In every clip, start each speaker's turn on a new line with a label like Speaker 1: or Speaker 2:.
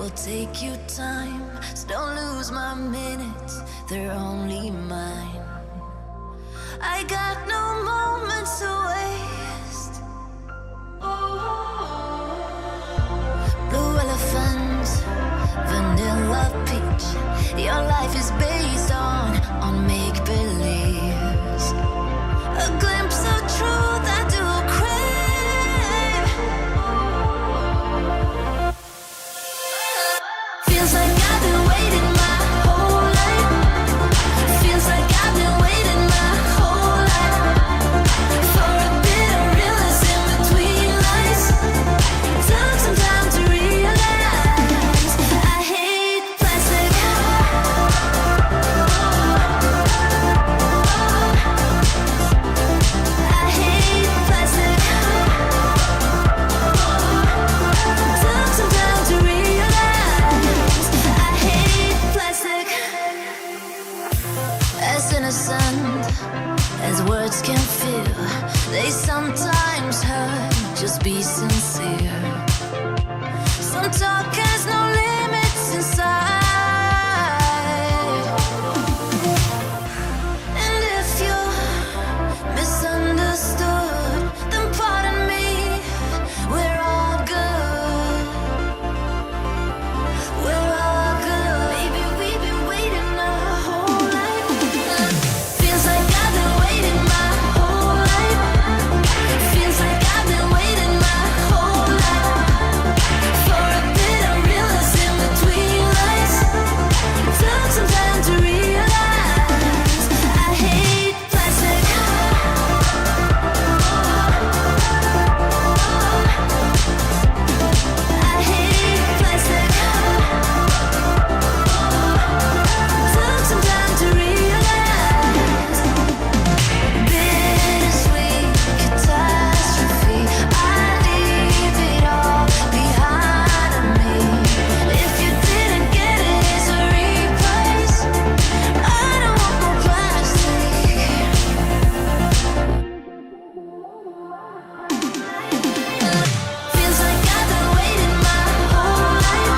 Speaker 1: will take you time, so don't lose my minutes, they're only mine. I got no moments to waste. Blue elephants, vanilla peach. Your life is based on make-believes. A glimpse of truth I do crave. Feels like I've been waiting my whole life. Feels like I've been waiting my whole life for a bit of realness in between lies. Took some time to realize I hate plastic. I hate plastic. Took some time to realize I hate plastic. As innocent as words can feel, they sometimes hurt. Just be sincere. Some talk has no limits inside. And if you're misunderstood, then pardon me. We're all good. We're all good. Baby, we've been waiting our whole life. Feels like I've been waiting my whole life. Feels like I've been waiting my whole life for a bit of realness in between lies. Took some time to realize I hate plastic. I hate plastic. Took some time to realize bittersweet catastrophe. I leave it all behind me. If you didn't get it, it's a replace. I don't want more plastic. Feels like I've been waiting my whole life.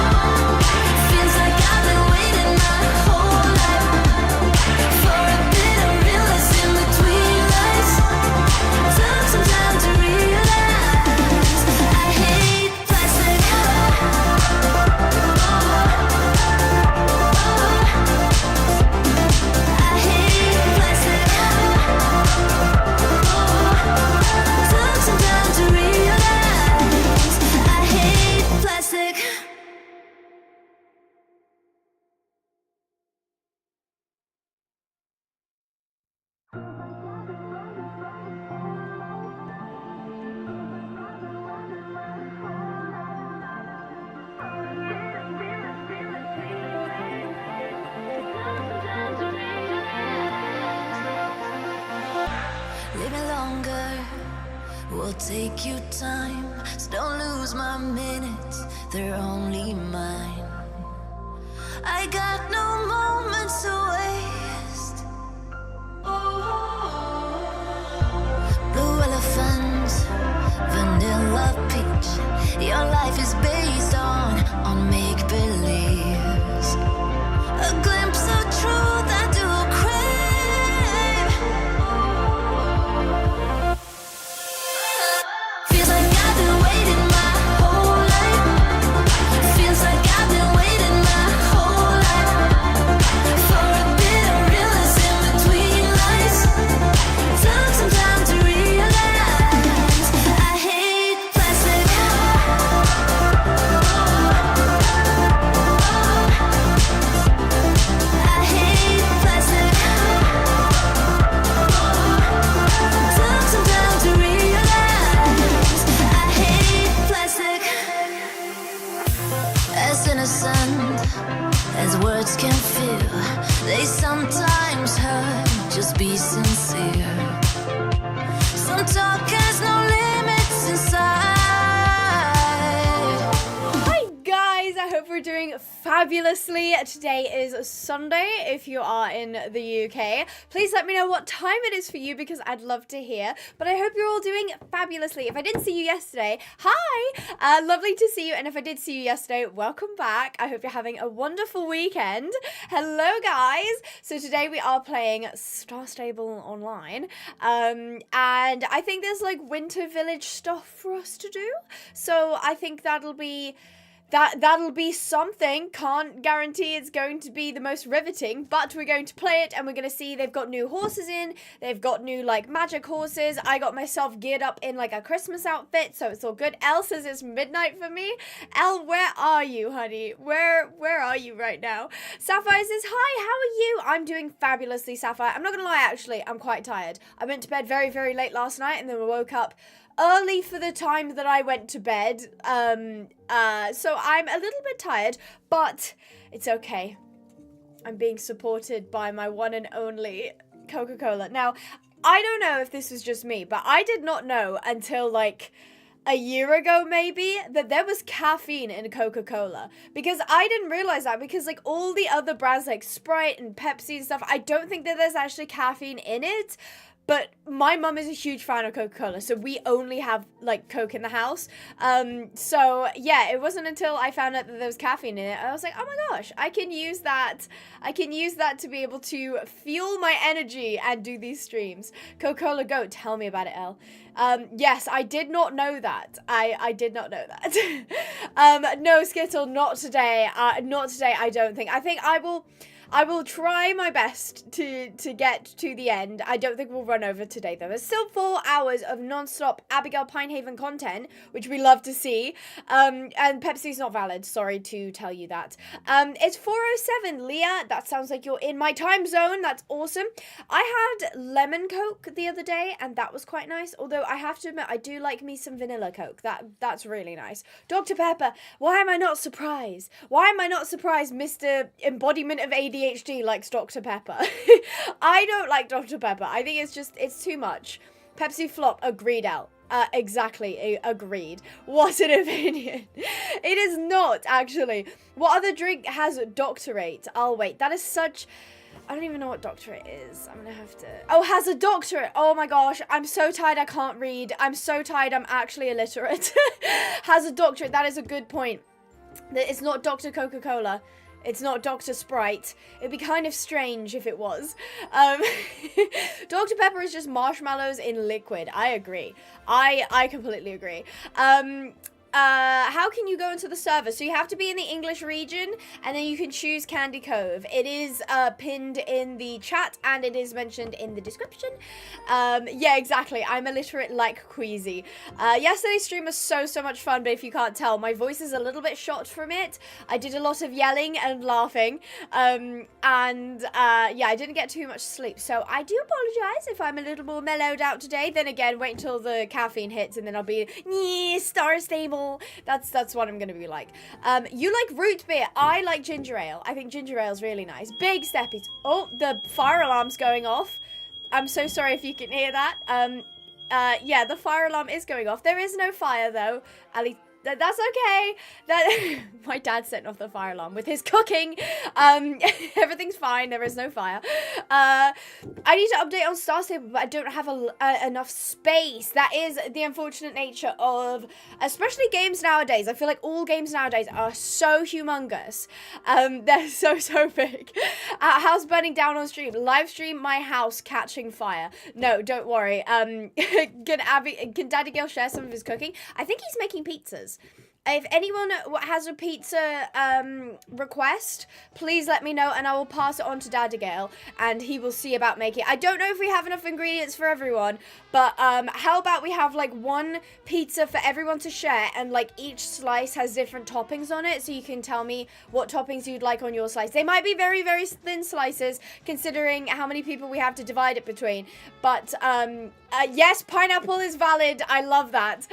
Speaker 1: Feels like I've been waiting my whole life for a bit of realness in between lies. Took some time to realize I hate plastic. I hate plastic. Took some time to realize I hate plastic. Living longer will take you time, so don't lose my minutes, they're only mine. I got no moments to waste. Blue elephants, vanilla peach. Your life is based on make-believes. A glimpse of truth I do crave. Feels like I've been waiting my whole life. Feels like I've been waiting my whole life for a bit of realness in between lies. Took some time to realize I hate plastic. I hate plastic. Took some time to realize I hate plastic. As innocent as words can feel, they sometimes hurt. Just be sincere. Some talk has no limits inside.
Speaker 2: Hi guys, I hope we're doing fabulously. Today is Sunday if you are in the UK. Please let me know what time it is for you because I'd love to hear. But I hope you're all doing fabulously. If I didn't see you yesterday, hi! Lovely to see you. And if I did see you yesterday, welcome back. I hope you're having a wonderful weekend. Hello, guys. So today we are playing Star Stable Online. And I think there's like Winter Village stuff for us to do. So I think that'll be something. Can't guarantee it's going to be the most riveting, but we're going to play it and we're going to see. They've got new horses in. They've got new like magic horses. I got myself geared up in like a Christmas outfit, so it's all good. Elle says it's midnight for me. Elle, where are you, honey? Where are you right now? Sapphire says, hi, how are you? I'm doing fabulously, Sapphire. I'm not going to lie, actually, I'm quite tired. I went to bed very, very late last night and then we woke up early for the time that I went to bed, so I'm a little bit tired, but it's okay. I'm being supported by my one and only Coca-Cola. Now, I don't know if this was just me, but I did not know until, like, a year ago, maybe, that there was caffeine in Coca-Cola, because I didn't realize that, because, like, all the other brands, like Sprite and Pepsi and stuff, I don't think that there's actually caffeine in it. But my mum is a huge fan of Coca-Cola, so we only have, like, Coke in the house. So, yeah, it wasn't until I found out that there was caffeine in it, I was like, oh my gosh, I can use that. I can use that to be able to fuel my energy and do these streams. Coca-Cola Go, tell me about it, Elle. Yes, I did not know that. I did not know that. No, Skittle, not today. Not today, I don't think. I think I will try my best to get to the end. I don't think we'll run over today, though. There's still 4 hours of non-stop Abigail Pinehaven content, which we love to see. And Pepsi's not valid. Sorry to tell you that. It's 4:07, Leah. That sounds like you're in my time zone. That's awesome. I had lemon Coke the other day, and that was quite nice. Although I have to admit, I do like me some vanilla Coke. That's really nice. Dr. Pepper, why am I not surprised? Why am I not surprised Mr. Embodiment of ADHD likes Dr. Pepper? I don't like Dr. Pepper. I think it's too much. Pepsi flop, agreed, Al. Exactly, agreed. What an opinion. It is not, actually. What other drink has doctorate? I'll wait. That is such... I don't even know what doctorate is. I'm gonna have to... Oh, has a doctorate. Oh my gosh. I'm so tired I can't read. I'm so tired I'm actually illiterate. Has a doctorate. That is a good point. It's not Dr. Coca-Cola. It's not Dr. Sprite. It'd be kind of strange if it was. Dr. Pepper is just marshmallows in liquid. I agree. I completely agree. How can you go into the server? So you have to be in the English region, and then you can choose Candy Cove. It is pinned in the chat, and it is mentioned in the description. Yeah, exactly. I'm illiterate like Queasy. Yesterday's stream was so much fun, but if you can't tell, my voice is a little bit shot from it. I did a lot of yelling and laughing, yeah, I didn't get too much sleep, so I do apologize if I'm a little more mellowed out today. Then again, wait until the caffeine hits, and then I'll be, yeah, Star Stable. That's what I'm gonna be like. You like root beer. I like ginger ale. I think ginger ale is really nice. Big steppies. Oh, the fire alarm's going off. I'm so sorry if you can hear that. Yeah, the fire alarm is going off. There is no fire though. Ali, that's okay. My dad set off the fire alarm with his cooking. Everything's fine. There is no fire. I need to update on Star Stable, but I don't have enough space. That is the unfortunate nature of, especially games nowadays. I feel like all games nowadays are so humongous. They're so big. House burning down on stream. Live stream my house catching fire. No, don't worry. Can Daddy Gil share some of his cooking? I think he's making pizzas. If anyone has a pizza request, please let me know and I will pass it on to Daddy Gale and he will see about making it. I don't know if we have enough ingredients for everyone, but how about we have like one pizza for everyone to share and like each slice has different toppings on it, so you can tell me what toppings you'd like on your slice. They might be very, very thin slices considering how many people we have to divide it between, but Yes, pineapple is valid. I love that.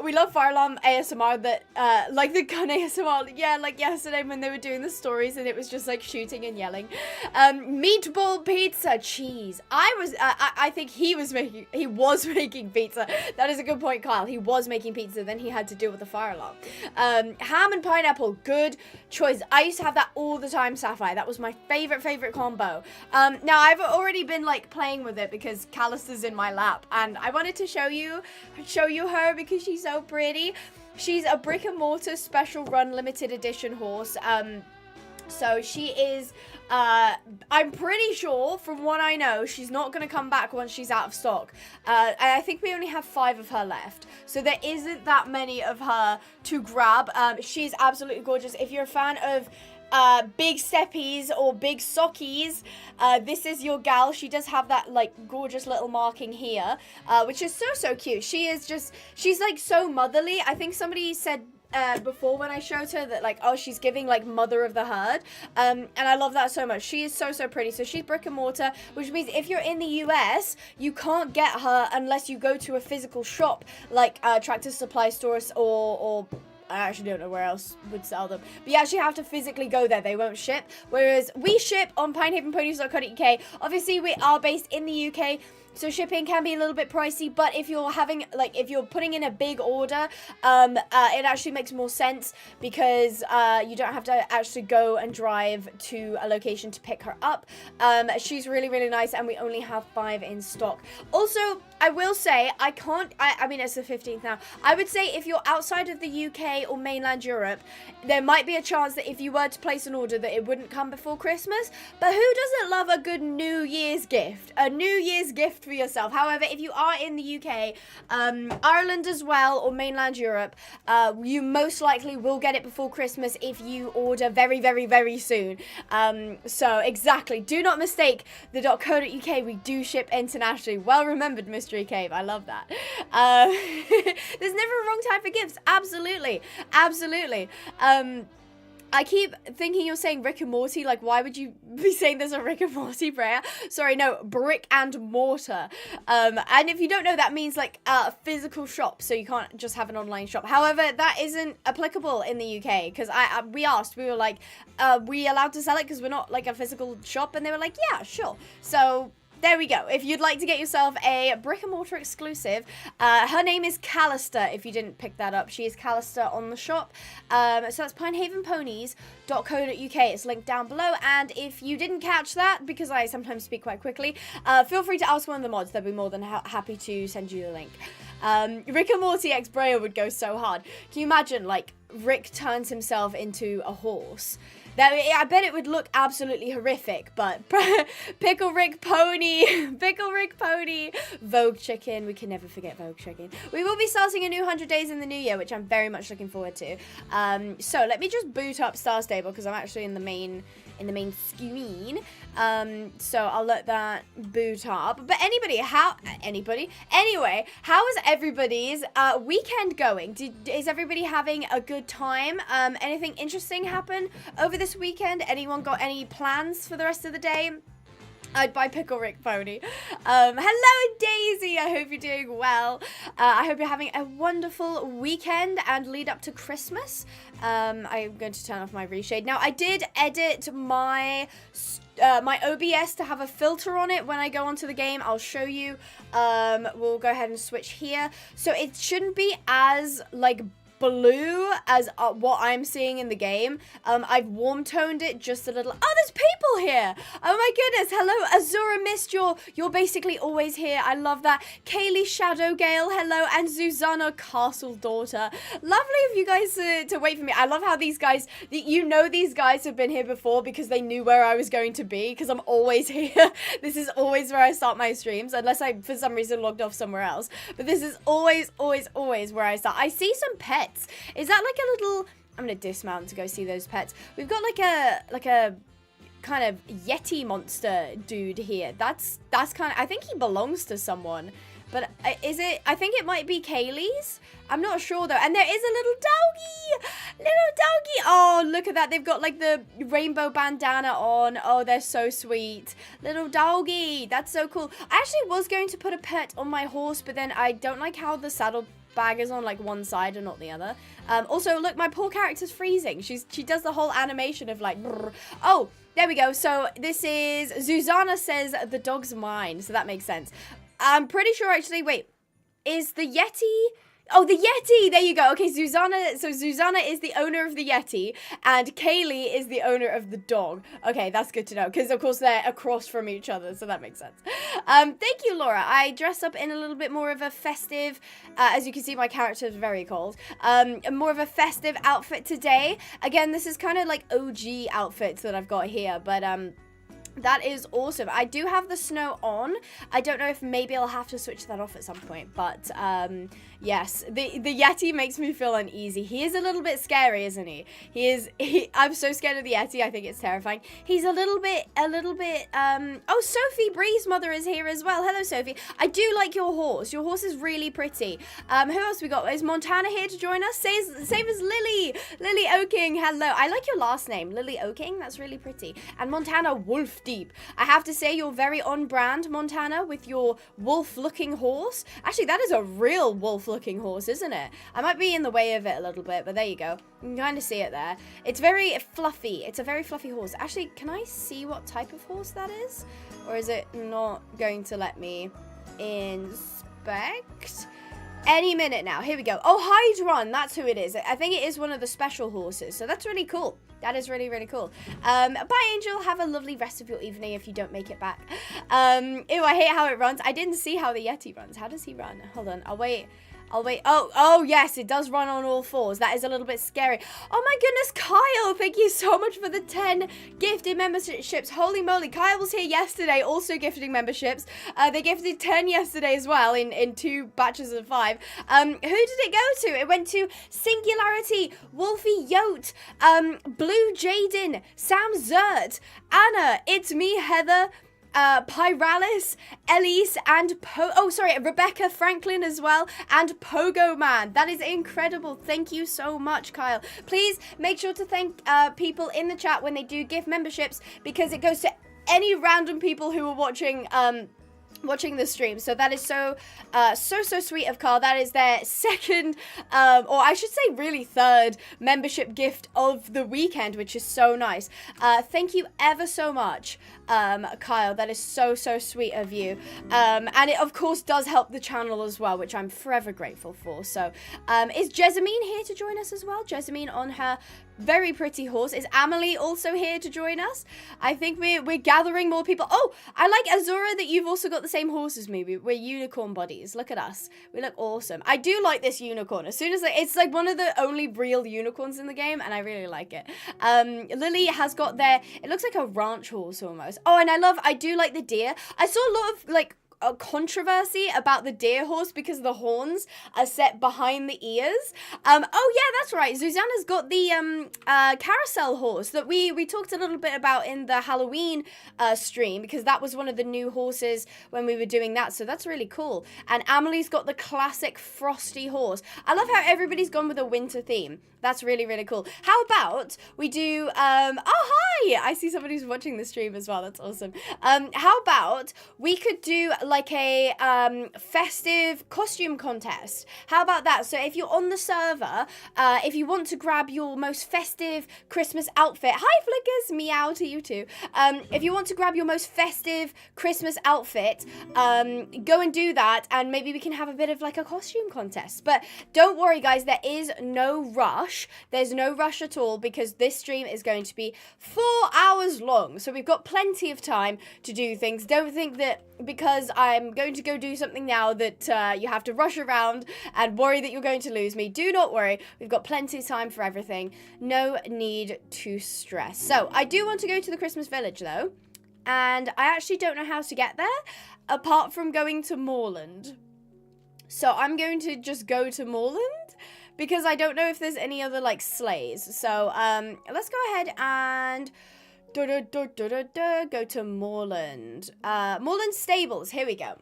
Speaker 2: We love fire alarm ASMR that, like the gun ASMR. Yeah, like yesterday when they were doing the stories and it was just like shooting and yelling. Meatball pizza, cheese. I think he was making pizza. That is a good point, Kyle. He was making pizza, then he had to deal with the fire alarm. Ham and pineapple, good choice. I used to have that all the time, Sapphire. That was my favorite combo. Now I've already been like playing with it because Callister's in my lap, and I wanted to show you her because she's so pretty. She's a brick and mortar special run limited edition horse. So she is, I'm pretty sure, from what I know, she's not going to come back once she's out of stock. And I think we only have 5 of her left. So there isn't that many of her to grab. She's absolutely gorgeous. If you're a fan of big steppies or big sockies, this is your gal. She does have that like gorgeous little marking here, which is so cute. She's like so motherly. I think somebody said before when I showed her that like, oh, she's giving like mother of the herd, and I love that so much. She is so pretty. So she's brick and mortar, which means if you're in the US, you can't get her unless you go to a physical shop like Tractor Supply stores or I actually don't know where else would sell them. But you actually have to physically go there. They won't ship. Whereas we ship on pinehavenponies.co.uk. Obviously, we are based in the UK, so shipping can be a little bit pricey. But if you're having, like, if you're putting in a big order, it actually makes more sense because you don't have to actually go and drive to a location to pick her up. She's really nice, and we only have 5 in stock. Also, I will say, I mean, it's the 15th now. I would say if you're outside of the UK or mainland Europe, there might be a chance that if you were to place an order that it wouldn't come before Christmas. But who doesn't love a good New Year's gift? A New Year's gift for yourself. However, if you are in the UK, Ireland as well, or mainland Europe, you most likely will get it before Christmas if you order very soon. So exactly, do not mistake the .co.uk. We do ship internationally. Well remembered, Mystery Cave. I love that. There's never a wrong time for gifts. Absolutely. I keep thinking you're saying Rick and Morty. Like, why would you be saying there's a Rick and Morty prayer? Sorry, no, brick and mortar. And if you don't know, that means like a physical shop. So you can't just have an online shop. However, that isn't applicable in the UK because we asked. We were like, we allowed to sell it because we're not like a physical shop, and they were like, yeah, sure. So there we go. If you'd like to get yourself a brick and mortar exclusive, her name is Callister, if you didn't pick that up. She is Callister on the shop. So that's pinehavenponies.co.uk. It's linked down below. And if you didn't catch that, because I sometimes speak quite quickly, feel free to ask one of the mods. They'll be more than happy to send you the link. Rick and Morty X Braille would go so hard. Can you imagine, like, Rick turns himself into a horse? I bet it would look absolutely horrific, but Pickle Rick Pony, Vogue Chicken, we can never forget Vogue Chicken. We will be starting a new 100 Days in the new year, which I'm very much looking forward to. So let me just boot up Star Stable, because I'm actually in the main screen. So I'll let that boot up. But anyway, how is everybody's weekend going? Is everybody having a good time? Anything interesting happen over this weekend? Anyone got any plans for the rest of the day? I'd buy Pickle Rick Pony. Hello, Daisy. I hope you're doing well. I hope you're having a wonderful weekend and lead up to Christmas. I'm going to turn off my reshade. Now, I did edit my OBS to have a filter on it when I go onto the game. I'll show you. We'll go ahead and switch here. So it shouldn't be as, like, blue as what I'm seeing in the game. I've warm toned it just a little. Oh, there's people here. Oh my goodness. Hello, Azura Mist. You're basically always here. I love that. Kaylee Shadowgale, hello, and Susanna Castle Daughter. Lovely of you guys to wait for me. I love how these guys, these guys have been here before because they knew where I was going to be, because I'm always here. This is always where I start my streams, unless I for some reason logged off somewhere else. But this is always where I start. I see some pets. Is that like a little... I'm going to dismount to go see those pets. We've got like a kind of Yeti monster dude here. That's kind of... I think he belongs to someone. But is it? I think it might be Kaylee's. I'm not sure though. And there is a little doggy. Little doggy. Oh, look at that. They've got like the rainbow bandana on. Oh, they're so sweet. Little doggy. That's so cool. I actually was going to put a pet on my horse, but then I don't like how the saddle bag is on like one side and not the other. Also, look, my poor character's freezing. She does the whole animation of like, brrr. Oh, there we go. So this is, Susanna says the dog's mine. So that makes sense. I'm pretty sure actually, wait, is the Yeti? Oh, the Yeti! There you go. Okay, Susanna. So Susanna is the owner of the Yeti, and Kaylee is the owner of the dog. Okay, that's good to know, because of course they're across from each other, so that makes sense. Thank you, Laura. I dress up in a little bit more of a festive, as you can see, my character is very cold. More of a festive outfit today. Again, this is kind of like OG outfits that I've got here, but that is awesome. I do have the snow on. I don't know if maybe I'll have to switch that off at some point, but yes, the Yeti makes me feel uneasy. He is a little bit scary, isn't he? I'm so scared of the Yeti. I think it's terrifying. He's a little bit, oh, Sophie Bree's mother is here as well. Hello, Sophie. I do like your horse. Your horse is really pretty. Who else we got? Is Montana here to join us? Same as Lily. Lily Oking. Hello. I like your last name, Lily Oking. That's really pretty. And Montana Wolf Deep. I have to say you're very on brand, Montana, with your wolf-looking horse. Actually, that is a real wolf-looking horse, isn't it? I might be in the way of it a little bit, but there you go. You can kind of see it there. It's very fluffy. It's a very fluffy horse. Actually, can I see what type of horse that is? Or is it not going to let me inspect? Any minute now. Here we go. Oh, Hydron. That's who it is. I think it is one of the special horses. So that's really cool. That is really, really cool. Bye, Angel. Have a lovely rest of your evening if you don't make it back. Ew, I hate how it runs. I didn't see how the Yeti runs. How does he run? Hold on. I'll wait. Oh, yes, it does run on all fours. That is a little bit scary. Oh, my goodness, Kyle. Thank you so much for the 10 gifted memberships. Holy moly. Kyle was here yesterday also gifting memberships. They gifted 10 yesterday as well in 2 batches of 5. Who did it go to? It went to Singularity, Wolfie Yote, Blue Jaden, Sam Zert, Anna, It's Me, Heather, Pyralis, Elise, and Rebecca Franklin as well, and Pogo Man. That is incredible. Thank you so much, Kyle. Please make sure to thank people in the chat when they do gift memberships, because it goes to any random people who are watching the stream. So that is so sweet of Carl. That is their second, or I should say really third membership gift of the weekend, which is so nice. Thank you ever so much, Kyle. That is so sweet of you. And it of course does help the channel as well, which I'm forever grateful for. So is Jessamine here to join us as well? Jessamine on her very pretty horse. Is Amelie also here to join us? I think we're gathering more people. Oh, I like Azura that you've also got the same horse as me. We're unicorn buddies. Look at us. We look awesome. I do like this unicorn. As soon as it's like one of the only real unicorns in the game, and I really like it. Lily has got it looks like a ranch horse almost. Oh, and I do like the deer. I saw a lot of like a controversy about the deer horse because the horns are set behind the ears. Oh yeah, that's right. Susanna's got the carousel horse that we talked a little bit about in the Halloween stream, because that was one of the new horses when we were doing that. So that's really cool. And Amelie's got the classic frosty horse. I love how everybody's gone with a winter theme. That's really, really cool. How about we do, oh, hi! I see somebody who's watching the stream as well. That's awesome. How about we could do like a festive costume contest? How about that? So if you're on the server, if you want to grab your most festive Christmas outfit, hi Flickers, meow to you too. If you want to grab your most festive Christmas outfit, go and do that, and maybe we can have a bit of like a costume contest. But don't worry guys, there is no rush. There's no rush at all, because this stream is going to be 4 hours long. So we've got plenty of time to do things. Don't think that because I'm going to go do something now that you have to rush around and worry that you're going to lose me. Do not worry. We've got plenty of time for everything. No need to stress. So I do want to go to the Christmas village though. And I actually don't know how to get there apart from going to Moorland. So I'm going to just go to Moorland, because I don't know if there's any other like sleighs. So let's go ahead and go to Moorland. Moorland Stables. Here we go.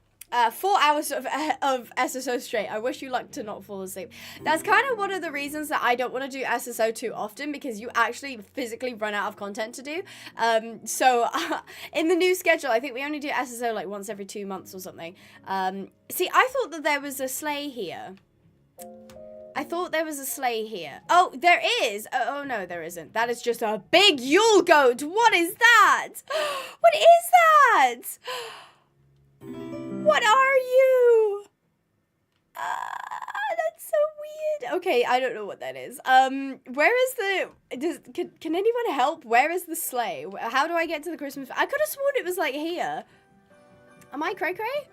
Speaker 2: 4 hours of SSO straight. I wish you luck to not fall asleep. That's kind of one of the reasons that I don't want to do SSO too often, because you actually physically run out of content to do. So in the new schedule, I think we only do SSO like once every 2 months or something. See, I thought that there was a sleigh here. I thought there was a sleigh here. Oh, there is. Oh, no, there isn't. That is just a big Yule goat. What is that? What is that? What are you? That's so weird. Okay, I don't know what that is. Where is the... Can anyone help? Where is the sleigh? How do I get to the Christmas... I could have sworn it was, like, here. Am I cray-cray?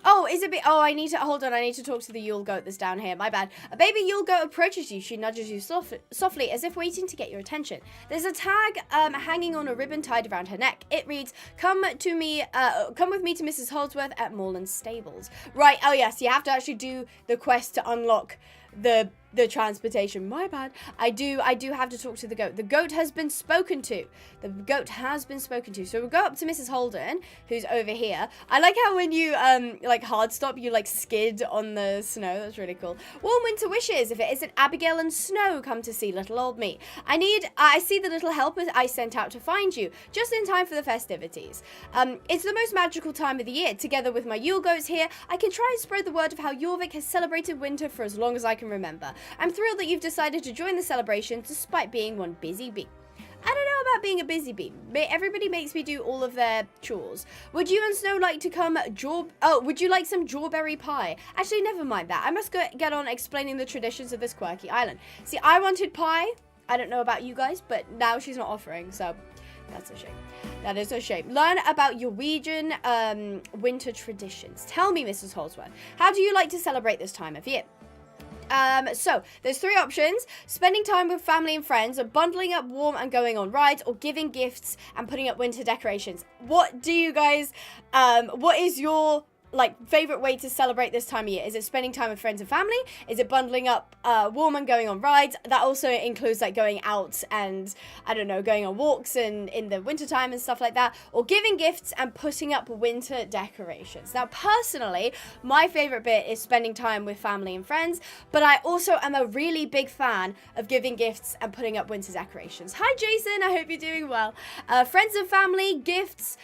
Speaker 2: Oh, is it... Oh, I need to... Hold on, I need to talk to the Yule goat that's down here. My bad. A baby Yule goat approaches you. She nudges you softly, as if waiting to get your attention. There's a tag hanging on a ribbon tied around her neck. It reads, come with me to Mrs. Holdsworth at Moreland Stables. Right, oh yes, you have to actually do the quest to unlock the transportation. My bad. I do have to talk to the goat. The goat has been spoken to. The goat has been spoken to. So we'll go up to Mrs. Holden, who's over here. I like how when you like hard stop, you like skid on the snow. That's really cool. Warm winter wishes. If it isn't Abigail and Snow, come to see little old me. I see the little helpers I sent out to find you, just in time for the festivities. It's the most magical time of the year. Together with my Yule goats here, I can try and spread the word of how Jorvik has celebrated winter for as long as I can remember. I'm thrilled that you've decided to join the celebration despite being one busy bee. I don't know about being a busy bee. Everybody makes me do all of their chores. Would you and Snow like to come would you like some jawberry pie? Actually, never mind that. I must get on explaining the traditions of this quirky island. See, I wanted pie. I don't know about you guys, but now she's not offering, so that's a shame. That is a shame. Learn about Norwegian winter traditions. Tell me, Mrs. Holdsworth, how do you like to celebrate this time of year? So there's 3 options: spending time with family and friends, or bundling up warm and going on rides, or giving gifts and putting up winter decorations. What do you guys, what is your like favorite way to celebrate this time of year? Is it spending time with friends and family? Is it bundling up warm and going on rides? That also includes like going out and, I don't know, going on walks and in the wintertime and stuff like that, or giving gifts and putting up winter decorations. Now personally, my favorite bit is spending time with family and friends, but I also am a really big fan of giving gifts and putting up winter decorations. Hi Jason, I hope you're doing well. Friends and family, gifts,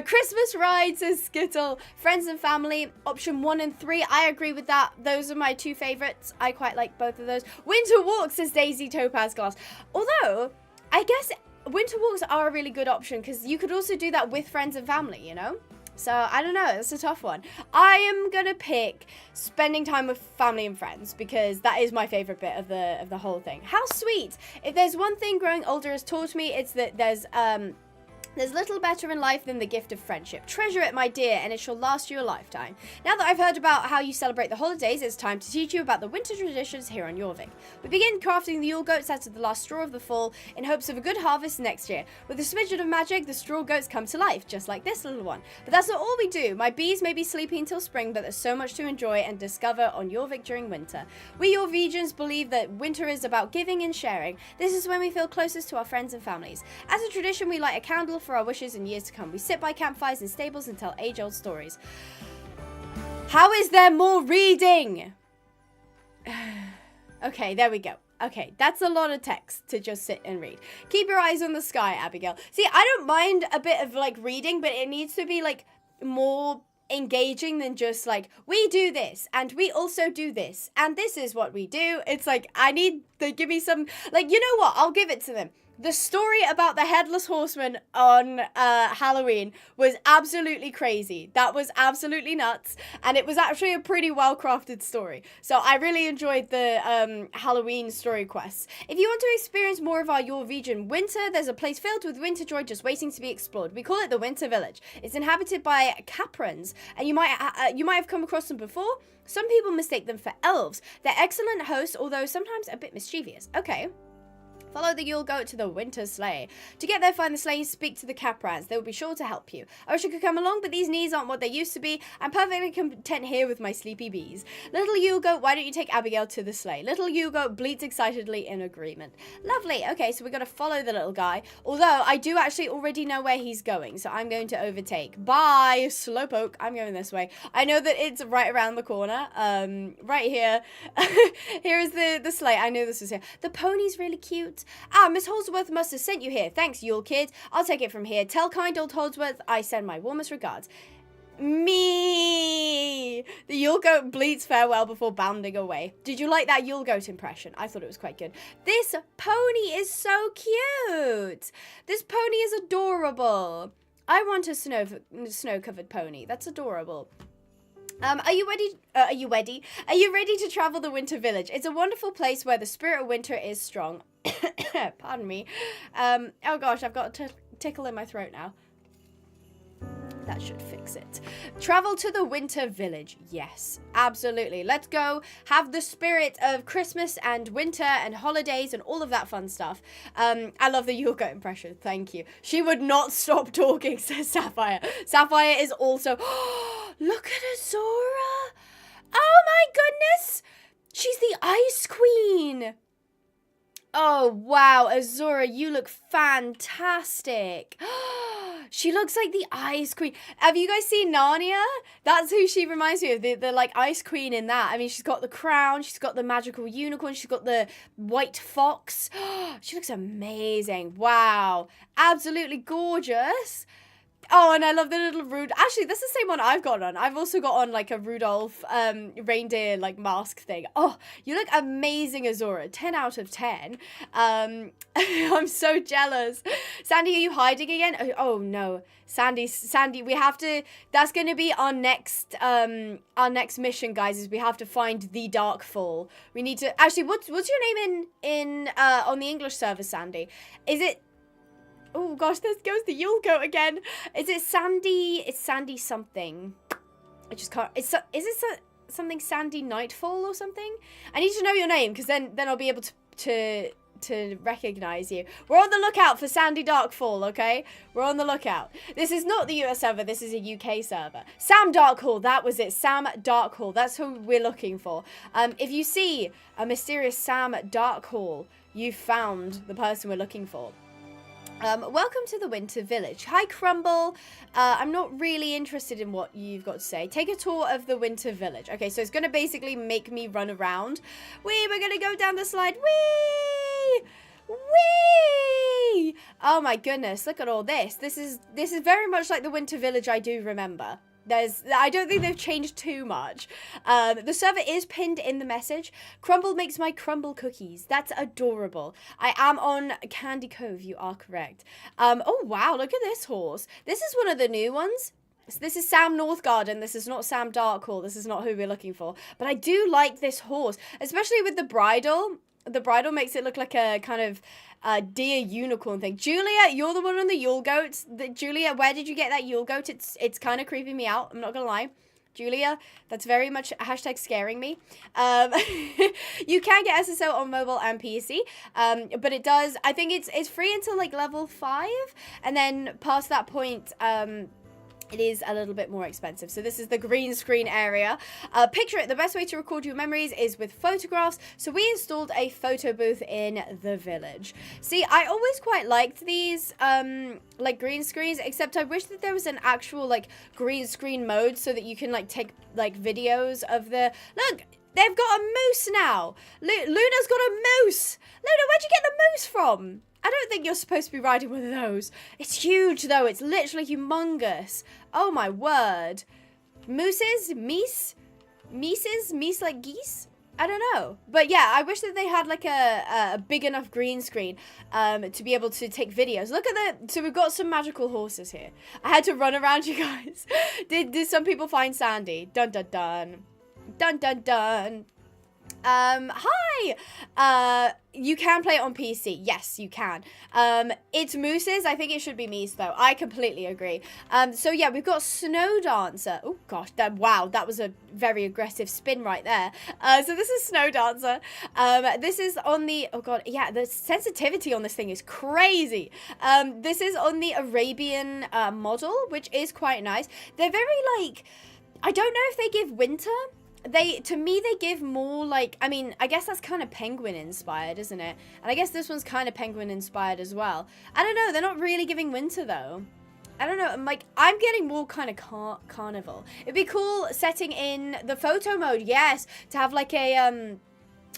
Speaker 2: Christmas rides, says Skittle. Friends and family, option 1 and 3. I agree with that. Those are my 2 favorites. I quite like both of those. Winter walks, says Daisy Topaz Glass. Although, I guess winter walks are a really good option because you could also do that with friends and family, you know? So, I don't know. It's a tough one. I am going to pick spending time with family and friends because that is my favorite bit of the whole thing. How sweet. If there's one thing growing older has taught me, it's that there's little better in life than the gift of friendship. Treasure it, my dear, and it shall last you a lifetime. Now that I've heard about how you celebrate the holidays, it's time to teach you about the winter traditions here on Jorvik. We begin crafting the Yule goats out of the last straw of the fall in hopes of a good harvest next year. With a smidgen of magic, the straw goats come to life, just like this little one. But that's not all we do. My bees may be sleeping until spring, but there's so much to enjoy and discover on Jorvik during winter. We Jorvigians believe that winter is about giving and sharing. This is when we feel closest to our friends and families. As a tradition, we light a candle for our wishes in years to come. We sit by campfires in stables and tell age-old stories. How is there more reading? Okay, there we go. Okay, that's a lot of text to just sit and read. Keep your eyes on the sky, Abigail. See, I don't mind a bit of like reading, but it needs to be like more engaging than just like, we do this and we also do this and this is what we do. It's like, I need to give me some, like, you know what? I'll give it to them. The story about the Headless Horseman on Halloween was absolutely crazy. That was absolutely nuts. And it was actually a pretty well-crafted story. So I really enjoyed the Halloween story quests. If you want to experience more of our Jorvigian winter, there's a place filled with winter joy just waiting to be explored. We call it the Winter Village. It's inhabited by Caprans, and you might have come across them before. Some people mistake them for elves. They're excellent hosts, although sometimes a bit mischievous. Okay. Follow the Yule Goat to the winter sleigh. To get there, find the sleigh, speak to the Caprans. They will be sure to help you. I wish I could come along, but these knees aren't what they used to be. I'm perfectly content here with my sleepy bees. Little Yule Goat, why don't you take Abigail to the sleigh? Little Yule Goat bleats excitedly in agreement. Lovely. Okay, so we're going to follow the little guy. Although, I do actually already know where he's going, so I'm going to overtake. Bye, Slowpoke. I'm going this way. I know that it's right around the corner. Right here. Here is the sleigh. I knew this was here. The pony's really cute. Ah, Miss Holdsworth must have sent you here. Thanks, Yule Kid. I'll take it from here. Tell kind old Holdsworth I send my warmest regards. Me. The Yule Goat bleats farewell before bounding away. Did you like that Yule Goat impression? I thought it was quite good. This pony is so cute. This pony is adorable. I want a snow-covered pony. That's adorable. Are you ready? Are you ready to travel the Winter Village? It's a wonderful place where the spirit of winter is strong. Pardon me. Oh gosh, I've got a tickle in my throat now. That should fix it. Travel to the Winter Village. Yes, absolutely. Let's go have the spirit of Christmas and winter and holidays and all of that fun stuff. I love the Yule Goat impression. Thank you. She would not stop talking, says Sapphire. Sapphire is also... Look at Azora. Oh my goodness. She's the Ice Queen. Oh, wow. Azora, you look fantastic. She looks like the Ice Queen. Have you guys seen Narnia? That's who she reminds me of, the like Ice Queen in that. I mean, she's got the crown, she's got the magical unicorn, she's got the white fox. She looks amazing. Wow. Absolutely gorgeous. Oh, and I love the little Rudolph. Actually, that's the same one I've got on. I've also got on like a Rudolph reindeer like mask thing. Oh, you look amazing, Azora. 10 out of 10. I'm so jealous. Sandy, are you hiding again? Oh no. Sandy, we have to, that's going to be our next mission, guys, is we have to find the Dark Fall. We need to, actually, what's your name in on the English server, Sandy? Is it, oh gosh, there goes the Yule Goat again. Is it Sandy? It's Sandy something. I just can't. Is it something Sandy Nightfall or something? I need to know your name because then I'll be able to recognize you. We're on the lookout for Sandy Darkfall, okay? We're on the lookout. This is not the US server. This is a UK server. Sam Darkhall. That was it. Sam Darkhall. That's who we're looking for. If you see a mysterious Sam Darkhall, you found the person we're looking for. Welcome to the Winter Village. Hi, Crumble. I'm not really interested in what you've got to say. Take a tour of the Winter Village. Okay, so it's going to basically make me run around. We're going to go down the slide. Whee! Whee! Oh my goodness, look at all this. This is very much like the Winter Village I do remember. I don't think they've changed too much. The server is pinned in the message. Crumble makes my crumble cookies. That's adorable. I am on Candy Cove. You are correct. Oh, wow. Look at this horse. This is one of the new ones. This is Sam Northgarden. This is not Sam Darkhall. This is not who we're looking for. But I do like this horse, especially with the bridle. The bridle makes it look like a kind of deer unicorn thing. Julia, you're the one on the Yule Goat. Julia, where did you get that Yule Goat? It's kind of creeping me out. I'm not gonna lie. Julia, that's very much hashtag scaring me. You can get SSO on mobile and PC, but it does. I think it's free until like level 5, and then past that point, it is a little bit more expensive. So this is the green screen area. Picture it, the best way to record your memories is with photographs. So we installed a photo booth in the village. See, I always quite liked these like green screens, except I wish that there was an actual like green screen mode so that you can like take like videos of the, look, they've got a moose now. Luna's got a moose. Luna, where'd you get the moose from? I don't think you're supposed to be riding one of those. It's huge, though. It's literally humongous. Oh, my word. Mooses? Meese? Meeses? Meese like geese? I don't know. But yeah, I wish that they had like a big enough green screen to be able to take videos. Look at the... So we've got some magical horses here. I had to run around, you guys. Did some people find Sandy? Dun, dun, dun. Dun, dun, dun. Hi! You can play it on PC. Yes, you can. It's Moose's. I think it should be Me's, though. I completely agree. So, yeah, we've got Snow Dancer. Oh, gosh. Wow, that was a very aggressive spin right there. So, this is Snow Dancer. This is on the... Oh, God. Yeah, the sensitivity on this thing is crazy. This is on the Arabian model, which is quite nice. They're very, like... I don't know if they give winter... To me, they give more, like, I mean, I guess that's kind of penguin-inspired, isn't it? And I guess this one's kind of penguin-inspired as well. I don't know, they're not really giving winter, though. I don't know, I'm getting more kind of carnival. It'd be cool setting in the photo mode, yes, to have, like, an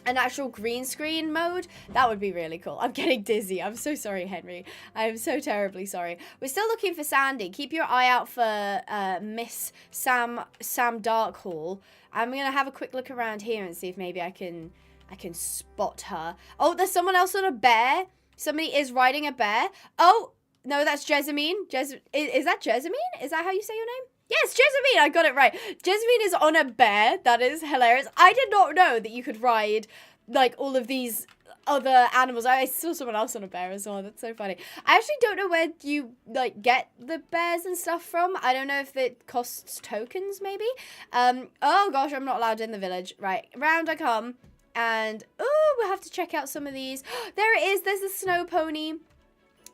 Speaker 2: actual green screen mode. That would be really cool. I'm getting dizzy. I'm so sorry, Henry. I am so terribly sorry. We're still looking for Sandy. Keep your eye out for Miss Sam Darkhall. I'm gonna have a quick look around here and see if maybe I can spot her. Oh, there's someone else on a bear. Somebody is riding a bear. Oh, no, that's Jessamine. Is that Jessamine? Is that how you say your name? Yes, Jessamine. I got it right. Jessamine is on a bear. That is hilarious. I did not know that you could ride like all of these other animals. I saw someone else on a bear as well. That's so funny. I actually don't know where you like get the bears and stuff from. I don't know if it costs tokens maybe. Oh gosh, I'm not allowed in the village. Right, round I come. And oh, we'll have to check out some of these. There it is. There's the snow pony.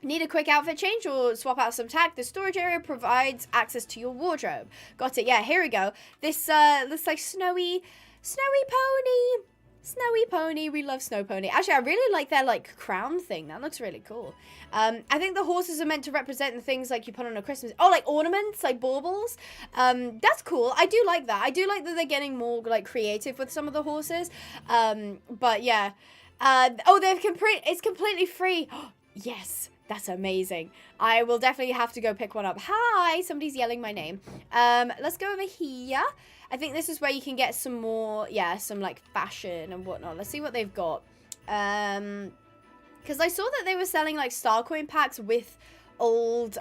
Speaker 2: Need a quick outfit change or swap out some tag? The storage area provides access to your wardrobe. Got it. Yeah, here we go. This looks like snowy pony. Snowy pony. We love snow pony. Actually, I really like their like crown thing. That looks really cool. I think the horses are meant to represent the things like you put on a Christmas. Oh, like ornaments, like baubles. That's cool. I do like that. I do like that they're getting more like creative with some of the horses. But yeah. Oh, it's completely free. Yes. That's amazing. I will definitely have to go pick one up. Hi, somebody's yelling my name. Let's go over here. I think this is where you can get some more, yeah, some like fashion and whatnot. Let's see what they've got. Because I saw that they were selling like star coin packs with old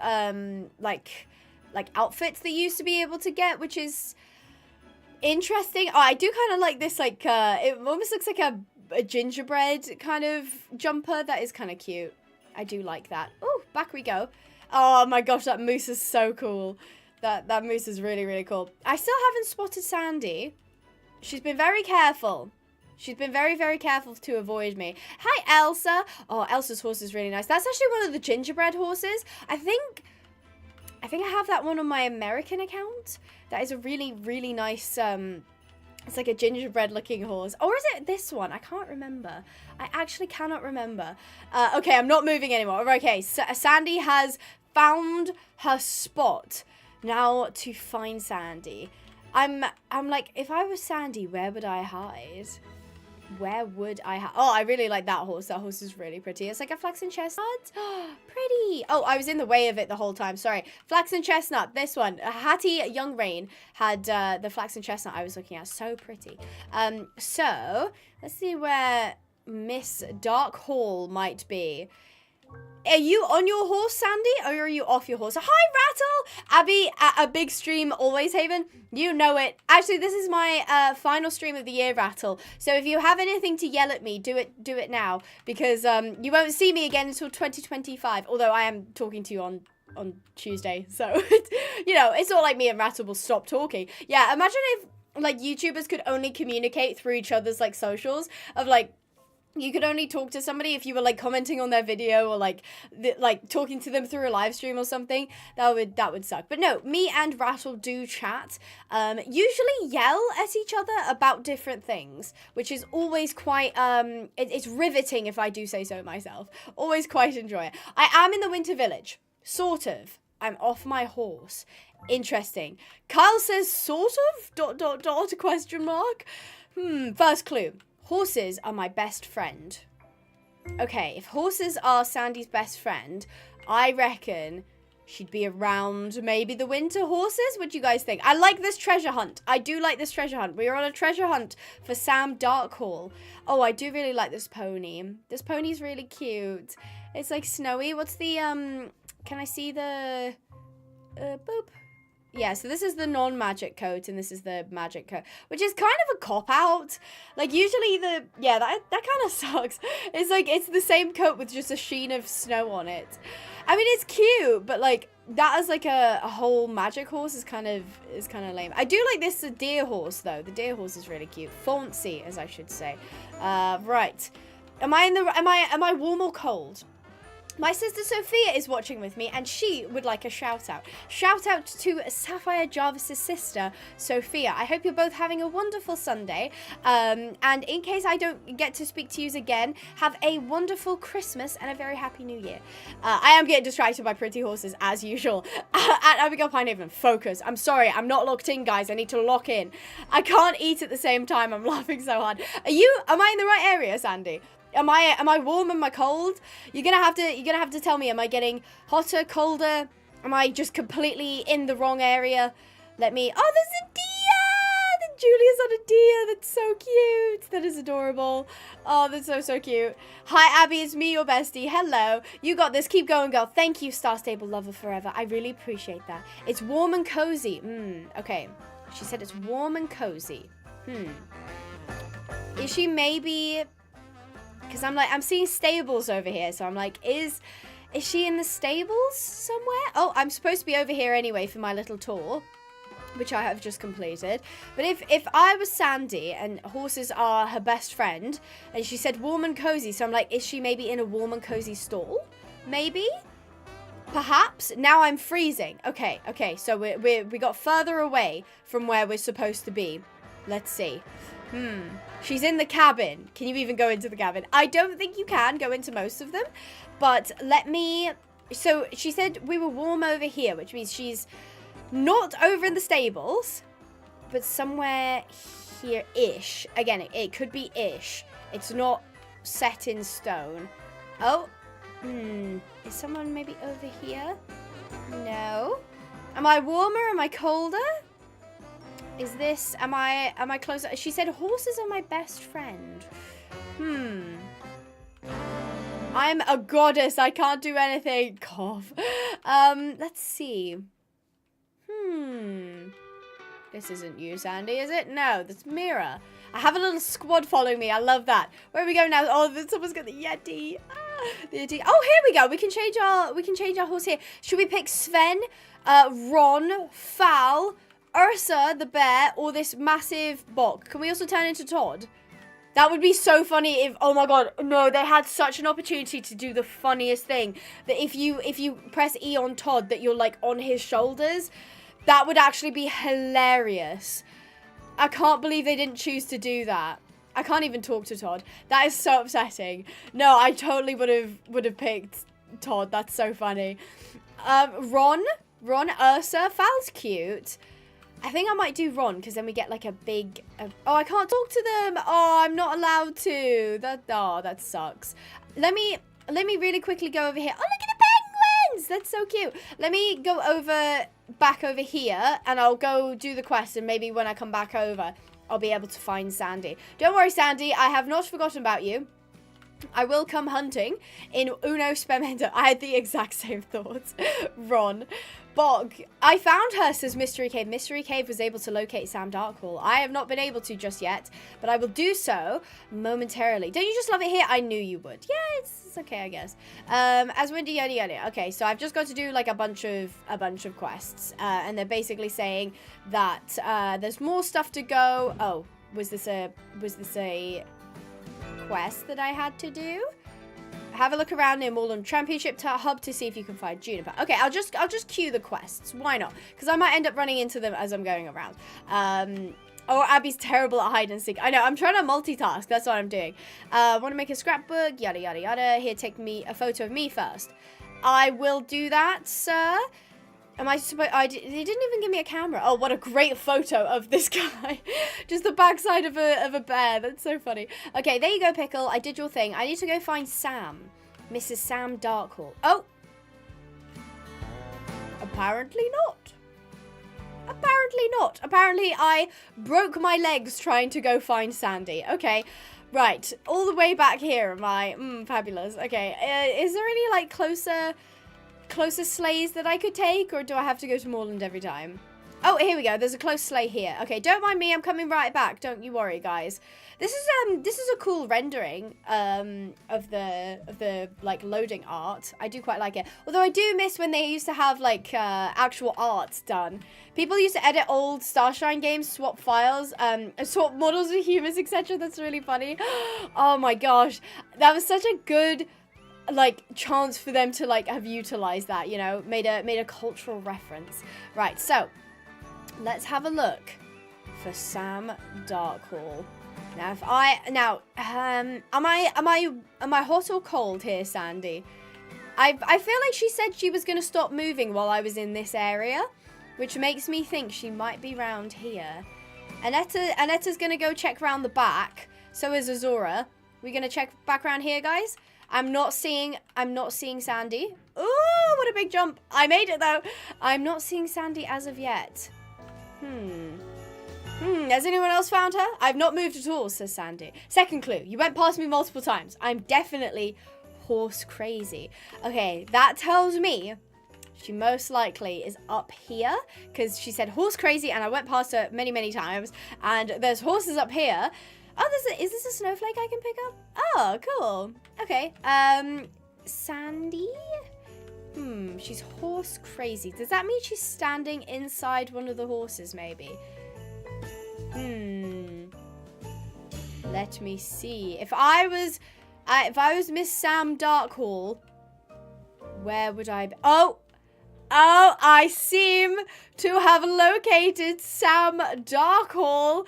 Speaker 2: like outfits that you used to be able to get, which is interesting. Oh, I do kind of like this, like it almost looks like a gingerbread kind of jumper. That is kind of cute. I do like that. Oh, back we go. Oh my gosh, that moose is so cool. That moose is really, really cool. I still haven't spotted Sandy. She's been very careful. She's been very, very careful to avoid me. Hi, Elsa. Oh, Elsa's horse is really nice. That's actually one of the gingerbread horses. I think I have that one on my American account. That is a really, really nice, it's like a gingerbread looking horse. Or is it this one? I can't remember. I actually cannot remember. Okay, I'm not moving anymore. Okay, Sandy has found her spot. Now to find Sandy. I'm like, if I was Sandy, where would I hide? Where would I hide? Oh, I really like that horse. That horse is really pretty. It's like a flaxen chestnut. Pretty. Oh, I was in the way of it the whole time. Sorry. Flaxen chestnut. This one. Hattie Young Rain had the flaxen chestnut I was looking at. So pretty. So, let's see where Miss Darkhall might be. Are you on your horse, Sandy, or are you off your horse? Hi, Rattle! Abby, a big stream, always Haven. You know it. Actually, this is my final stream of the year, Rattle. So if you have anything to yell at me, do it now. Because you won't see me again until 2025. Although I am talking to you on Tuesday. So, you know, it's not like me and Rattle will stop talking. Yeah, imagine if, like, YouTubers could only communicate through each other's, like, socials. Of, like, you could only talk to somebody if you were like commenting on their video or like talking to them through a live stream or something. That would suck. But no, me and Rattle do chat. Usually yell at each other about different things, which is always quite it's riveting if I do say so myself. Always quite enjoy it. I am in the Winter Village, sort of. I'm off my horse. Interesting. Kyle says sort of ? Question mark. First clue. Horses are my best friend. Okay, if horses are Sandy's best friend, I reckon she'd be around maybe the winter horses. What do you guys think? I like this treasure hunt. I do like this treasure hunt. We are on a treasure hunt for Sam Darkhall. Oh, I do really like this pony. This pony's really cute. It's like snowy. What's the, can I see the, boop? Yeah, so this is the non-magic coat, and this is the magic coat, which is kind of a cop-out. Like, usually yeah, that kind of sucks. It's like, it's the same coat with just a sheen of snow on it. I mean, it's cute, but, like, that as, like, a whole magic horse is kind of lame. I do like this deer horse, though. The deer horse is really cute. Fancy, as I should say. Right. Am I warm or cold? My sister Sophia is watching with me, and she would like a shout out. Shout out to Sapphire Jarvis's sister, Sophia. I hope you're both having a wonderful Sunday. And in case I don't get to speak to you again, have a wonderful Christmas and a very happy New Year. I am getting distracted by pretty horses as usual. At Abigail Pinehaven, focus. I'm sorry, I'm not locked in, guys. I need to lock in. I can't eat at the same time. I'm laughing so hard. Am I in the right area, Sandy? Am I warm? Am I cold? You're gonna have to tell me. Am I getting hotter, colder? Am I just completely in the wrong area? Oh, there's a deer! Julia's on a deer. That's so cute. That is adorable. Oh, that's so cute. Hi, Abby. It's me, your bestie. Hello. You got this. Keep going, girl. Thank you, Star Stable Lover Forever. I really appreciate that. It's warm and cozy. Okay. She said it's warm and cozy. Is she maybe... Because I'm seeing stables over here, so I'm like, is she in the stables somewhere? Oh, I'm supposed to be over here anyway for my little tour, which I have just completed. But if I was Sandy and horses are her best friend, and she said warm and cozy, so I'm like, is she maybe in a warm and cozy stall? Maybe? Perhaps? Now I'm freezing. Okay, so we got further away from where we're supposed to be. Let's see. She's in the cabin. Can you even go into the cabin? I don't think you can go into most of them, but so she said we were warm over here, which means she's not over in the stables, but somewhere here-ish. Again, it could be ish. It's not set in stone. Oh, is someone maybe over here? No. Am I warmer? Am I colder? Is this, am I closer? She said horses are my best friend. I'm a goddess. I can't do anything. Cove. Let's see. This isn't you, Sandy, is it? No, that's Mira. I have a little squad following me. I love that. Where are we going now? Oh, someone's got the Yeti. The Yeti. Oh, here we go. We can change our horse here. Should we pick Sven, Ron, Fowl, Ursa the bear, or this massive Bok? Can we also turn into Todd? That would be so funny if, oh my god, no, they had such an opportunity to do the funniest thing. That if you press E on Todd, that you're like on his shoulders. That would actually be hilarious. I can't believe they didn't choose to do that. I can't even talk to Todd. That is so upsetting. No, I totally would have picked Todd. That's so funny. Ron, Ursa, Fal's cute. I think I might do Ron, because then we get like a big... oh, I can't talk to them. Oh, I'm not allowed to. That sucks. Let me really quickly go over here. Oh, look at the penguins. That's so cute. Let me go back over here, and I'll go do the quest, and maybe when I come back over, I'll be able to find Sandy. Don't worry, Sandy. I have not forgotten about you. I will come hunting in uno spemento. I had the exact same thoughts. Ron. Bog. I found her, says Mystery Cave. Mystery Cave was able to locate Sam Darkle. I have not been able to just yet, but I will do so momentarily. Don't you just love it here? I knew you would. Yeah, it's okay, I guess. As windy, yada yada. Okay, so I've just got to do like a bunch of quests, and they're basically saying that there's more stuff to go. Oh, was this a quest that I had to do? Have a look around near Moreland Championship Hub to see if you can find Juniper. Okay, I'll just queue the quests. Why not? Because I might end up running into them as I'm going around. Oh, Abby's terrible at hide and seek. I know, I'm trying to multitask. That's what I'm doing. Want to make a scrapbook? Yada, yada, yada. Here, take me a photo of me first. I will do that, sir. Am I supposed... they didn't even give me a camera. Oh, what a great photo of this guy. Just the backside of a bear. That's so funny. Okay, there you go, Pickle. I did your thing. I need to go find Sam. Mrs. Sam Darkle. Oh! Apparently not. Apparently not. Apparently I broke my legs trying to go find Sandy. Okay. Right. All the way back here am I. Fabulous. Okay. Is there any, like, closer sleighs that I could take, or do I have to go to Moreland every time? Oh, here we go. There's a close sleigh here. Okay, don't mind me. I'm coming right back. Don't you worry, guys. This is a cool rendering of the like loading art. I do quite like it. Although I do miss when they used to have like actual art done. People used to edit old Starshine games, swap files, swap models with humans, etc. That's really funny. Oh my gosh, that was such a good like chance for them to like have utilized that. You know, made a cultural reference. Right, so let's have a look for Sam Darkle. Now, am I hot or cold here, Sandy? I feel like she said she was gonna stop moving while I was in this area, which makes me think she might be round here. Anetta's gonna go check round the back. So is Azura. We're gonna check back around here, guys. I'm not seeing Sandy. Ooh, what a big jump! I made it though. I'm not seeing Sandy as of yet. Has anyone else found her? I've not moved at all, says Sandy. Second clue, you went past me multiple times. I'm definitely horse crazy. Okay, that tells me she most likely is up here because she said horse crazy and I went past her many, many times. And there's horses up here. Oh, is this a snowflake I can pick up? Oh, cool. Okay, Sandy? She's horse crazy. Does that mean she's standing inside one of the horses, maybe? Let me see. If I was Miss Sam Darkle, where would I be? Oh, I seem to have located Sam Darkle.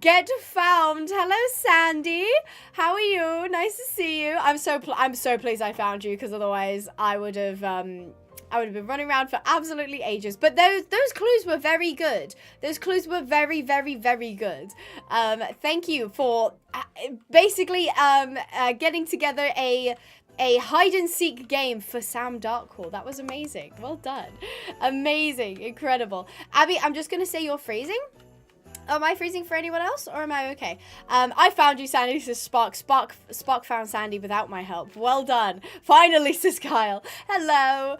Speaker 2: Get found. Hello, Sandy. How are you? Nice to see you. I'm so pleased I found you because otherwise I would have been running around for absolutely ages. But those clues were very good. Those clues were very, very, very good. Thank you for basically getting together a hide and seek game for Sam Darkle. That was amazing. Well done. Amazing. Incredible. Abby, I'm just going to say you're freezing. Am I freezing for anyone else, or am I okay? I found you, Sandy, says Spark. Spark found Sandy without my help. Well done. Finally, says Kyle. Hello.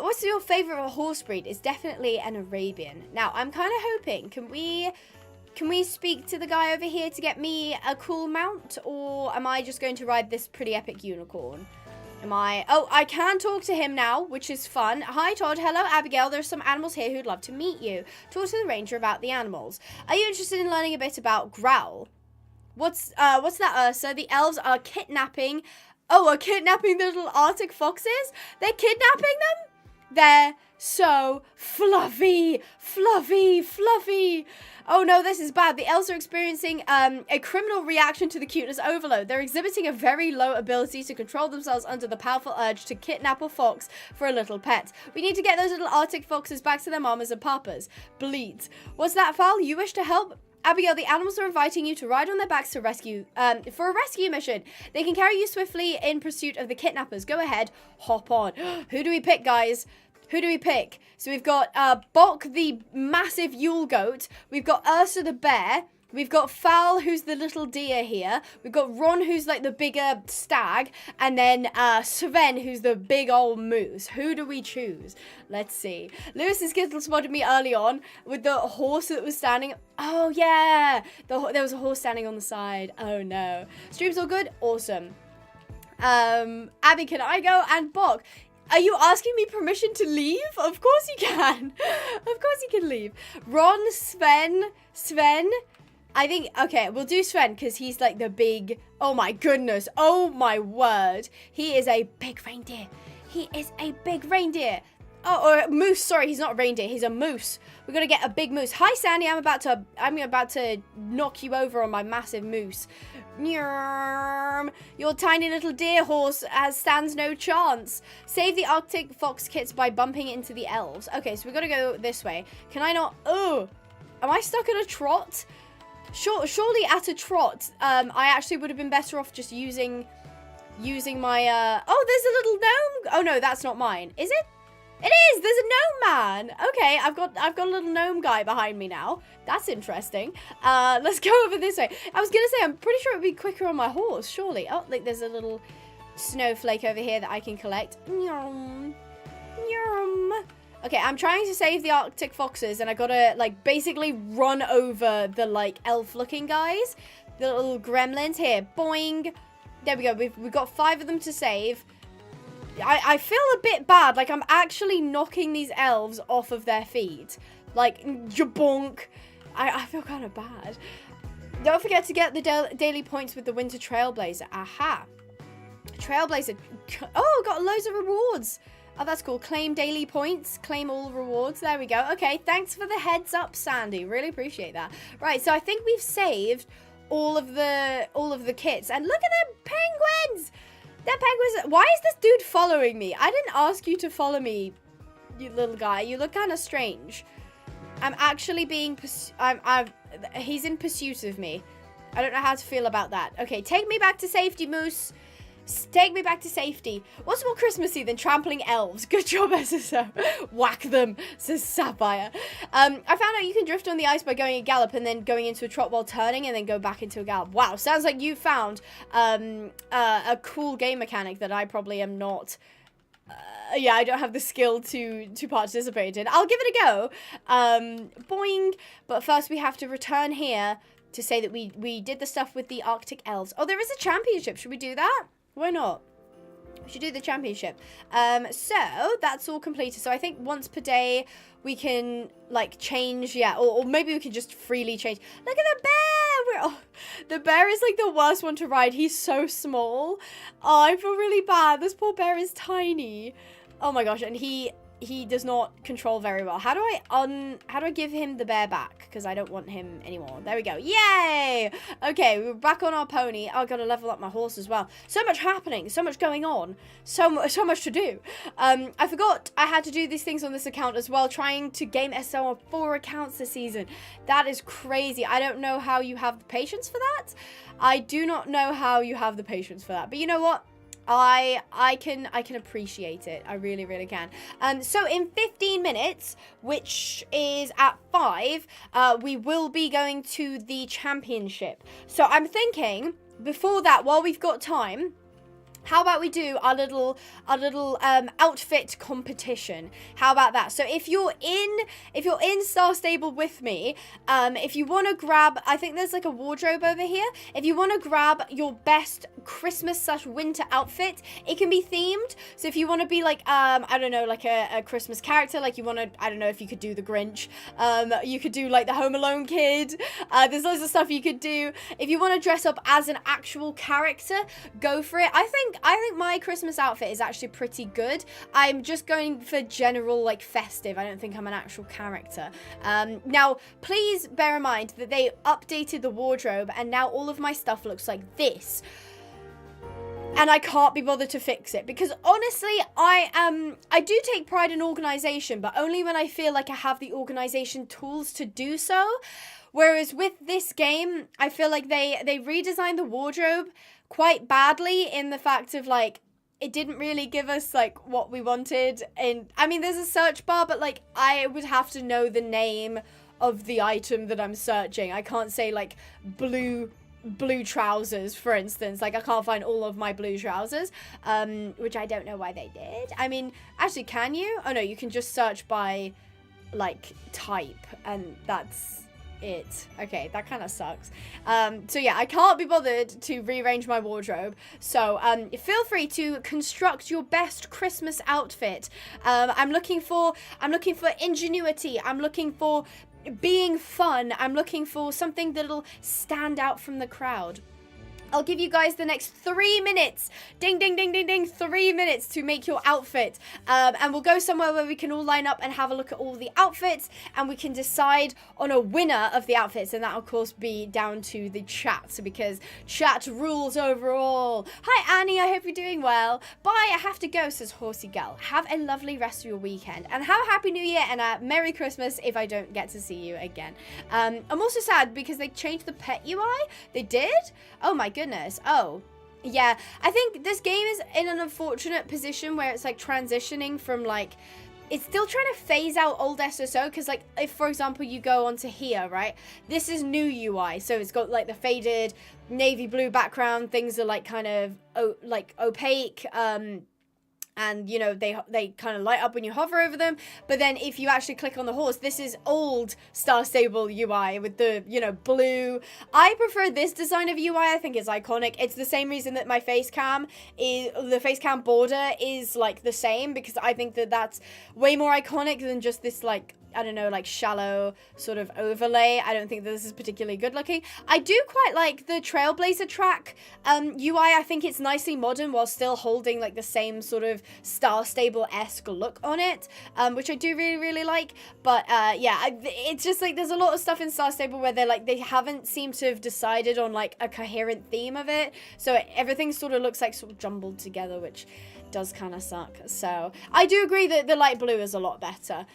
Speaker 2: What's your favourite horse breed? It's definitely an Arabian. Now, I'm kind of hoping, can we speak to the guy over here to get me a cool mount, or am I just going to ride this pretty epic unicorn? Oh, I can talk to him now, which is fun. Hi, Todd. Hello, Abigail. There's some animals here who'd love to meet you. Talk to the ranger about the animals. Are you interested in learning a bit about Growl? What's that, Ursa? The elves are kidnapping. Oh, are kidnapping the little Arctic foxes? They're kidnapping them? They're so fluffy. Oh no, this is bad. The elves are experiencing a criminal reaction to the cuteness overload. They're exhibiting a very low ability to control themselves under the powerful urge to kidnap a fox for a little pet. We need to get those little Arctic foxes back to their mamas and papas. Bleat. What's that, Val? You wish to help? Abigail, the animals are inviting you to ride on their backs to rescue, for a rescue mission. They can carry you swiftly in pursuit of the kidnappers. Go ahead, hop on. Who do we pick, guys? Who do we pick? So we've got Bok, the massive Yule goat. We've got Ursa the bear. We've got Fal, who's the little deer here. We've got Ron, who's like the bigger stag. And then Sven, who's the big old moose. Who do we choose? Let's see. Lewis and Skittle spotted me early on with the horse that was standing. Oh, yeah. There was a horse standing on the side. Oh, no. Stream's all good? Awesome. Abby, can I go? And Bok. Are you asking me permission to leave? Of course you can. Of course you can leave. Ron, Sven. I think, okay, we'll do Sven because he's like the big, oh my goodness. Oh my word. He is a big reindeer. He is a big reindeer. Oh, or moose. Sorry, he's not a reindeer. He's a moose. We're going to get a big moose. Hi, Sandy. I'm about to knock you over on my massive moose. Your tiny little deer horse stands no chance. Save the Arctic fox kits by bumping into the elves. Okay, so we've got to go this way. Can I not? Oh, am I stuck at a trot? Surely at a trot, I actually would have been better off just using my, oh, there's a little gnome. Oh, no, that's not mine. Is it? It is! There's a gnome man! Okay, I've got a little gnome guy behind me now. That's interesting. Let's go over this way. I was gonna say, I'm pretty sure it would be quicker on my horse, surely. Oh, like there's a little snowflake over here that I can collect. Nyum. Nyum. Okay, I'm trying to save the Arctic foxes, and I gotta, like, basically run over the, like, elf-looking guys. The little gremlins. Here, boing. There we go. We've got 5 of them to save. I feel a bit bad. Like, I'm actually knocking these elves off of their feet. Like, jabonk. I feel kind of bad. Don't forget to get the daily points with the Winter Trailblazer. Aha. Trailblazer. Oh, got loads of rewards. Oh, that's cool. Claim daily points. Claim all rewards. There we go. Okay, thanks for the heads up, Sandy. Really appreciate that. Right, so I think we've saved all of the kits. And look at them penguins. They're penguins. Why is this dude following me? I didn't ask you to follow me, you little guy. You look kind of strange. I'm actually being he's in pursuit of me. I don't know how to feel about that. Okay, take me back to safety, Moose. Take me back to safety. What's more Christmassy than trampling elves? Good job, SSO. Whack them, says Sapphire. I found out you can drift on the ice by going a gallop and then going into a trot while turning and then go back into a gallop. Wow, sounds like you found a cool game mechanic that I probably am not. Yeah, I don't have the skill to participate in. I'll give it a go. Boing. But first we have to return here to say that we did the stuff with the Arctic elves. Oh, there is a championship. Should we do that? Why not? We should do the championship. So that's all completed. So I think once per day we can like change, yeah, or maybe we can just freely change. Look at the bear. The bear is like the worst one to ride. He's so small. Oh, I feel really bad. This poor bear is tiny. Oh my gosh, and he does not control very well. How do I give him the bear back? Because I don't want him anymore. There we go. Yay! Okay, we're back on our pony. Oh, I gotta level up my horse as well. So much happening. So much going on. So much to do. I forgot I had to do these things on this account as well. Trying to game SO on 4 accounts this season. That is crazy. I don't know how you have the patience for that. I do not know how you have the patience for that. But you know what? I can appreciate it. I really, really can. So in 15 minutes, which is at 5, we will be going to the championship. So I'm thinking before that, while we've got time, how about we do our little outfit competition? How about that? So if you're in Star Stable with me, if you want to grab, I think there's like a wardrobe over here. If you want to grab your best Christmas/winter outfit, it can be themed. So if you want to be like I don't know, like a Christmas character, like you want to, I don't know if you could do the Grinch. You could do like the Home Alone kid. There's loads of stuff you could do. If you want to dress up as an actual character, go for it. I think my Christmas outfit is actually pretty good. I'm just going for general, like, festive. I don't think I'm an actual character. Now, please bear in mind that they updated the wardrobe, and now all of my stuff looks like this. And I can't be bothered to fix it, because honestly, I do take pride in organization, but only when I feel like I have the organization tools to do so. Whereas with this game, I feel like they redesigned the wardrobe quite badly in the fact of, like, it didn't really give us, like, what we wanted. And I mean, there's a search bar, but, like, I would have to know the name of the item that I'm searching. I can't say, like, blue trousers, for instance. Like, I can't find all of my blue trousers, which I don't know why they did. I mean, actually, can you? Oh, no, you can just search by, like, type, and that's it. Okay, that kind of sucks. So yeah, I can't be bothered to rearrange my wardrobe. So feel free to construct your best Christmas outfit. I'm looking for ingenuity. I'm looking for being fun. I'm looking for something that'll stand out from the crowd. I'll give you guys the next 3 minutes. Ding, ding, ding, ding, ding. 3 minutes to make your outfit. And we'll go somewhere where we can all line up and have a look at all the outfits. And we can decide on a winner of the outfits. And that, of course, be down to the chat. Because chat rules overall. Hi, Annie. I hope you're doing well. Bye. I have to go, says Horsey Girl. Have a lovely rest of your weekend. And have a Happy New Year and a Merry Christmas if I don't get to see you again. I'm also sad because they changed the pet UI. They did? Oh, my goodness. Oh, yeah. I think this game is in an unfortunate position where it's like transitioning from like, it's still trying to phase out old SSO because like if for example you go onto here, right, this is new UI, so it's got like the faded navy blue background, things are like kind of like opaque, and you know they kind of light up when you hover over them. But then if you actually click on the horse, this is old Star Stable UI with the, you know, blue. I prefer this design of UI. I think it's iconic. It's the same reason that my face cam border is like the same, because I think that that's way more iconic than just this, like, I don't know, like shallow sort of overlay. I don't think that this is particularly good looking. I do quite like the Trailblazer track UI. I think it's nicely modern while still holding like the same sort of Star Stable-esque look on it, which I do really, really like. But yeah, it's just like there's a lot of stuff in Star Stable where they haven't seemed to have decided on like a coherent theme of it. So everything sort of looks like sort of jumbled together, which does kind of suck. So I do agree that the light blue is a lot better.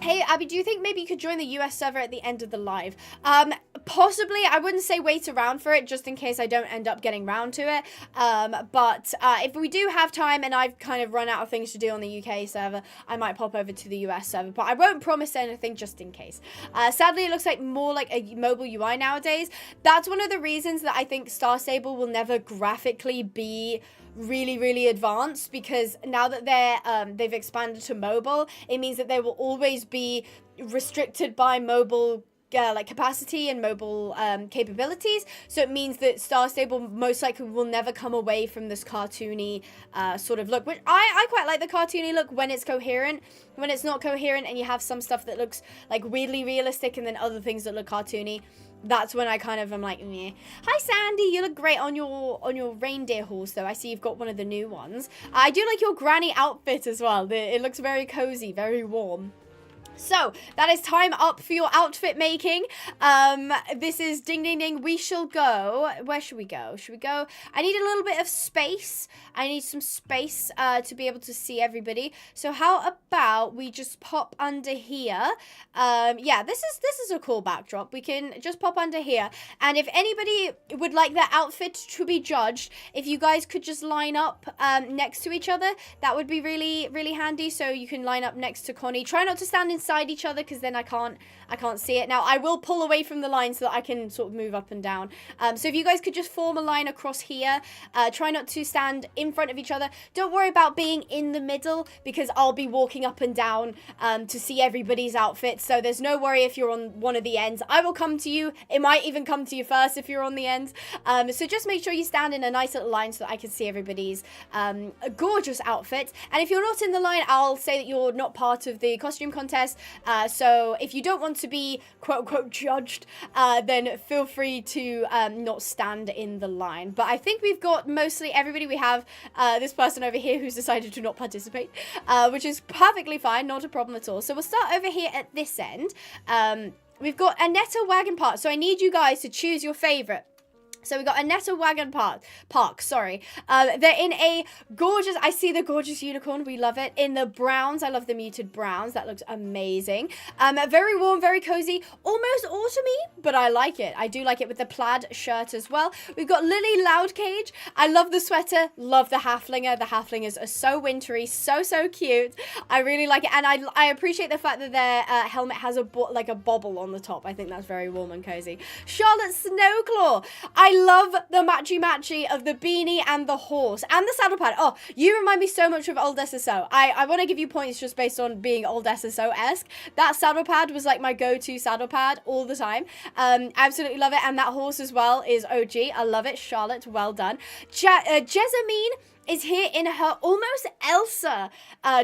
Speaker 2: Hey, Abby, do you think maybe you could join the US server at the end of the live? Possibly. I wouldn't say wait around for it, just in case I don't end up getting round to it. But if we do have time and I've kind of run out of things to do on the UK server, I might pop over to the US server. But I won't promise anything, just in case. Sadly, it looks like more like a mobile UI nowadays. That's one of the reasons that I think Star Stable will never graphically be really, really advanced, because now that they've expanded to mobile, it means that they will always be restricted by mobile like capacity and mobile capabilities. So it means that Star Stable most likely will never come away from this cartoony sort of look, which I quite like the cartoony look when it's coherent. When it's not coherent and you have some stuff that looks like weirdly realistic and then other things that look cartoony, that's when I kind of am like, meh. Hi, Sandy. You look great on your reindeer horse, though. I see you've got one of the new ones. I do like your granny outfit as well. It looks very cozy, very warm. So, that is time up for your outfit making. This is ding, ding, ding. We shall go. Where should we go? Should we go? I need a little bit of space. I need some space to be able to see everybody. So, how about we just pop under here? Yeah, this is a cool backdrop. We can just pop under here. And if anybody would like their outfit to be judged, if you guys could just line up next to each other, that would be really, really handy. So, you can line up next to Connie. Try not to stand inside each other, because then I can't see it. Now I will pull away from the line so that I can sort of move up and down. So if you guys could just form a line across here, try not to stand in front of each other. Don't worry about being in the middle, because I'll be walking up and down to see everybody's outfits. So there's no worry if you're on one of the ends. I will come to you. It might even come to you first if you're on the ends. So just make sure you stand in a nice little line so that I can see everybody's gorgeous outfits. And if you're not in the line, I'll say that you're not part of the costume contest. So if you don't want to be quote unquote judged, then feel free to not stand in the line. But I think we've got mostly everybody. We have this person over here who's decided to not participate, which is perfectly fine, not a problem at all. So we'll start over here at this end. We've got Annetta Wagon Park. So I need you guys to choose your favorite. So we got Annetta Wagon Park, sorry. They're in a gorgeous, I see the gorgeous unicorn, we love it. In the browns, I love the muted browns, that looks amazing. Very warm, very cozy, almost autumny, but I like it. I do like it with the plaid shirt as well. We've got Lily Loudcage. I love the sweater, love the halflinger. The halflingers are so wintry, so cute. I really like it, and I appreciate the fact that their helmet has like a bobble on the top. I think that's very warm and cozy. Charlotte Snowclaw. I love the matchy of the beanie and the horse and the saddle pad. Oh, you remind me so much of old SSO. I want to give you points just based on being old SSO-esque. That saddle pad was like my go-to saddle pad all the time. Absolutely love it. And that horse as well is OG. I love it. Charlotte, well done. Jessamine is here in her almost Elsa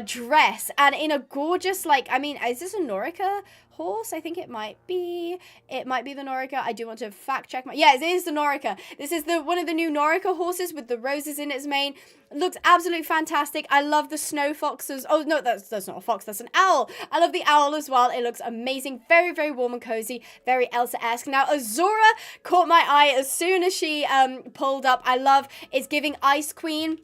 Speaker 2: dress and in a gorgeous, like, I mean, is this a Norica horse? I think it might be the Norica. I do want to fact check yes, it is the Norica. This is one of the new Norica horses with the roses in its mane. It looks absolutely fantastic. I love the snow foxes. Oh no, that's not a fox, that's an owl. I love the owl as well. It looks amazing. Very warm and cozy, very Elsa-esque. Now Azura caught my eye as soon as she pulled up. I love, it's giving Ice Queen.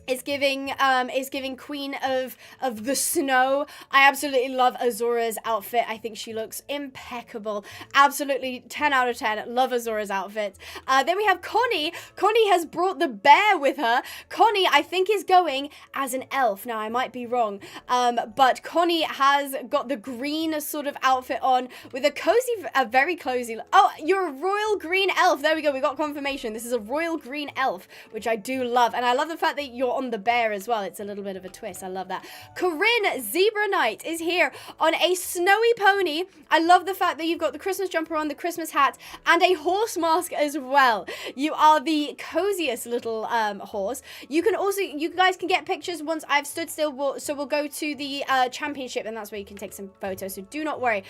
Speaker 2: It's giving Queen of the Snow. I absolutely love Azura's outfit. I think she looks impeccable. Absolutely 10 out of 10. Love Azura's outfit. Then we have Connie. Connie has brought the bear with her. Connie, I think, is going as an elf. Now, I might be wrong. But Connie has got the green sort of outfit on with a very cozy. Oh, you're a royal green elf. There we go. We got confirmation. This is a royal green elf, which I do love. And I love the fact that you're on the bear as well. It's a little bit of a twist. I love that. Corinne Zebra Knight is here on a snowy pony. I love the fact that you've got the Christmas jumper on, the Christmas hat, and a horse mask as well. You are the coziest little horse. You can also, you guys can get pictures once I've stood still, so we'll go to the championship, and that's where you can take some photos, so do not worry.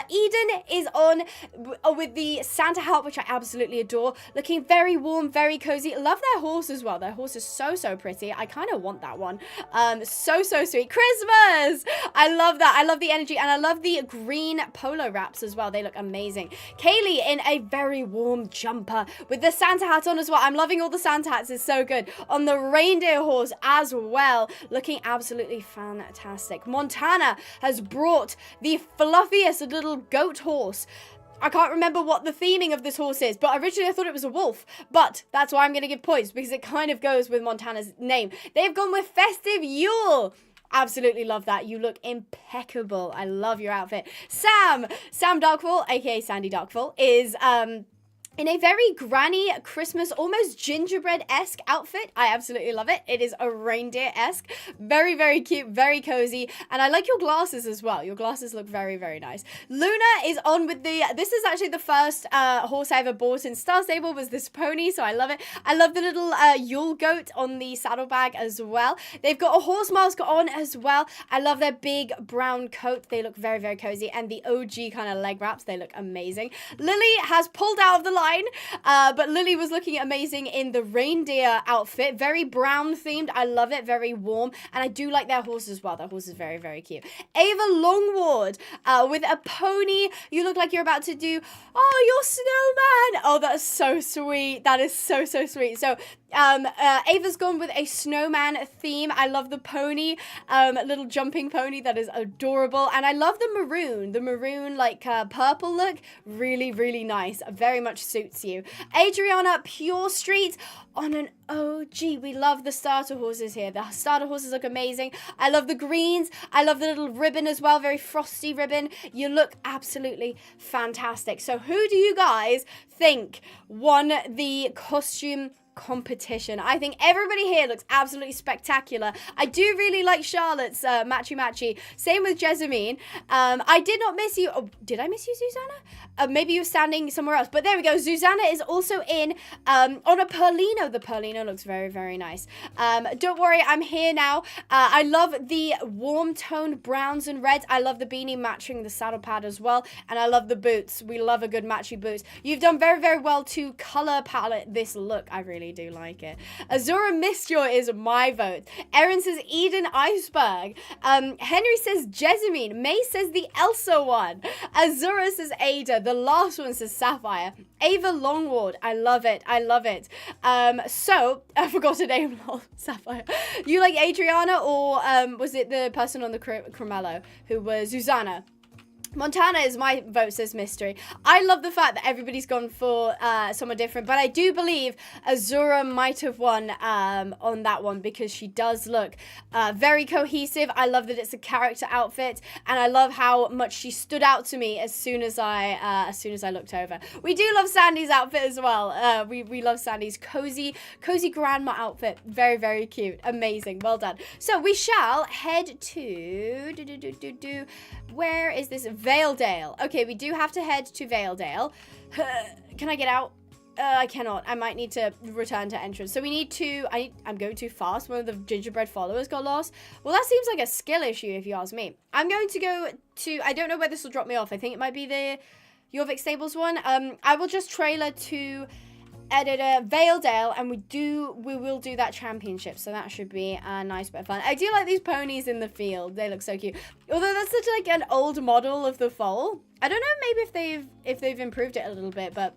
Speaker 2: Eden is on with the Santa hat, which I absolutely adore. Looking very warm, very cozy. Love their horse as well. Their horse is so pretty. I kind of want that one. So sweet. Christmas! I love that. I love the energy, and I love the green polo wraps as well. They look amazing. Kaylee in a very warm jumper with the Santa hat on as well. I'm loving all the Santa hats. It's so good. On the reindeer horse as well. Looking absolutely fantastic. Montana has brought the fluffiest little goat horse. I can't remember what the theming of this horse is, but originally I thought it was a wolf, but that's why I'm going to give points, because it kind of goes with Montana's name. They've gone with Festive Yule. Absolutely love that. You look impeccable. I love your outfit. Sam Darkfall, aka Sandy Darkfall, is in a very granny Christmas, almost gingerbread-esque outfit. I absolutely love it. It is a reindeer-esque. Very cute, very cozy. And I like your glasses as well. Your glasses look very nice. Luna is on with the, this is actually the first horse I ever bought in Star Stable, was this pony, so I love it. I love the little Yule goat on the saddlebag as well. They've got a horse mask on as well. I love their big brown coat. They look very cozy. And the OG kind of leg wraps, they look amazing. Lily has pulled out of the line. But Lily was looking amazing in the reindeer outfit. Very brown themed. I love it. Very warm. And I do like their horse as well. Their horse is very cute. Ava Longward with a pony. You look like you're about to do, oh, your snowman. Oh, that's so sweet. That is so sweet. So Ava's gone with a snowman theme. I love the pony, little jumping pony. That is adorable. And I love the maroon like purple look. Really nice. Very much suits you. Adriana Pure Street on an OG. We love the starter horses here. The starter horses look amazing. I love the greens. I love the little ribbon as well. Very frosty ribbon. You look absolutely fantastic. So who do you guys think won the costume competition? I think everybody here looks absolutely spectacular. I do really like Charlotte's matchy. Same with Jessamine. I did not miss you. Oh, did I miss you, Susanna? Maybe you were standing somewhere else. But there we go. Susanna is also in on a Perlino. The Perlino looks very nice. Don't worry, I'm here now. I love the warm toned browns and reds. I love the beanie matching the saddle pad as well. And I love the boots. We love a good matchy boots. You've done very well to color palette this look. I really do like it. Azura Mistjoy is my vote. Erin says Eden Iceberg. Henry says Jessamine. May says the Elsa one. Azura says Ada. The last one says Sapphire. Ava Longward. I love it. So I forgot her name. Sapphire. You like Adriana, or was it the person on the Cremello who was Susanna? Montana is my vote, says Mystery. I love the fact that everybody's gone for someone different, but I do believe Azura might have won on that one, because she does look very cohesive. I love that it's a character outfit, and I love how much she stood out to me as soon as I looked over. We do love Sandy's outfit as well. We love Sandy's cozy grandma outfit. Very cute. Amazing. Well done. So we shall head to where is this? Valedale. Okay, we do have to head to Valedale. Can I get out? I cannot. I might need to return to entrance. So we need to, I'm going too fast. One of the gingerbread followers got lost. Well, that seems like a skill issue if you ask me. I'm going to go to, I don't know where this will drop me off. I think it might be the Jorvik Stables one. I will just trailer to editor Valedale, and we will do that championship, so that should be a nice bit of fun. I do like these ponies in the field. They look so cute, although that's such like an old model of the foal. I don't know, maybe if they've improved it a little bit, but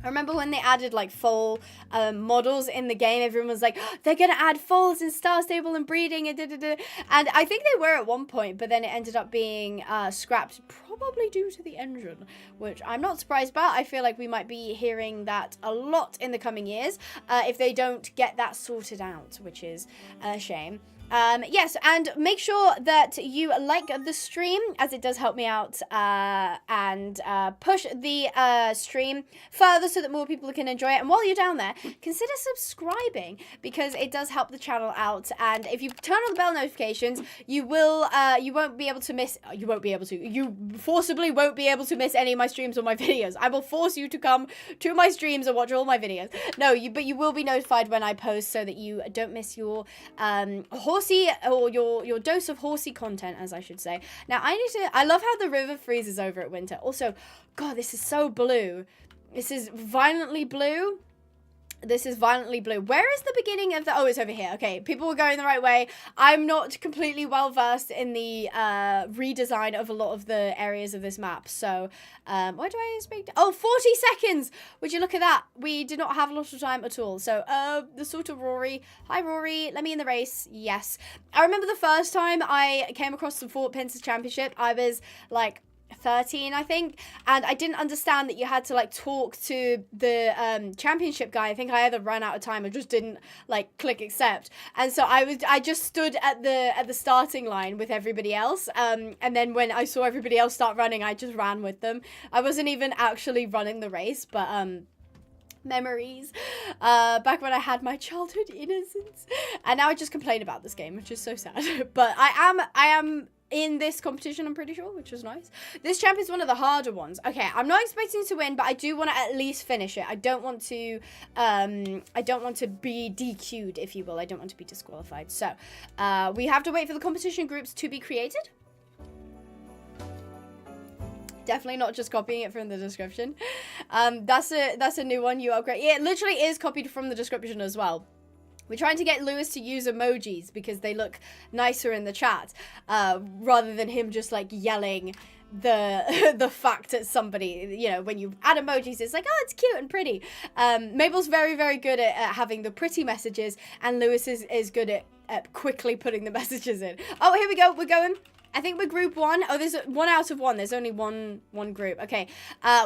Speaker 2: I remember when they added like foal models in the game, everyone was like, oh, they're gonna add foals in Star Stable and breeding and and I think they were at one point, but then it ended up being scrapped, probably due to the engine, which I'm not surprised about. I feel like we might be hearing that a lot in the coming years if they don't get that sorted out, which is a shame. Yes, and make sure that you like the stream, as it does help me out, and push the stream further so that more people can enjoy it. And while you're down there, consider subscribing, because it does help the channel out. And if you turn on the bell notifications, you won't be able to miss, you forcibly won't be able to miss any of my streams or my videos. I will force you to come to my streams and watch all my videos. No, but you will be notified when I post, so that you don't miss your horsey, or your dose of horsey content, as I should say. Now I love how the river freezes over at winter. Also, God, this is so blue. This is violently blue. This is violently blue. Where is the beginning of the... Oh, it's over here. Okay, people were going the right way. I'm not completely well-versed in the redesign of a lot of the areas of this map. So, where do I speak? Oh, 40 seconds! Would you look at that? We did not have a lot of time at all. So, the sort of Rory. Hi, Rory. Let me in the race. Yes. I remember the first time I came across the Fort Pincers Championship. I was, like... 13, I think, and I didn't understand that you had to like talk to the championship guy. I think I either ran out of time or just didn't like click accept, and so I just stood at the starting line with everybody else, and then when I saw everybody else start running, I just ran with them. I wasn't even actually running the race, but memories, back when I had my childhood innocence, and now I just complain about this game, which is so sad. But I am in this competition, I'm pretty sure, which was nice. This champ is one of the harder ones. Okay, I'm not expecting to win, but I do want to at least finish it. I don't want to be DQ'd, if you will. I don't want to be disqualified. So, we have to wait for the competition groups to be created. Definitely not just copying it from the description. That's a new one. You upgrade. Yeah, it literally is copied from the description as well. We're trying to get Lewis to use emojis because they look nicer in the chat, rather than him just like yelling the fact at somebody. You know, when you add emojis, it's like, oh, it's cute and pretty. Mabel's very, very good at having the pretty messages, and Lewis is good at quickly putting the messages in. Oh, here we go. We're going. I think we're group 1. Oh, there's 1 out of 1. There's only one group. Okay.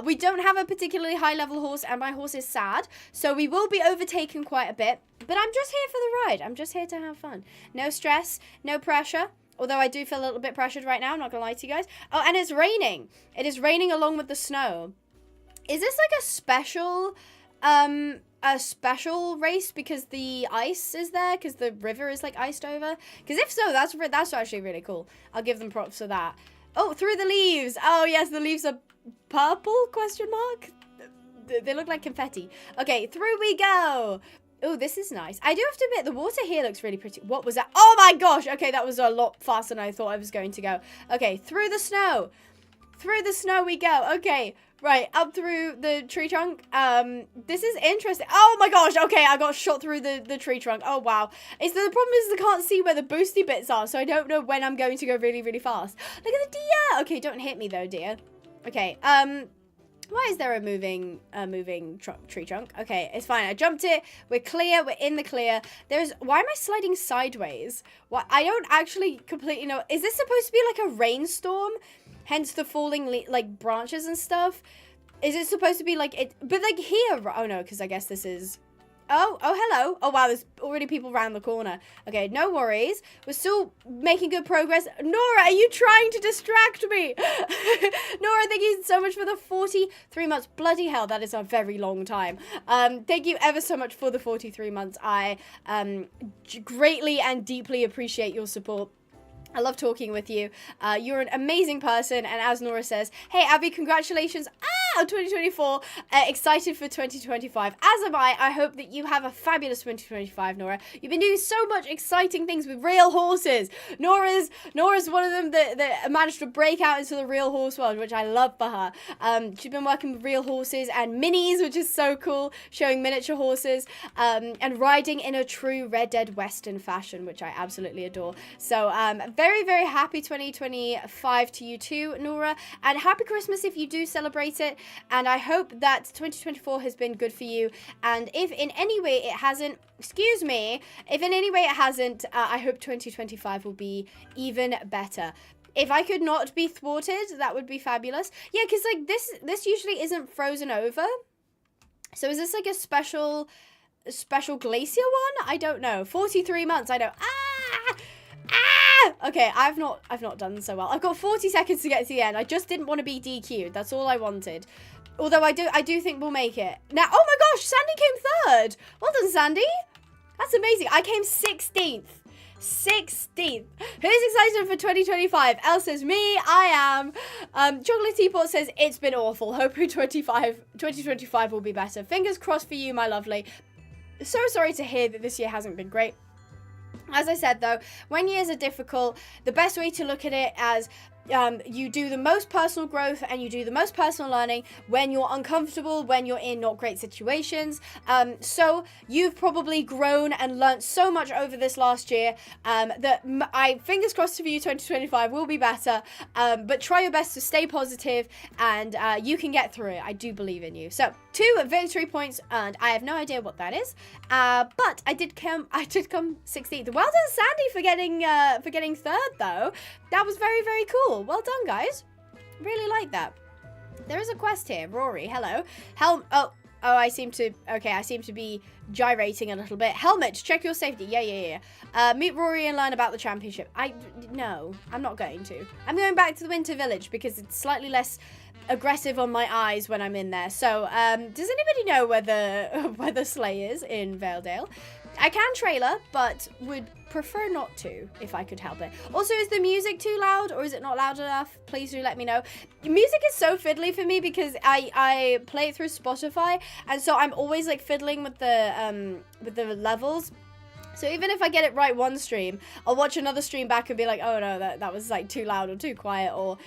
Speaker 2: We don't have a particularly high level horse, and my horse is sad, so we will be overtaken quite a bit. But I'm just here for the ride. I'm just here to have fun. No stress, no pressure. Although I do feel a little bit pressured right now. I'm not gonna lie to you guys. Oh, and it's raining. It is raining along with the snow. Is this like a special race because the ice is there, because the river is like iced over? Because if so, that's actually really cool. I'll give them props for that. Oh, through the leaves. Oh yes, the leaves are purple, question mark? They look like confetti. Okay, through we go. Oh, this is nice. I do have to admit, the water here looks really pretty. What was that? Oh my gosh. Okay, that was a lot faster than I thought I was going to go. Okay, through the snow. Through the snow we go. Okay, right, up through the tree trunk. This is interesting. Oh my gosh, okay, I got shot through the tree trunk. Oh wow. The problem is I can't see where the boosty bits are, so I don't know when I'm going to go really, really fast. Look at the deer. Okay, don't hit me though, deer. Okay, why is there a moving tree trunk? Okay, it's fine. I jumped it. We're clear. We're in the clear. Why am I sliding sideways? What? I don't actually completely know. Is this supposed to be like a rainstorm? Hence the falling like branches and stuff. Is it supposed to be like it? But like here. Oh no, because I guess this is. Oh, hello. Oh, wow, there's already people around the corner. Okay, no worries. We're still making good progress. Nora, are you trying to distract me? Nora, thank you so much for the 43 months. Bloody hell, that is a very long time. Thank you ever so much for the 43 months. I greatly and deeply appreciate your support. I love talking with you. You're an amazing person. And as Nora says, hey, Abby, congratulations on 2024. Excited for 2025. As am I. I hope that you have a fabulous 2025, Nora. You've been doing so much exciting things with real horses. Nora's one of them that managed to break out into the real horse world, which I love for her. She's been working with real horses and minis, which is so cool, showing miniature horses, and riding in a true Red Dead Western fashion, which I absolutely adore. So, very, very happy 2025 to you too, Nora, and happy Christmas if you do celebrate it, and I hope that 2024 has been good for you, and if in any way it hasn't, I hope 2025 will be even better. If I could not be thwarted, that would be fabulous. Yeah, because like this usually isn't frozen over, so is this like a special glacier one? I don't know. 43 months, I don't. Okay, I've not done so well. I've got 40 seconds to get to the end. I just didn't want to be DQ'd. That's all I wanted. Although I do think we'll make it. Now, oh my gosh, Sandy came third. Well done, Sandy. That's amazing. I came 16th. 16th. Who's excited for 2025? Elle says me. I am. Chocolate Teapot says it's been awful. Hoping 2025 will be better. Fingers crossed for you, my lovely. So sorry to hear that this year hasn't been great. As I said, though, when years are difficult, the best way to look at it as you do the most personal growth and you do the most personal learning when you're uncomfortable, when you're in not great situations. So you've probably grown and learnt so much over this last year that I fingers crossed for you 2025 will be better. But try your best to stay positive and you can get through it. I do believe in you. So 2 victory points earned. I have no idea what that is, but I did come 16th. Well done, Sandy, for getting third though. That was very, very cool. Well done, guys. Really like that. There is a quest here. Rory, hello. Oh, I seem to be gyrating a little bit. Helmet, check your safety. Yeah. Meet Rory and learn about the championship. No, I'm not going to. I'm going back to the Winter Village because it's slightly less aggressive on my eyes when I'm in there. So, does anybody know where the sleigh is in Valedale? I can trailer, but would prefer not to if I could help it. Also, is the music too loud or is it not loud enough? Please do let me know. Music is so fiddly for me because I play it through Spotify, and so I'm always like fiddling with the levels. So even if I get it right one stream, I'll watch another stream back and be like, oh no, that was like too loud or too quiet or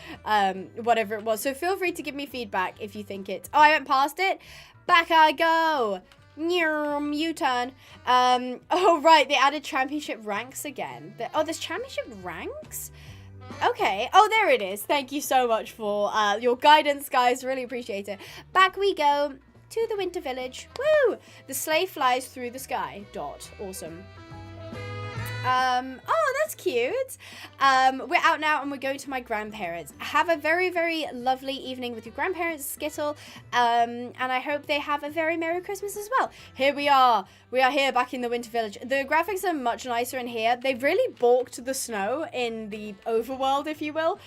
Speaker 2: whatever it was. So feel free to give me feedback if you think it's... Oh, I went past it. Back I go. U-turn. Oh, right. They added championship ranks again. There's championship ranks? Okay. Oh, there it is. Thank you so much for your guidance, guys. Really appreciate it. Back we go to the Winter Village. Woo! The sleigh flies through the sky. Awesome. Oh, that's cute. We're out now and we're going to my grandparents. Have a very, very lovely evening with your grandparents, Skittle. And I hope they have a very Merry Christmas as well. Here we are. We are here back in the Winter Village. The graphics are much nicer in here. They've really balked the snow in the overworld, if you will.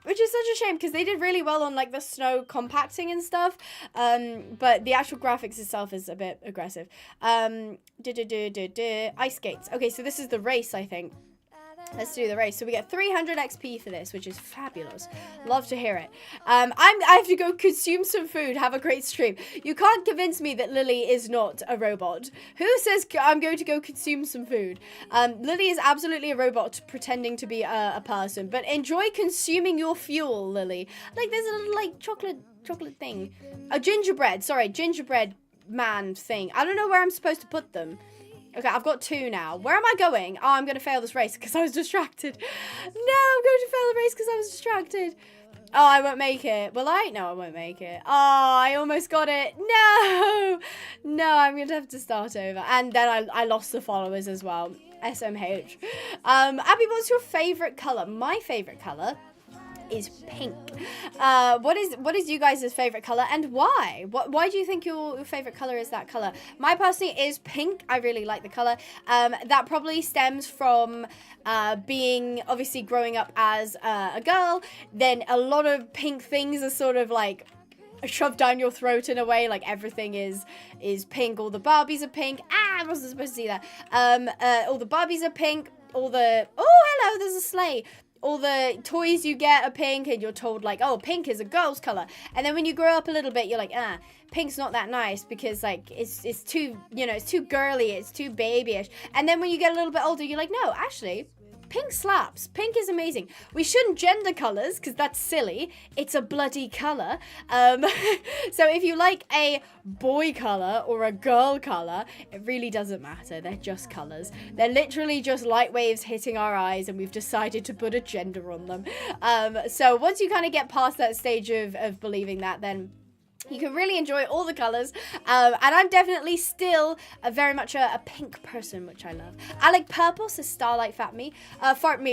Speaker 2: Which is such a shame because they did really well on like the snow compacting and stuff. But the actual graphics itself is a bit aggressive. Ice skates. Okay, so this is the race, I think. Let's do the race. So we get 300 XP for this, which is fabulous. Love to hear it. I have to go consume some food. Have a great stream. You can't convince me that Lily is not a robot. Who says I'm going to go consume some food? Lily is absolutely a robot pretending to be a person. But enjoy consuming your fuel, Lily. Like there's a little like chocolate thing. A gingerbread. Sorry, gingerbread man thing. I don't know where I'm supposed to put them. Okay, I've got 2 now. Where am I going? Oh, I'm going to fail this race because I was distracted. No, I'm going to fail the race because I was distracted. Oh, I won't make it. Will I? No, I won't make it. Oh, I almost got it. No. No, I'm going to have to start over. And then I lost the followers as well. SMH. Abby, what's your favorite color? My favorite color is pink. What is you guys' favorite color and why? Why do you think your favorite color is that color? My personally is pink. I really like the color. That probably stems from being obviously growing up as a girl. Then a lot of pink things are sort of like shoved down your throat in a way, like everything is pink. All the Barbies are pink. I wasn't supposed to see that. All the Barbies are pink. Oh, hello, there's a sleigh. All the toys you get are pink and you're told like, oh, pink is a girl's color. And then when you grow up a little bit, you're like, pink's not that nice because like it's too, it's too girly, it's too babyish. And then when you get a little bit older, you're like, no, actually, pink slaps. Pink is amazing. We shouldn't gender colors because that's silly. It's a bloody color. So if you like a boy color or a girl color, it really doesn't matter. They're just colors. They're literally just light waves hitting our eyes and we've decided to put a gender on them. So once you kind of get past that stage of believing that, then you can really enjoy all the colours. And I'm definitely still very much a pink person, which I love. I like purple, so Starlight Fart Me,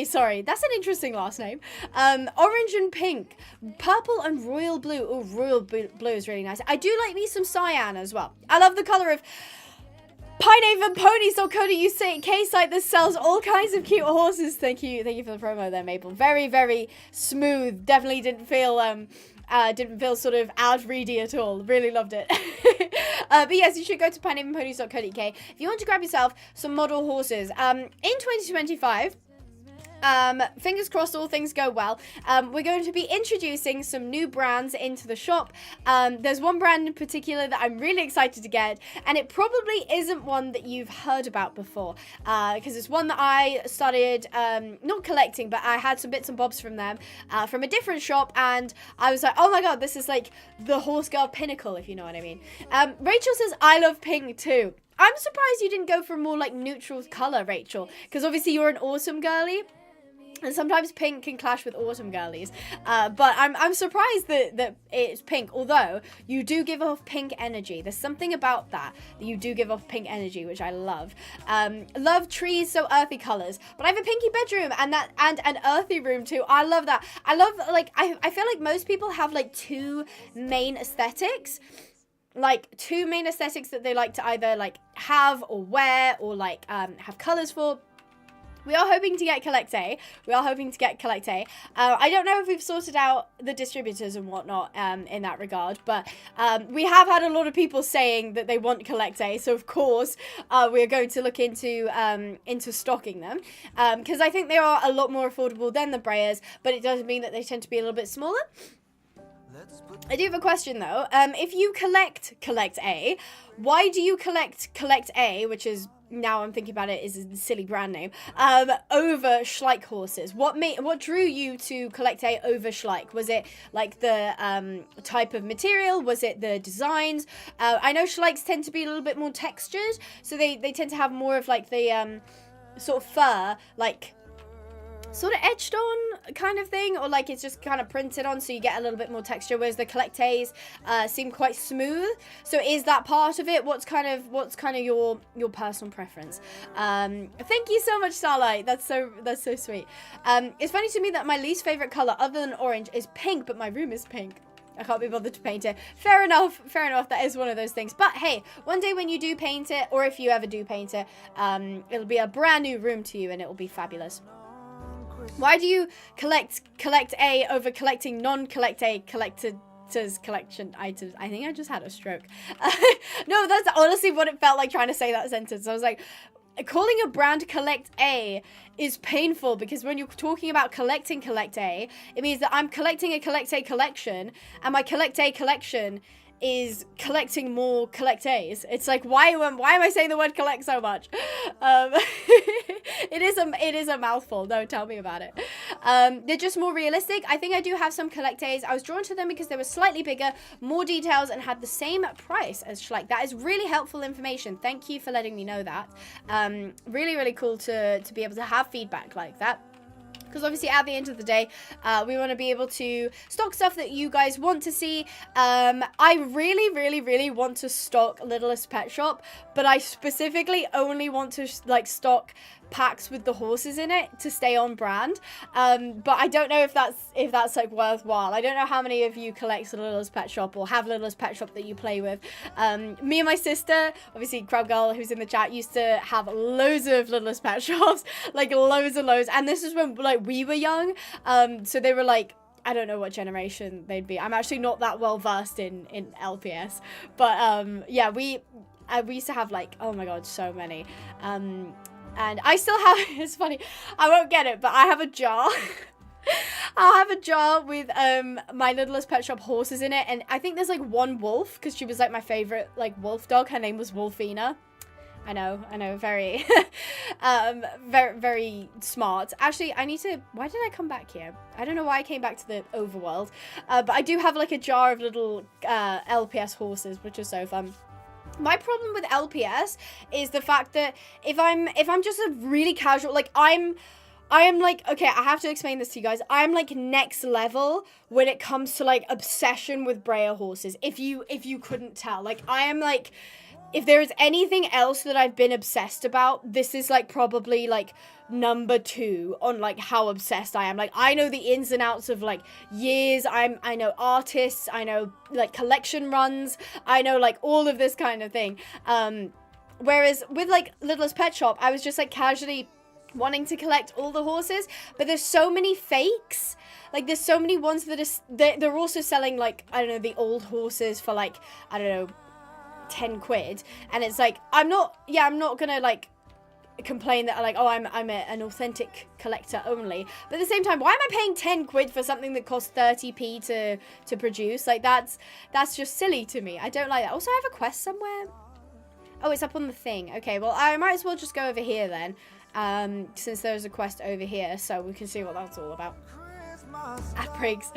Speaker 2: sorry. That's an interesting last name. Orange and pink. Purple and royal blue. Oh, royal blue is really nice. I do like me some cyan as well. I love the colour of... Pinehavenponies.co.uk site that sells all kinds of cute horses. Thank you for the promo there, Maple. Very, very smooth. Definitely didn't feel sort of ad-ready at all. Really loved it. But yes, you should go to pinehavenponies.co.uk if you want to grab yourself some model horses. In 2025, fingers crossed all things go well, we're going to be introducing some new brands into the shop. There's one brand in particular that I'm really excited to get, and it probably isn't one that you've heard about before, because it's one that I started not collecting, but I had some bits and bobs from them from a different shop, and I was like, oh my god, this is like the horse girl pinnacle, if you know what I mean. Rachel says I love pink too. I'm surprised you didn't go for a more like neutral color, Rachel, because obviously you're an autumn girly. And sometimes pink can clash with autumn girlies, but I'm surprised that it's pink, although you do give off pink energy. There's something about that you do give off pink energy, which I love. Love trees, so earthy colors, but I have a pinky bedroom and an earthy room too. I love that. I love, like, I feel like most people have like two main aesthetics that they like to either like have or wear or like have colors for. We are hoping to get Collect A. I don't know if we've sorted out the distributors and whatnot in that regard, but we have had a lot of people saying that they want Collect A, so of course we're going to look into stocking them, because I think they are a lot more affordable than the Breyers, but it does mean that they tend to be a little bit smaller. I do have a question though. If you collect A, why do you collect A, which is, now I'm thinking about it, is a silly brand name, over Schleich horses? What drew you to Collect A over Schleich? Was it like the type of material? Was it the designs? I know Schleichs tend to be a little bit more textured, so they tend to have more of like the sort of fur, like sort of etched on kind of thing, or like it's just kind of printed on, so you get a little bit more texture, whereas the Collect A's seem quite smooth. So is that part of it? What's kind of your personal preference? Thank you so much, Starlight. That's so sweet. It's funny to me that my least favorite color other than orange is pink, but my room is pink. I can't be bothered to paint it. Fair enough. That is one of those things. But hey, one day when you do paint it, or if you ever do paint it, it'll be a brand new room to you and it will be fabulous. Why do you collect A over collecting non-Collect A collector's collection items? I think I just had a stroke. No, that's honestly what it felt like trying to say that sentence. I was like, calling a brand Collect A is painful, because when you're talking about collecting Collect A, it means that I'm collecting a Collect A collection, and my Collect A collection is collecting more Collect A's. It's like, why am I saying the word collect so much? It is a mouthful. Don't tell me about it. They're just more realistic. I think I do have some Collect A's. I was drawn to them because they were slightly bigger, more details, and had the same price as Schleich. That is really helpful information. Thank you for letting me know that. Really, really cool to be able to have feedback like that. Because obviously at the end of the day, we want to be able to stock stuff that you guys want to see. I really, really, really want to stock Littlest Pet Shop, but I specifically only want to stock packs with the horses in it to stay on brand. But I don't know if that's like worthwhile. I don't know how many of you collect Littlest Pet Shop or have Littlest Pet Shop that you play with. Me and my sister, obviously Crab Girl, who's in the chat, used to have loads of Littlest Pet Shops, like loads and loads. And this is when like we were young. So they were like, I don't know what generation they'd be. I'm actually not that well versed in LPS, but yeah, we used to have like, oh my god, so many. And I still have, it's funny, I won't get it, but I have a jar. I'll have a jar with my Littlest Pet Shop horses in it, and I think there's like one wolf, because she was like my favorite like wolf dog. Her name was Wolfina. I know, very, very, very smart. Actually, why did I come back here? I don't know why I came back to the overworld, but I do have like a jar of little LPS horses, which is so fun. My problem with LPS is the fact that if I'm just a really casual, like I am like, okay, I have to explain this to you guys. I'm like next level when it comes to like obsession with Breyer horses. If you couldn't tell, like I am like, if there is anything else that I've been obsessed about, this is like probably like number 2 on like how obsessed I am. Like I know the ins and outs of like years. I know artists. I know like collection runs. I know like all of this kind of thing. Whereas with like Littlest Pet Shop, I was just like casually wanting to collect all the horses, but there's so many fakes. Like there's so many ones that they're also selling like, I don't know, the old horses for like, I don't know, 10 quid. And it's like, I'm not gonna like complain that like, oh, I'm an authentic collector only, but at the same time, why am I paying 10 quid for something that costs 30p to produce? Like that's just silly to me. I don't like that. Also, I have a quest somewhere. Oh, it's up on the thing. Okay, well, I might as well just go over here then, since there's a quest over here, so we can see what that's all about. Prigs.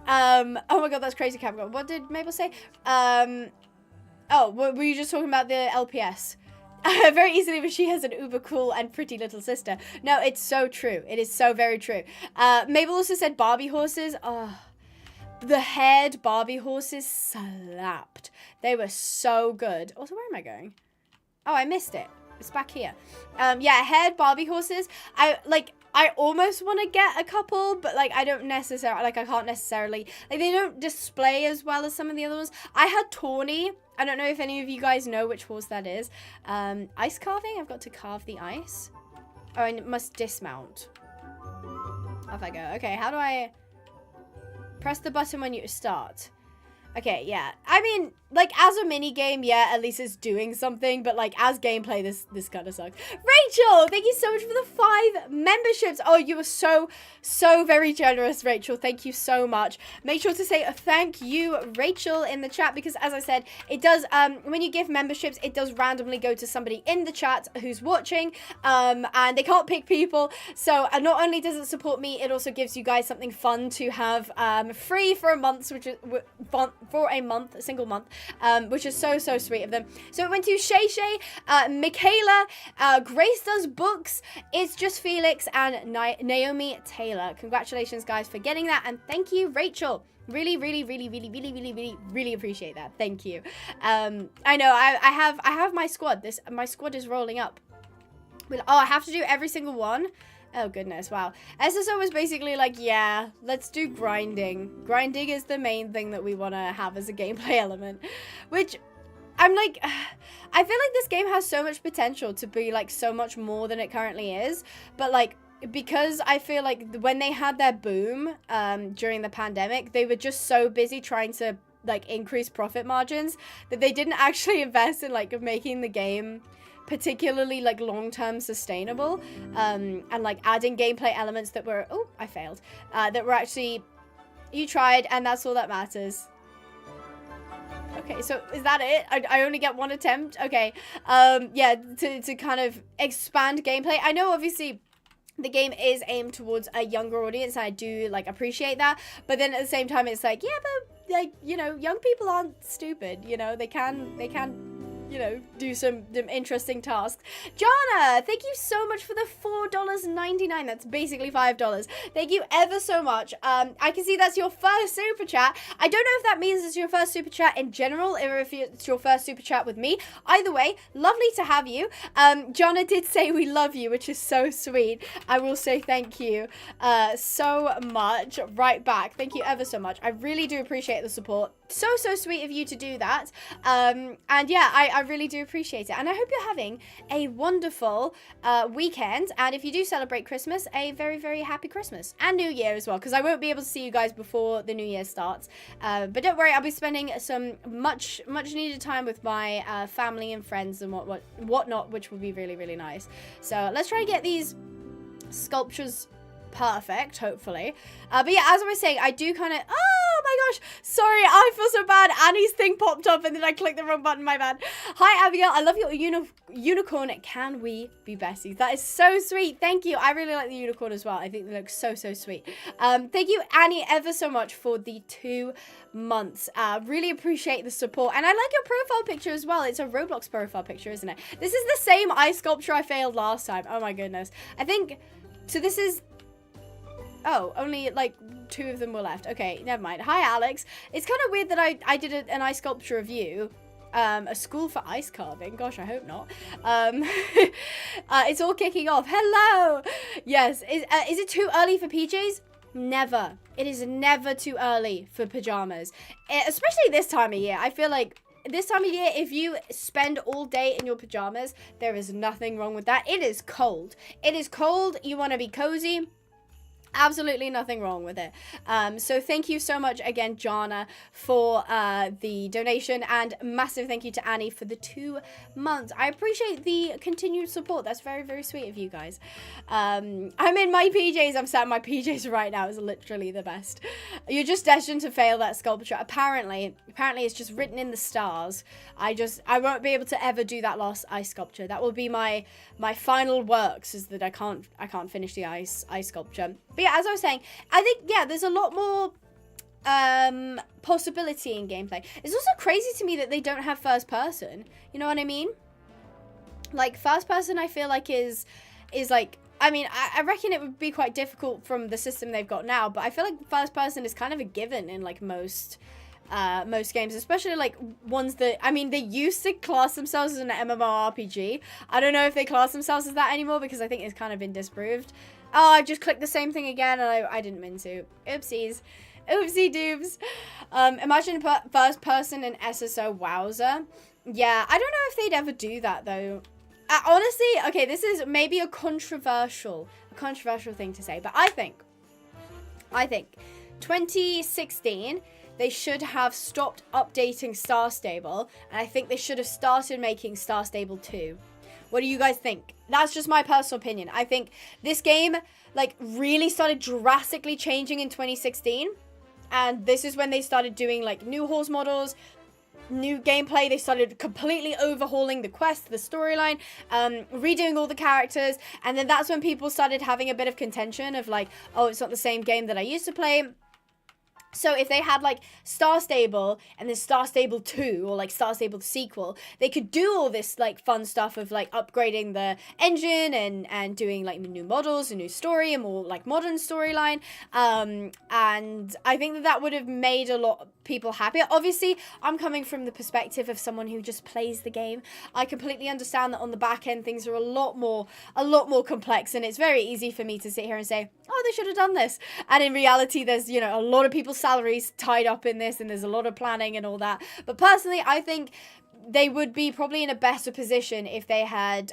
Speaker 2: Oh my god, that's crazy, Capcom. What did Mabel say? Oh, were you just talking about the LPS? Very easily, but she has an uber cool and pretty little sister. No, it's so true. It is so very true. Mabel also said Barbie horses. Oh, the haired Barbie horses slapped. They were so good. Also, where am I going? Oh, I missed it. It's back here. Yeah, haired Barbie horses. I almost want to get a couple, but like I don't necessarily, like I can't necessarily, like they don't display as well as some of the other ones. I had Tawny. I don't know if any of you guys know which horse that is. Ice carving. I've got to carve the ice. Oh, and it must dismount. Off I go. Okay, how do I press the button when you start? Okay, yeah. I mean, like, as a mini game, yeah, at least it's doing something, but, like, as gameplay, this kind of sucks. Rachel, thank you so much for the 5 memberships. Oh, you were so very generous, Rachel. Thank you so much. Make sure to say a thank you, Rachel, in the chat, because, as I said, it does, when you give memberships, it does randomly go to somebody in the chat who's watching, and they can't pick people, so not only does it support me, it also gives you guys something fun to have, free for a month, which is, a single month, which is so sweet of them. So it went to Shay Shay, Michaela, Grace Does Books, It's Just Felix, and Naomi Taylor. Congratulations, guys, for getting that, and thank you, Rachel. Really appreciate that. Thank you. I know I have my squad. My squad is rolling up. Oh, I have to do every single one. Oh, goodness, wow. SSO was basically like, yeah, let's do grinding. Grinding is the main thing that we want to have as a gameplay element. Which, I'm like, I feel like this game has so much potential to be, like, so much more than it currently is. But, like, because I feel like when they had their boom during the pandemic, they were just so busy trying to, like, increase profit margins that they didn't actually invest in, like, making the game particularly like long-term sustainable, and like adding gameplay elements that were, oh, I failed, that were actually, you tried, and that's all that matters. Okay, so is that it? I only get one attempt? Okay, yeah, to kind of expand gameplay. I know obviously the game is aimed towards a younger audience, and I do like appreciate that, but then at the same time it's like, yeah, but like, you know, young people aren't stupid, you know, they can you know, do some interesting tasks. Jana, thank you so much for the $4.99. That's basically $5. Thank you ever so much. I can see that's your first super chat. I don't know if that means it's your first super chat in general, or if it's your first super chat with me. Either way, lovely to have you. Jana did say we love you, which is so sweet. I will say thank you so much right back. Thank you ever so much. I really do appreciate the support. So sweet of you to do that. And yeah, I really do appreciate it. And I hope you're having a wonderful weekend. And if you do celebrate Christmas, a very happy Christmas and New Year as well, because I won't be able to see you guys before the New Year starts. But don't worry, I'll be spending some much needed time with my family and friends and whatnot, which will be really nice. So let's try and get these sculptures perfect, hopefully. But yeah, as I was saying, I do kind of, oh my gosh, sorry, I feel so bad. Annie's thing popped up and then I clicked the wrong button, my bad. Hi Abigail, I love your unicorn. Can we be besties? That is so sweet. Thank you. I really like the unicorn as well. I think they look so sweet. Thank you, Annie, ever so much for the 2 months. Really appreciate the support, and I like your profile picture as well. It's a Roblox profile picture, isn't it? This is the same ice sculpture I failed last time. Oh my goodness. I think, so this is, oh, only like 2 of them were left. Okay, never mind. Hi, Alex. It's kind of weird that I did an ice sculpture of you. A school for ice carving. Gosh, I hope not. It's all kicking off. Hello. Yes. Is it too early for PJs? Never. It is never too early for pajamas. Especially this time of year. I feel like this time of year, if you spend all day in your pajamas, there is nothing wrong with that. It is cold. It is cold. You want to be cozy. Absolutely nothing wrong with it. So thank you so much again, Jana, for the donation, and massive thank you to Annie for the 2 months. I appreciate the continued support. That's very, very sweet of you guys. I'm in my PJs. I'm sat in my PJs right now. It's literally the best. You're just destined to fail that sculpture. Apparently it's just written in the stars. I won't be able to ever do that last ice sculpture. That will be my final works, is that I can't finish the ice sculpture. But yeah, as I was saying, I think, yeah, there's a lot more possibility in gameplay. It's also crazy to me that they don't have first person. You know what I mean? Like, first person, I feel like is like, I mean, I reckon it would be quite difficult from the system they've got now, but I feel like first person is kind of a given in like most games, especially like ones that, I mean, they used to class themselves as an MMORPG. I don't know if they class themselves as that anymore, because I think it's kind of been disproved. Oh, I just clicked the same thing again, and I didn't mean to. Oopsies. Oopsie doobs. Imagine first person in SSO. Wowza. Yeah, I don't know if they'd ever do that, though. Honestly, okay, this is maybe a controversial thing to say, but I think 2016, they should have stopped updating Star Stable, and I think they should have started making Star Stable 2. What do you guys think? That's just my personal opinion. I think this game, like, really started drastically changing in 2016. And this is when they started doing, like, new horse models, new gameplay. They started completely overhauling the quest, the storyline, redoing all the characters. And then that's when people started having a bit of contention of, like, oh, it's not the same game that I used to play. So if they had, like, Star Stable and then Star Stable 2 or, like, Star Stable the sequel, they could do all this, like, fun stuff of, like, upgrading the engine and doing, like, the new models, a new story, a more, like, modern storyline. And I think that would have made a lot of people happier. Obviously, I'm coming from the perspective of someone who just plays the game. I completely understand that on the back end, things are a lot more complex, and it's very easy for me to sit here and say, oh, they should have done this. And in reality, there's, you know, a lot of people's salaries tied up in this, and there's a lot of planning and all that. But personally, I think they would be probably in a better position if they had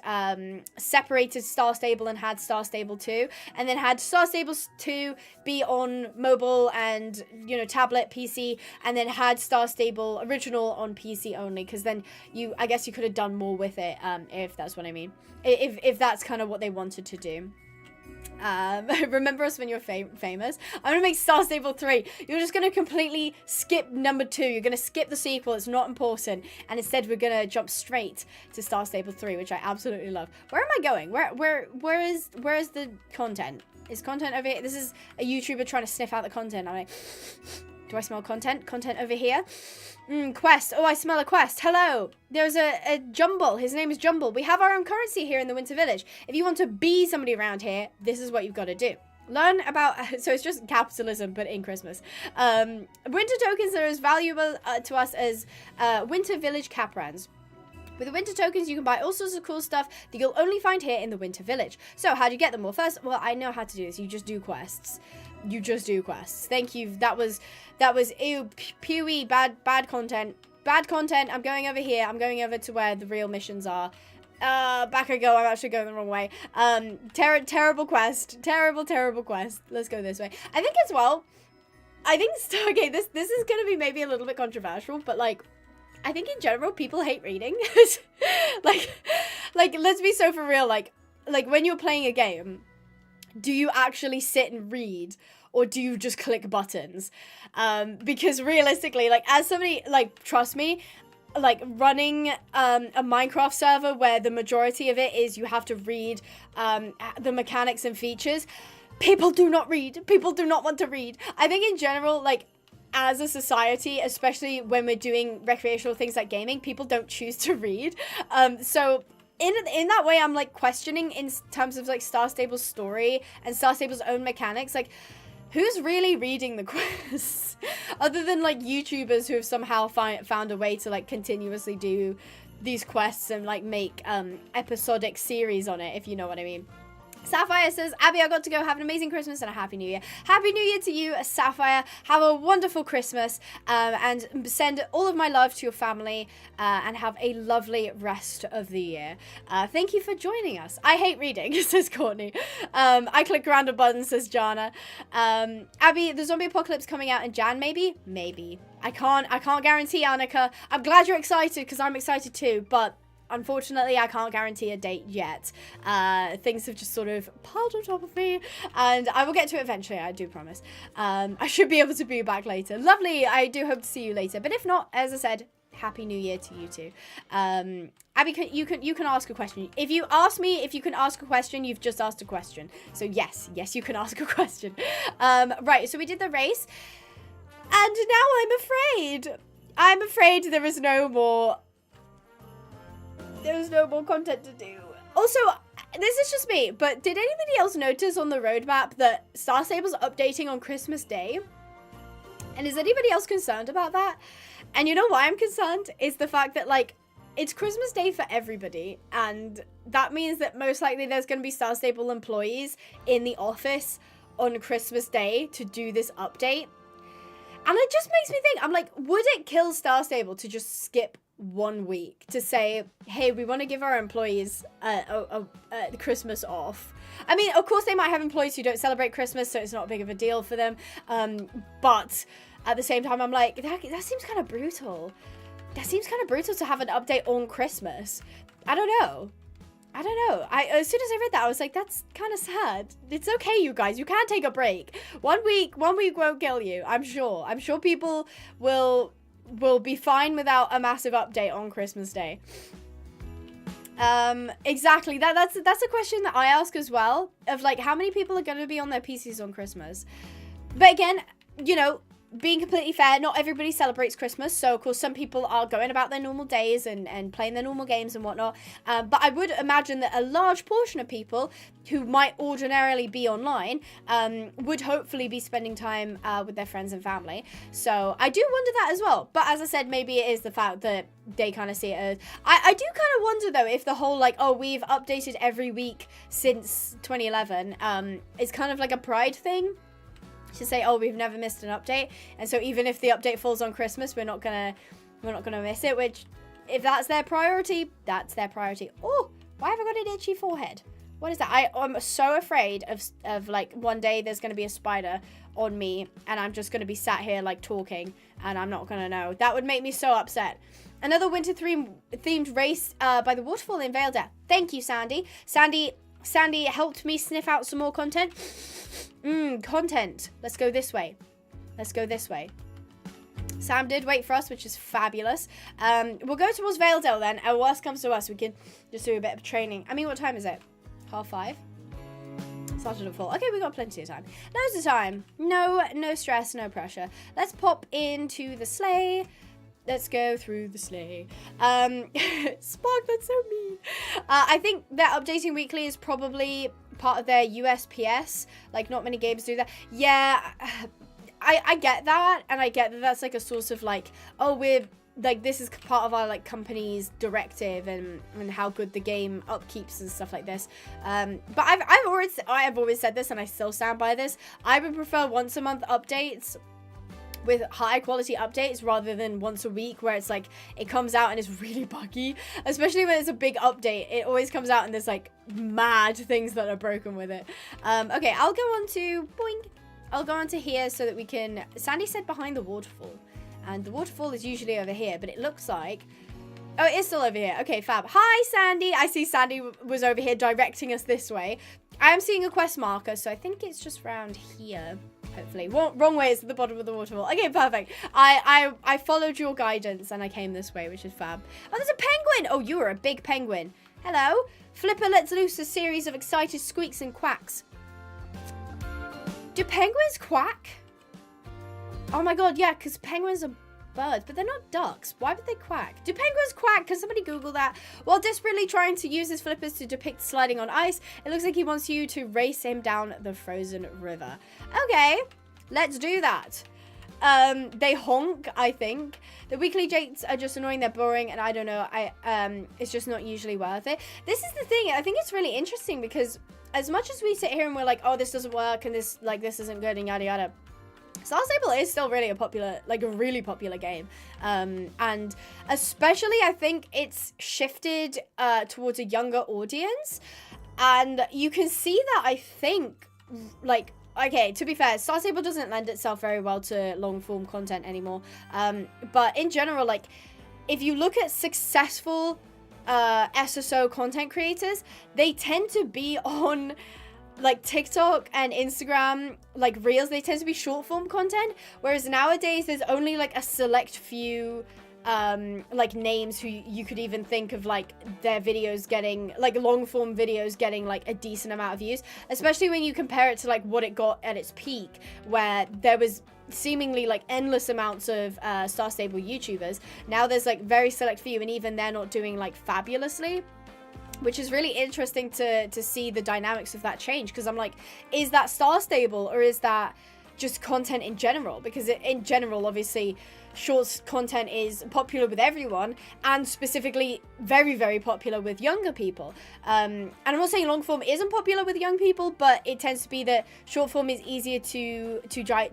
Speaker 2: separated Star Stable and had Star Stable 2, and then had Star Stable 2 be on mobile and, you know, tablet, PC, and then had Star Stable original on PC only, because then I guess you could have done more with it, if that's what I mean. If that's kind of what they wanted to do. Remember us when you're famous. I'm gonna make Star Stable 3. You're just gonna completely skip number 2. You're gonna skip the sequel. It's not important, and instead we're gonna jump straight to Star Stable 3, which I absolutely love. Where am I going? Where is the content? Is content over here? This is a YouTuber trying to sniff out the content. I'm like, do I smell content? Content over here. Quest. Oh, I smell a quest. Hello. There's a Jumble. His name is Jumble. We have our own currency here in the Winter Village. If you want to be somebody around here, this is what you've got to do. Learn about... So it's just capitalism, but in Christmas. Winter tokens are as valuable to us as Winter Village Caprans. With the winter tokens, you can buy all sorts of cool stuff that you'll only find here in the Winter Village. So how do you get them? Well, first, I know how to do this. You just do quests. You just do quests. Thank you. That was ew, pewy, bad content. Bad content. I'm going over here. I'm going over to where the real missions are. Back I go. I'm actually going the wrong way. Terrible quest. Terrible quest. Let's go this way. I think as well, okay, this is going to be maybe a little bit controversial, but like, I think in general, people hate reading. like, let's be so for real. Like when you're playing a game, do you actually sit and read, or do you just click buttons? Because realistically, like, as somebody, like, trust me, like, running a Minecraft server where the majority of it is you have to read the mechanics and features, people do not read. People do not want to read. I think in general, like, as a society, especially when we're doing recreational things like gaming, people don't choose to read. So in that way, I'm like questioning in terms of like Star Stable's story and Star Stable's own mechanics, like, who's really reading the quests other than like YouTubers who have somehow found a way to like continuously do these quests and like make episodic series on it, if you know what I mean. Sapphire says, Abby, I got to go. Have an amazing Christmas and a Happy New Year. Happy New Year to you, Sapphire. Have a wonderful Christmas and send all of my love to your family and have a lovely rest of the year. Thank you for joining us. I hate reading, says Courtney. I click random buttons, says Jana. Abby, the zombie apocalypse coming out in Jan, maybe? Maybe. I can't guarantee, Annika. I'm glad you're excited because I'm excited too, but unfortunately, I can't guarantee a date yet. Things have just sort of piled on top of me, and I will get to it eventually, I do promise. I should be able to be back later. Lovely, I do hope to see you later. But if not, as I said, Happy New Year to you too. Abby, you can ask a question. If you ask me if you can ask a question, you've just asked a question. So yes, you can ask a question. Right, so we did the race, and now I'm afraid there is no more. There's no more content to do. Also, this is just me, but did anybody else notice on the roadmap that Star Stable's updating on Christmas Day? And is anybody else concerned about that? And you know why I'm concerned? Is the fact that, like, it's Christmas Day for everybody, and that means that most likely there's going to be Star Stable employees in the office on Christmas Day to do this update. And it just makes me think, I'm like, would it kill Star Stable to just skip 1 week to say, hey, we want to give our employees Christmas off? I mean, of course, they might have employees who don't celebrate Christmas, so it's not big of a deal for them. But at the same time, I'm like, that seems kind of brutal. That seems kind of brutal to have an update on Christmas. I don't know. As soon as I read that, I was like, that's kind of sad. It's okay, you guys. You can take a break. 1 week won't kill you. I'm sure. I'm sure people will be fine without a massive update on Christmas Day. Exactly. That's a question that I ask as well, of like, how many people are going to be on their PCs on Christmas? But again, you know, being completely fair, not everybody celebrates Christmas, so of course some people are going about their normal days and playing their normal games and whatnot, but I would imagine that a large portion of people who might ordinarily be online would hopefully be spending time with their friends and family. So I do wonder that as well, but as I said, maybe it is the fact that they kind of see it as, I do kind of wonder though if the whole like, oh, we've updated every week since 2011 is kind of like a pride thing. To say, oh, we've never missed an update, and so even if the update falls on Christmas, we're not gonna miss it. Which, if that's their priority, that's their priority. Oh, why have I got an itchy forehead? What is that? I'm so afraid of like one day there's gonna be a spider on me, and I'm just gonna be sat here like talking, and I'm not gonna know. That would make me so upset. Another winter themed race by the waterfall in Valedale. Thank you, Sandy. Sandy helped me sniff out some more content. Content. Let's go this way. Sam did wait for us, which is fabulous. We'll go towards Valedale then, and worst comes to us, we can just do a bit of training. I mean, what time is it? 5:30? Started at 4. Okay, we got plenty of time. Loads of time. No stress, no pressure. Let's pop into the sleigh. Let's go through the sleigh. Spark, that's so mean. I think that updating weekly is probably part of their USPS. Like, not many games do that. Yeah, I get that. And I get that that's like a source of like, oh, we're like, this is part of our like company's directive and how good the game upkeeps and stuff like this. But I have always said this, and I still stand by this. I would prefer once a month updates with high quality updates rather than once a week where it's like it comes out and it's really buggy, especially when it's a big update. It always comes out and there's like mad things that are broken with it. Okay, I'll go on to here so that we can. Sandy said behind the waterfall, and the waterfall is usually over here, but it looks like, oh, it is still over here. Okay, fab. Hi, Sandy. I see Sandy was over here directing us this way. I am seeing a quest marker, so I think it's just around here. Hopefully. Wrong way, it's at the bottom of the waterfall. Okay, perfect. I followed your guidance and I came this way, which is fab. Oh, there's a penguin! Oh, you are a big penguin. Hello. Flipper lets loose a series of excited squeaks and quacks. Do penguins quack? Oh my god, yeah, because penguins are birds, but they're not ducks. Why would they quack? Do penguins quack? Can somebody Google that? While desperately trying to use his flippers to depict sliding on ice, it looks like he wants you to race him down the frozen river. Okay, let's do that. They honk, I think. The weekly dates are just annoying, they're boring, and I don't know, it's just not usually worth it. This is the thing, I think it's really interesting because as much as we sit here and we're like, oh, this doesn't work and this isn't good and yada yada, Star Stable is still really a really popular game. And especially I think it's shifted towards a younger audience. And you can see that, I think, like, okay, to be fair, Star Stable doesn't lend itself very well to long-form content anymore. But in general, like, if you look at successful SSO content creators, they tend to be on, like, TikTok and Instagram, like, Reels. They tend to be short-form content, whereas nowadays there's only, like, a select few like names who you could even think of like their videos getting, like, long form videos getting like a decent amount of views, especially when you compare it to like what it got at its peak, where there was seemingly like endless amounts of Star Stable YouTubers. Now there's like very select few, and even they're not doing like fabulously, which is really interesting to see the dynamics of that change, because I'm like, is that Star Stable or is that just content in general? Because in general, obviously, shorts content is popular with everyone, and specifically very, very popular with younger people. And I'm not saying long form isn't popular with young people, but it tends to be that short form is easier to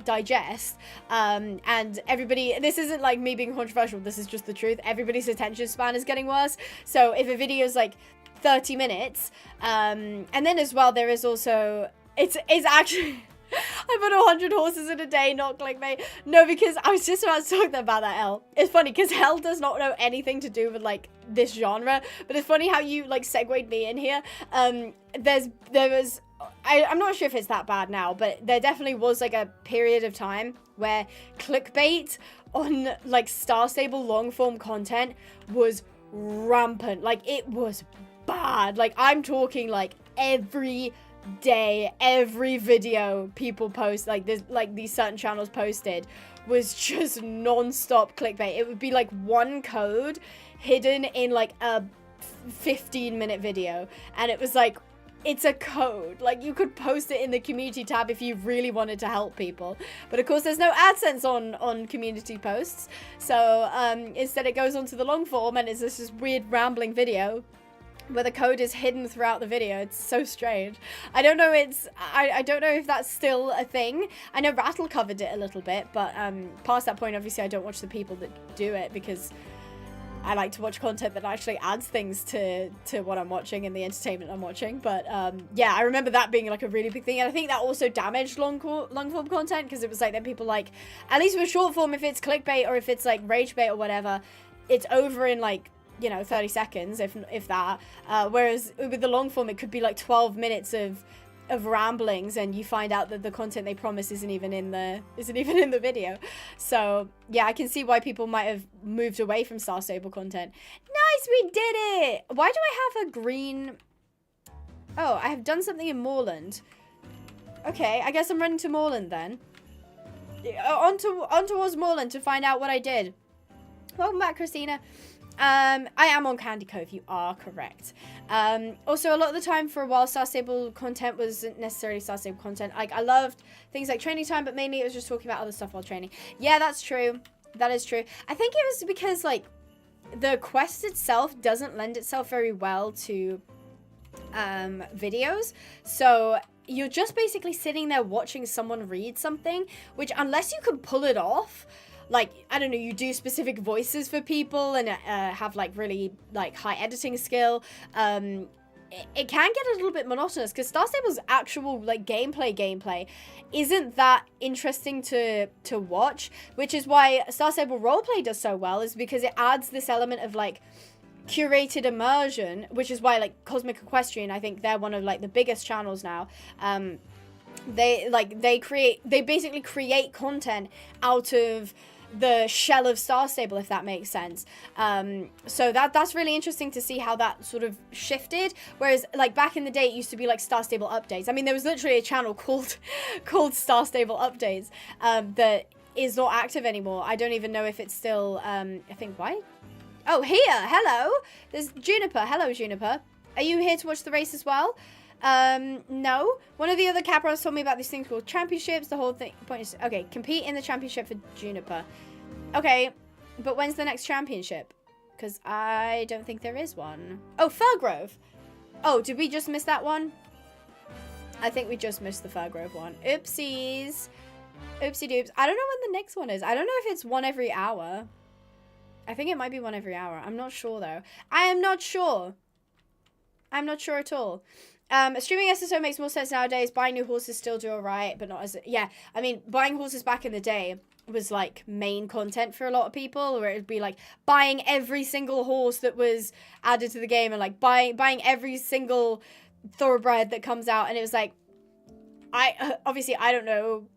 Speaker 2: digest. And everybody, this isn't like me being controversial, this is just the truth. Everybody's attention span is getting worse. So if a video is like 30 minutes, and then as well, there is also, it's actually... I put 100 horses in a day, not clickbait. No, because I was just about to talk about that, Elle. It's funny, because Elle does not know anything to do with, like, this genre. But it's funny how you, like, segued me in here. I'm not sure if it's that bad now, but there definitely was, like, a period of time where clickbait on, like, Star Stable long-form content was rampant. Like, it was bad. Like, I'm talking, like, every day, every video people post, like this, like these certain channels posted, was just non-stop clickbait. It would be like one code hidden in like a 15-minute video, and it was like, it's a code. Like, you could post it in the community tab if you really wanted to help people, but of course there's no AdSense on community posts, so instead it goes onto the long form and it's this weird rambling video where the code is hidden throughout the video. It's so strange. I don't know, I don't know if that's still a thing. I know Rattle covered it a little bit, but past that point, obviously I don't watch the people that do it, because I like to watch content that actually adds things to what I'm watching and the entertainment I'm watching. But yeah, I remember that being like a really big thing, and I think that also damaged long form content, because it was like, then people like, at least with short form, if it's clickbait or if it's like rage bait or whatever, it's over in like, you know, 30 seconds, if that. Whereas with the long form, it could be like 12 minutes of ramblings, and you find out that the content they promise isn't even in the video. So yeah, I can see why people might have moved away from Star Stable content. Nice, we did it! Why do I have a green... Oh, I have done something in Moorland. Okay, I guess I'm running to Moorland then. On towards Moorland to find out what I did. Welcome back, Christina. I am on Candy Cove, you are correct. Also, a lot of the time, for a while, Star Stable content wasn't necessarily Star Stable content. Like, I loved things like Training Time, but mainly it was just talking about other stuff while training. Yeah, that's true. That is true. I think it was because, like, the quest itself doesn't lend itself very well to videos. So you're just basically sitting there watching someone read something, which, unless you can pull it off, like, I don't know, you do specific voices for people and have like really like high editing skill, it can get a little bit monotonous, because Star Stable's actual like gameplay isn't that interesting to watch, which is why Star Stable roleplay does so well, is because it adds this element of like curated immersion, which is why like Cosmic Equestrian, I think they're one of like the biggest channels now. They basically create content out of the shell of Star Stable, if that makes sense. So that's really interesting to see how that sort of shifted. Whereas like back in the day, it used to be like Star Stable Updates. I mean, there was literally a channel called Star Stable Updates that is not active anymore. I don't even know if it's still, I think, why? Oh, here, hello. There's Juniper. Hello, Juniper. Are you here to watch the race as well? No. One of the other Capros told me about these things called championships. The whole point is, okay, compete in the championship for Juniper. Okay, but when's the next championship? Because I don't think there is one. Oh, Firgrove. Oh, did we just miss that one? I think we just missed the Firgrove one. Oopsies. Oopsie doops. I don't know when the next one is. I don't know if it's one every hour. I think it might be one every hour. I'm not sure, though. I am not sure. I'm not sure at all. Streaming SSO makes more sense nowadays. Buying new horses still do alright, but not as... Yeah, I mean, buying horses back in the day was, like, main content for a lot of people, where it would be, like, buying every single horse that was added to the game, and, like, buying every single thoroughbred that comes out, and it was, like... Obviously, I don't know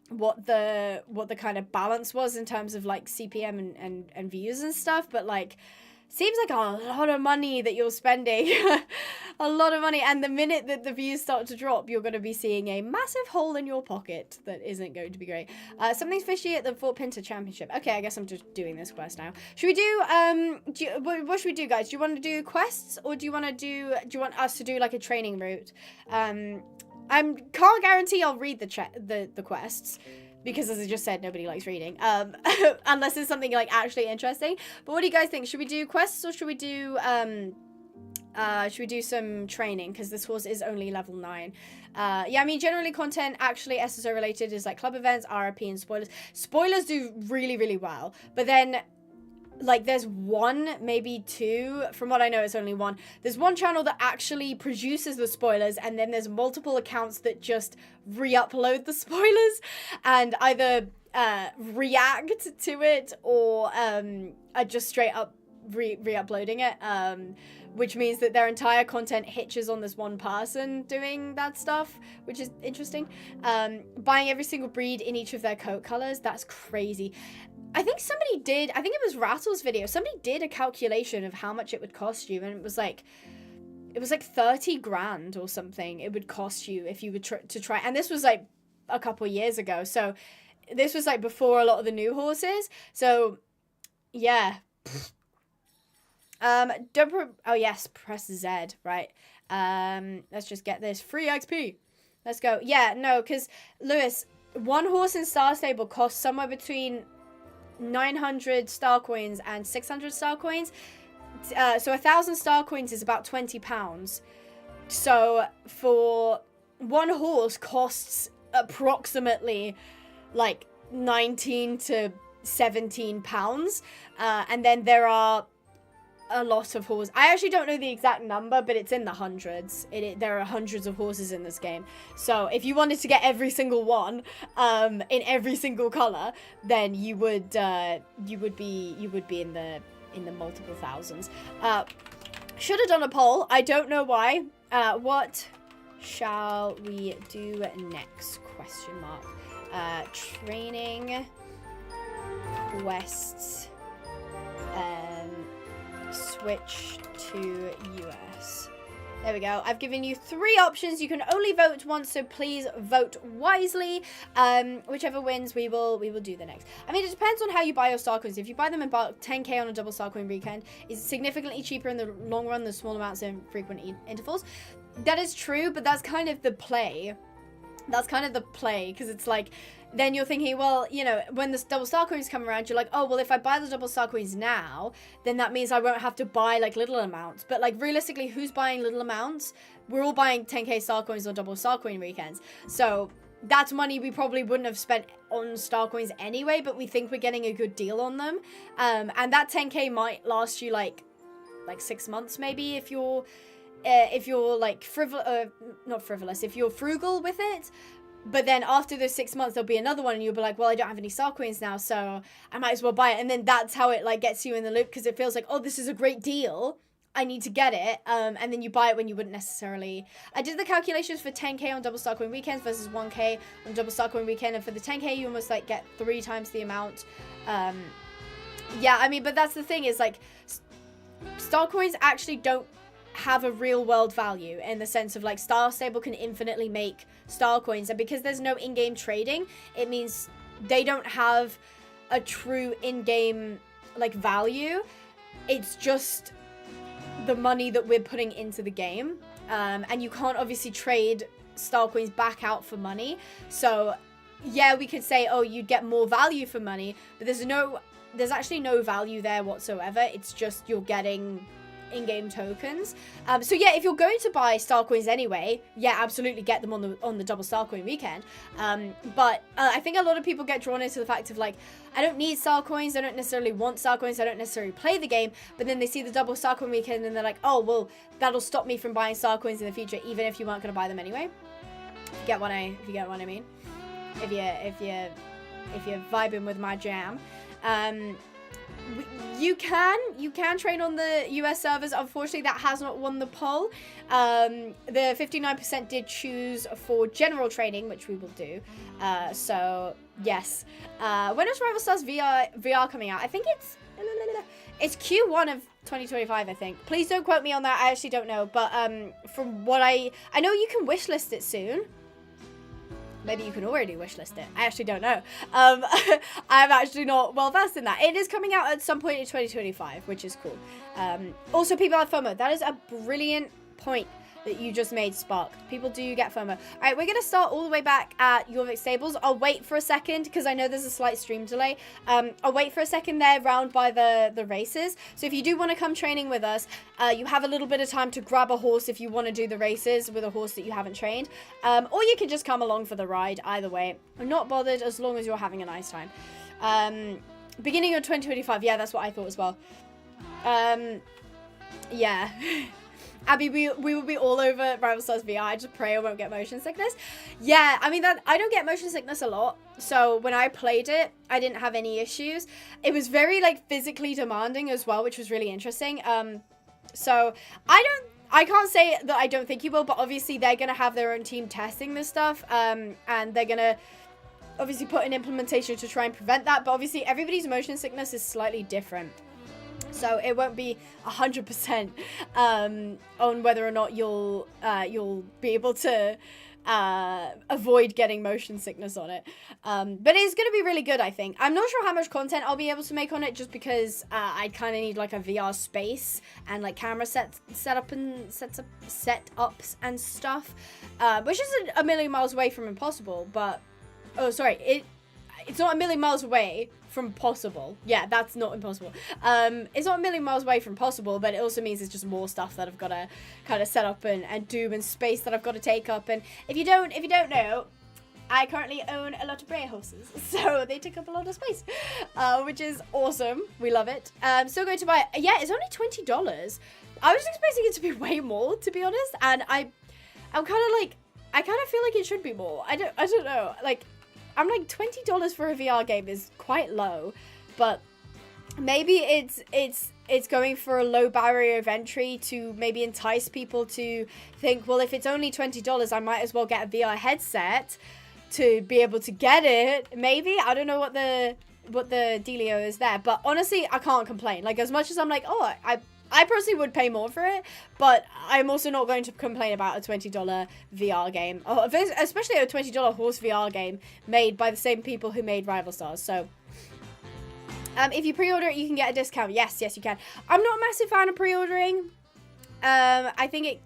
Speaker 2: what the kind of balance was in terms of, like, CPM and views and stuff, but, like... Seems like a lot of money that you're spending. A lot of money. And the minute that the views start to drop, you're going to be seeing a massive hole in your pocket that isn't going to be great. Something's fishy at the Fort Pinter Championship. Okay, I guess I'm just doing this quest now. Should we do, what should we do, guys? Do you want to do quests, or do you want us to do, like, a training route? I can't guarantee I'll read the quests. Because, as I just said, nobody likes reading. Unless it's something, like, actually interesting. But what do you guys think? Should we do quests, or should we do some training? Because this horse is only level 9. Yeah, I mean, generally content actually SSO related is, like, club events, RRP, and spoilers. Spoilers do really, really well. But then... like, there's one, maybe two, from what I know, it's only one. There's one channel that actually produces the spoilers, and then there's multiple accounts that just re-upload the spoilers, and either react to it, or are just straight up re-uploading it, which means that their entire content hitches on this one person doing that stuff, which is interesting. Buying every single breed in each of their coat colors, that's crazy. I think somebody did, I think it was Rattle's video, somebody did a calculation of how much it would cost you, and it was like 30 grand or something it would cost you if you would try, and this was like a couple years ago, so this was like before a lot of the new horses, so yeah. Oh yes, press Z, right. Let's just get this free XP. Let's go. Yeah, no, because Lewis, one horse in Star Stable costs somewhere between 900 star coins and 600 star coins. So 1,000 star coins is about £20. So for one horse costs approximately like 19 to 17 pounds. And then there are a lot of horses. I actually don't know the exact number, but it's in the hundreds. There are hundreds of horses in this game. So if you wanted to get every single one, in every single color, then you would be in the multiple thousands. Should have done a poll. I don't know why. What shall we do next? Question mark. Training quests. Switch to US. There we go. I've given you 3 options. You can only vote once, so please vote wisely. Whichever wins, we will do the next. I mean, it depends on how you buy your star coins. If you buy them in bulk, 10k on a double star coin weekend is significantly cheaper in the long run than small amounts in frequent intervals. That is true, but that's kind of the play. Because it's like, then you're thinking, well, you know, when the double star coins come around, you're like, oh, well, if I buy the double star coins now, then that means I won't have to buy, like, little amounts. But, like, realistically, who's buying little amounts? We're all buying 10k star coins on double star coin weekends. So that's money we probably wouldn't have spent on star coins anyway, but we think we're getting a good deal on them. And that 10k might last you, like 6 months, maybe, if you're like not frivolous, if you're frugal with it. But then after those 6 months, there'll be another one, and you'll be like, well, I don't have any star coins now, so I might as well buy it. And then that's how it, like, gets you in the loop, because it feels like, oh, this is a great deal, I need to get it. And then you buy it when you wouldn't necessarily. I did the calculations for 10k on double star coin weekends versus 1k on double star coin weekend, and for the 10k, you almost, like, get 3 times the amount. Yeah, I mean, but that's the thing, is, like, star coins actually don't have a real world value, in the sense of, like, Star Stable can infinitely make star coins, and because there's no in-game trading, it means they don't have a true in-game, like, value. It's just the money that we're putting into the game. and you can't obviously trade star coins back out for money. So yeah, we could say, oh, you'd get more value for money, but there's actually no value there whatsoever. It's just you're getting in-game tokens. So yeah, if you're going to buy star coins anyway, yeah, absolutely get them on the double star coin weekend. But I think a lot of people get drawn into the fact of like, I don't need star coins, I don't necessarily want star coins, I don't necessarily play the game, but then they see the double star coin weekend and they're like, oh, well, that'll stop me from buying star coins in the future, even if you weren't going to buy them anyway. If you get what I mean. If you're vibing with my jam. You can train on the US servers. Unfortunately, that has not won the poll. The 59% did choose for general training, which we will do. So yes. When is Rival Stars VR coming out? I think it's Q1 of 2025, I think. Please don't quote me on that. I actually don't know. But from what I know, you can wishlist it soon. Maybe you can already wishlist it. I actually don't know. I'm actually not well versed in that. It is coming out at some point in 2025, which is cool. Also, people have FOMO. That is a brilliant point that you just made, Spark. People do get FOMO. All right, we're going to start all the way back at Jorvik Stables. I'll wait for a second because I know there's a slight stream delay. I'll wait for a second there round by the races. So if you do want to come training with us, you have a little bit of time to grab a horse if you want to do the races with a horse that you haven't trained. Or you can just come along for the ride. Either way, I'm not bothered as long as you're having a nice time. Beginning of 2025. Yeah, that's what I thought as well. Yeah. Abby, we will be all over Rival Stars VR. I just pray I won't get motion sickness. Yeah, I mean, I don't get motion sickness a lot. So when I played it, I didn't have any issues. It was very, like, physically demanding as well, which was really interesting. So I can't say that I don't think you will, but obviously they're going to have their own team testing this stuff. And they're going to obviously put an implementation to try and prevent that. But obviously everybody's motion sickness is slightly different. So it won't be 100% on whether or not you'll be able to avoid getting motion sickness on it. But it's going to be really good, I think. I'm not sure how much content I'll be able to make on it just because I kind of need like a VR space and like camera setups and stuff, which isn't a million miles away from impossible. But it's not a million miles away from possible. Yeah, that's not impossible. It's not a million miles away from possible, but it also means it's just more stuff that I've got to kind of set up and do, and space that I've got to take up. And if you don't know, I currently own a lot of Brea horses, so they take up a lot of space, which is awesome. We love it. Still going to buy. Yeah, it's only $20. I was expecting it to be way more, to be honest, and I'm kind of like, I kind of feel like it should be more. I don't know, like. I'm like, $20 for a VR game is quite low, but maybe it's going for a low barrier of entry to maybe entice people to think, well, if it's only $20, I might as well get a VR headset to be able to get it. Maybe, I don't know what the dealio is there, but honestly, I can't complain. Like, as much as I'm like, oh, I personally would pay more for it, but I'm also not going to complain about a $20 VR game, especially a $20 horse VR game made by the same people who made Rival Stars. So, if you pre-order it, you can get a discount. Yes, you can. I'm not a massive fan of pre-ordering. I think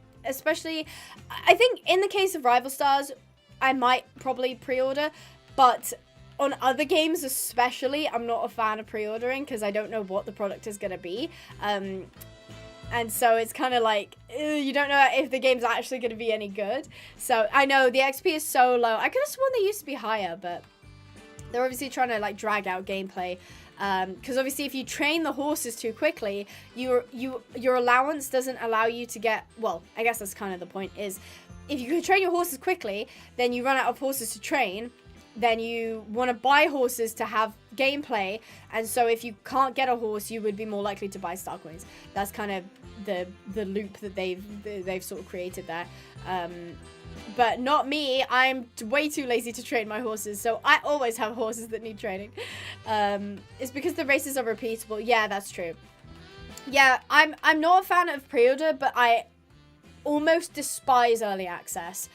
Speaker 2: in the case of Rival Stars, I might probably pre-order, but on other games especially, I'm not a fan of pre-ordering because I don't know what the product is going to be. And so it's kind of like, you don't know if the game's actually going to be any good. So I know the XP is so low. I could have sworn they used to be higher, but they're obviously trying to like drag out gameplay. Because obviously if you train the horses too quickly, your allowance doesn't allow you to get, well, I guess that's kind of the point, is if you can train your horses quickly, then you run out of horses to train. Then you want to buy horses to have gameplay, and so if you can't get a horse, you would be more likely to buy star coins. That's kind of the loop that they've sort of created there. But not me. I'm way too lazy to train my horses, so I always have horses that need training. It's because the races are repeatable. Yeah, that's true. Yeah, I'm not a fan of pre-order, but I almost despise early access.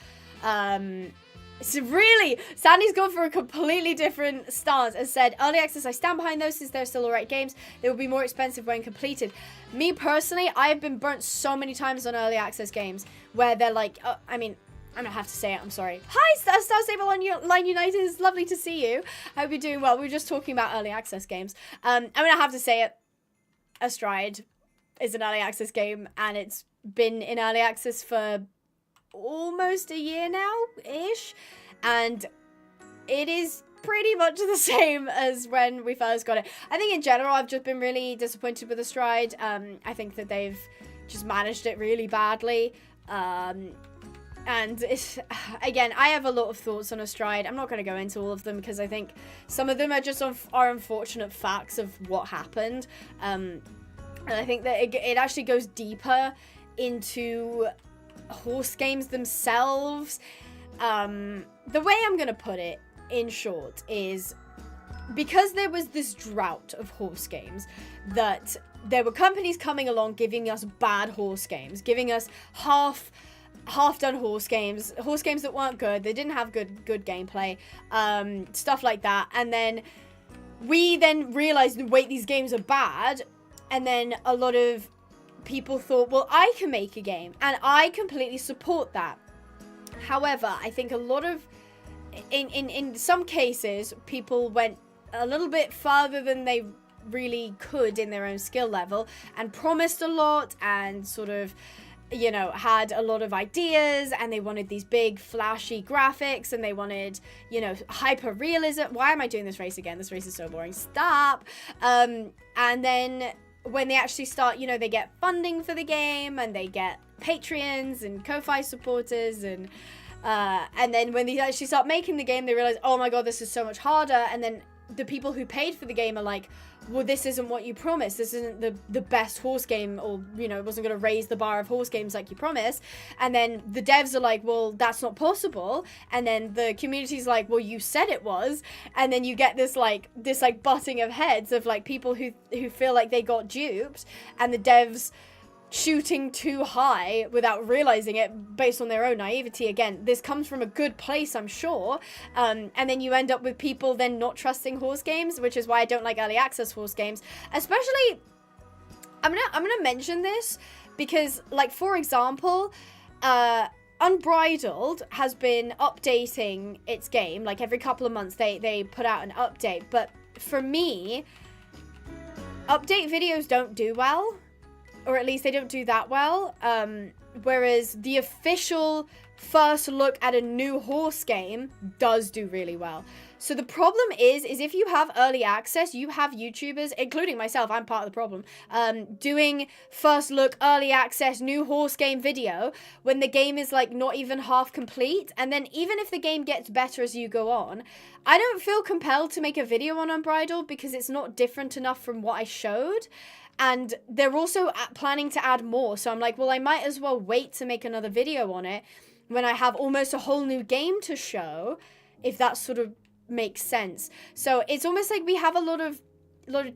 Speaker 2: So really, Sandy's gone for a completely different stance and said, early access, I stand behind those since they're still alright games. They will be more expensive when completed. Me personally, I have been burnt so many times on early access games where they're like, I mean, I'm gonna have to say it, I'm sorry. Hi, Star Stable Line United, it's lovely to see you. I hope you're doing well. We were just talking about early access games. I'm gonna have to say it. Astride is an early access game, and it's been in early access for almost a year now-ish, and it is pretty much the same as when we first got it. I think in general I've just been really disappointed with Astride. I think that they've just managed it really badly, and it's, again, I have a lot of thoughts on Astride. I'm not going to go into all of them because I think some of them are just are unfortunate facts of what happened, and I think that it actually goes deeper into horse games themselves. The way I'm gonna put it in short is, because there was this drought of horse games, that there were companies coming along giving us bad horse games, giving us half done horse games that weren't good, they didn't have good gameplay, stuff like that, and then we realized, wait, these games are bad, and then a lot of people thought, well, I can make a game, and I completely support that. However, I think a lot of, in some cases, people went a little bit farther than they really could in their own skill level, and promised a lot, and sort of, you know, had a lot of ideas, and they wanted these big flashy graphics, and they wanted, you know, hyper realism. Why am I doing this race again? This race is so boring. Stop. And then when they actually start, you know, they get funding for the game, and they get Patreons and Ko-Fi supporters, and then when they actually start making the game, they realize, oh my god, this is so much harder, and then the people who paid for the game are like, well, this isn't what you promised, this isn't the best horse game, or, you know, it wasn't going to raise the bar of horse games like you promised, and then the devs are like, well, that's not possible, and then the community's like, well, you said it was, and then you get this butting of heads of, like, people who feel like they got duped, and the devs shooting too high without realizing it based on their own naivety. Again, this comes from a good place, I'm sure, and then you end up with people then not trusting horse games, which is why I don't like early access horse games. Especially, I'm gonna mention this because, like, for example, Unbridled has been updating its game, like every couple of months they put out an update, but for me, update videos don't do well. Or at least they don't do that well, whereas the official first look at a new horse game does do really well. So the problem is if you have early access, you have YouTubers, including myself, I'm part of the problem, doing first look, early access, new horse game video, when the game is, like, not even half complete, and then even if the game gets better as you go on, I don't feel compelled to make a video on Unbridled because it's not different enough from what I showed. And they're also planning to add more. So I'm like, well, I might as well wait to make another video on it when I have almost a whole new game to show, if that sort of makes sense. So it's almost like we have a lot of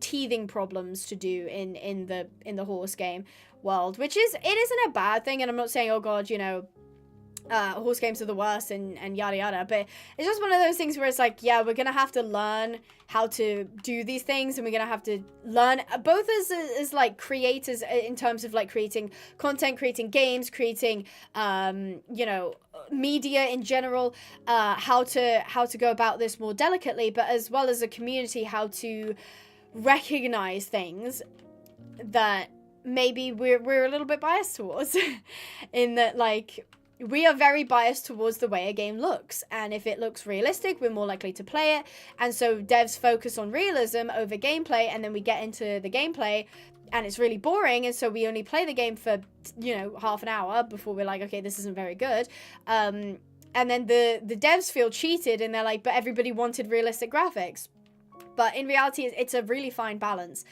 Speaker 2: teething problems to do in the horse game world, which it isn't a bad thing. And I'm not saying, oh God, you know, horse games are the worst and yada yada, but it's just one of those things where it's like, yeah, we're gonna have to learn how to do these things, and we're gonna have to learn both as like creators in terms of, like, creating content, creating games, creating you know, media in general, how to go about this more delicately, but as well as a community, how to recognize things that maybe we're a little bit biased towards in that, like, we are very biased towards the way a game looks, and if it looks realistic, we're more likely to play it, and so devs focus on realism over gameplay, and then we get into the gameplay, and it's really boring, and so we only play the game for, you know, half an hour before we're like, okay, this isn't very good, and then the devs feel cheated, and they're like, but everybody wanted realistic graphics. But in reality, it's a really fine balance,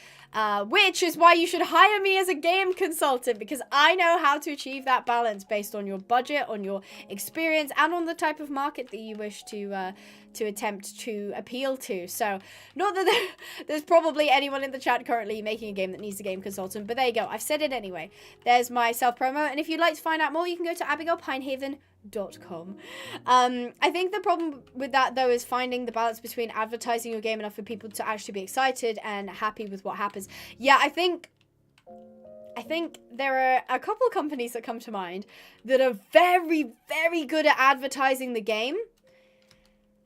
Speaker 2: which is why you should hire me as a game consultant, because I know how to achieve that balance based on your budget, on your experience, and on the type of market that you wish to attempt to appeal to. So, not that there's probably anyone in the chat currently making a game that needs a game consultant, but there you go. I've said it anyway. There's my self-promo, and if you'd like to find out more, you can go to abigailpinehaven.com. .com. I think the problem with that though is finding the balance between advertising your game enough for people to actually be excited and happy with what happens. Yeah, I think there are a couple of companies that come to mind that are very, very good at advertising the game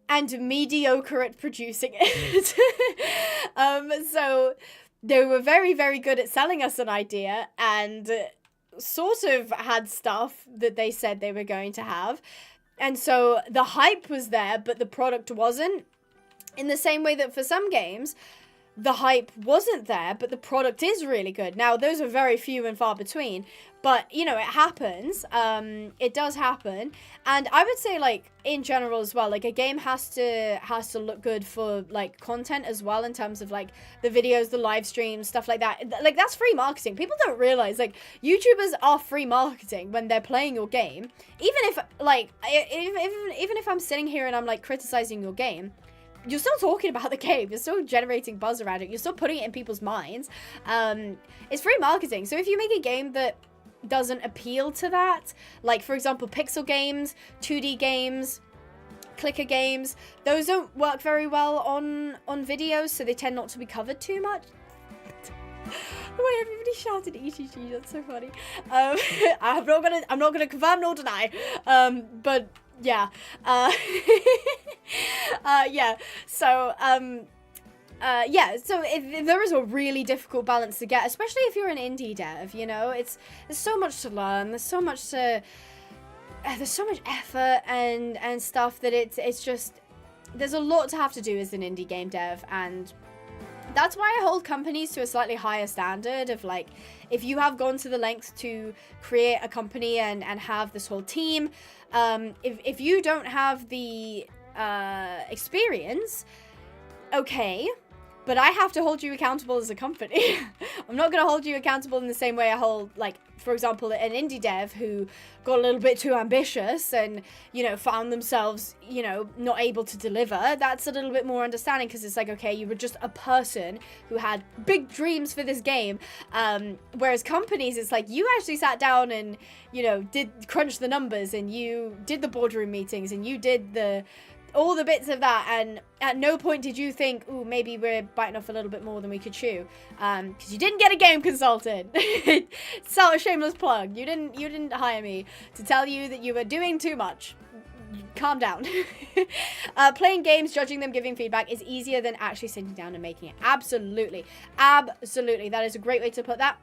Speaker 2: and mediocre at producing it. So they were very, very good at selling us an idea and sort of had stuff that they said they were going to have. And so the hype was there, but the product wasn't. In the same way that for some games, the hype wasn't there, but the product is really good. Now, those are very few and far between, but, you know, it happens. It does happen. And I would say, like, in general as well, like, a game has to look good for, like, content as well, in terms of, like, the videos, the live streams, stuff like that. Like, that's free marketing. People don't realize, like, YouTubers are free marketing when they're playing your game. Even if, like, even if I'm sitting here and I'm, like, criticizing your game, you're still talking about the game. You're still generating buzz around it. You're still putting it in people's minds. It's free marketing. So if you make a game that doesn't appeal to that, like, for example, pixel games, 2D games, clicker games, those don't work very well on videos, so they tend not to be covered too much. The way everybody shouted EGG, that's so funny. I'm not gonna confirm nor deny. But yeah. Yeah. So so there is a really difficult balance to get, especially if you're an indie dev, you know. There's so much to learn, there's so much effort and stuff that it's just, there's a lot to have to do as an indie game dev, and that's why I hold companies to a slightly higher standard of, like, if you have gone to the length to create a company and have this whole team, if you don't have the experience, okay, but I have to hold you accountable as a company. I'm not going to hold you accountable in the same way I hold, like, for example, an indie dev who got a little bit too ambitious and, you know, found themselves, you know, not able to deliver. That's a little bit more understanding, because it's like, okay, you were just a person who had big dreams for this game. Whereas companies, it's like, you actually sat down and, you know, crunch the numbers, and you did the boardroom meetings, and you did all the bits of that, and at no point did you think, ooh, maybe we're biting off a little bit more than we could chew, because you didn't get a game consultant. So, a shameless plug. You didn't hire me to tell you that you were doing too much. Calm down. Playing games, judging them, giving feedback is easier than actually sitting down and making it. Absolutely. Absolutely. That is a great way to put that.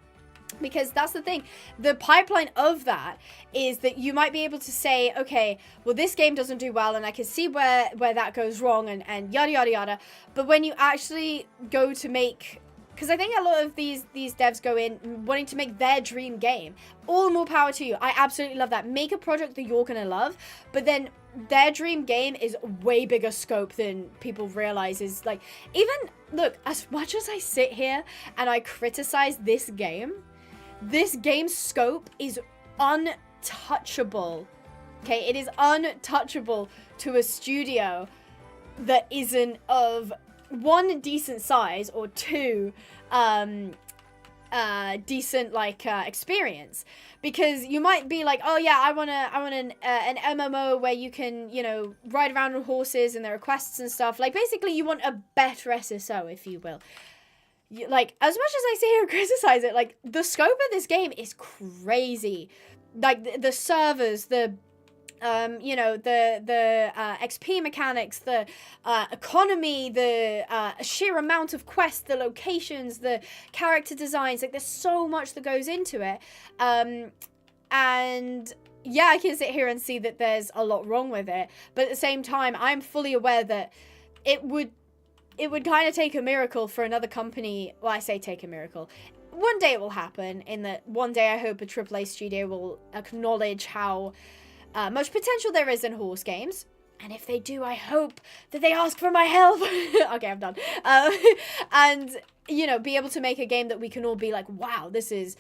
Speaker 2: Because that's the thing, the pipeline of that is that you might be able to say, okay, well, this game doesn't do well, and I can see where that goes wrong, and yada, yada, yada. But when you actually go to make, because I think a lot of these devs go in wanting to make their dream game, all the more power to you. I absolutely love that. Make a project that you're going to love, but then their dream game is way bigger scope than people realize. Is like, even, look, as much as I sit here and I criticize this game's scope is untouchable. Okay, it is untouchable to a studio that isn't of one, decent size, or two, decent, like, experience. Because you might be like, oh yeah, I want an MMO where you can, you know, ride around on horses and there are quests and stuff. Like, basically you want a better SSO, if you will. Like, as much as I sit here and criticize it, like, the scope of this game is crazy. Like, the servers, the you know, the XP mechanics, the economy, the sheer amount of quests, the locations, the character designs. Like, there's so much that goes into it. And yeah, I can sit here and see that there's a lot wrong with it. But at the same time, I'm fully aware that it would kind of take a miracle for another company. Well, I say take a miracle. One day it will happen, in that one day I hope a AAA studio will acknowledge how much potential there is in horse games. And if they do, I hope that they ask for my help. Okay, I'm done. And, you know, be able to make a game that we can all be like, wow, this is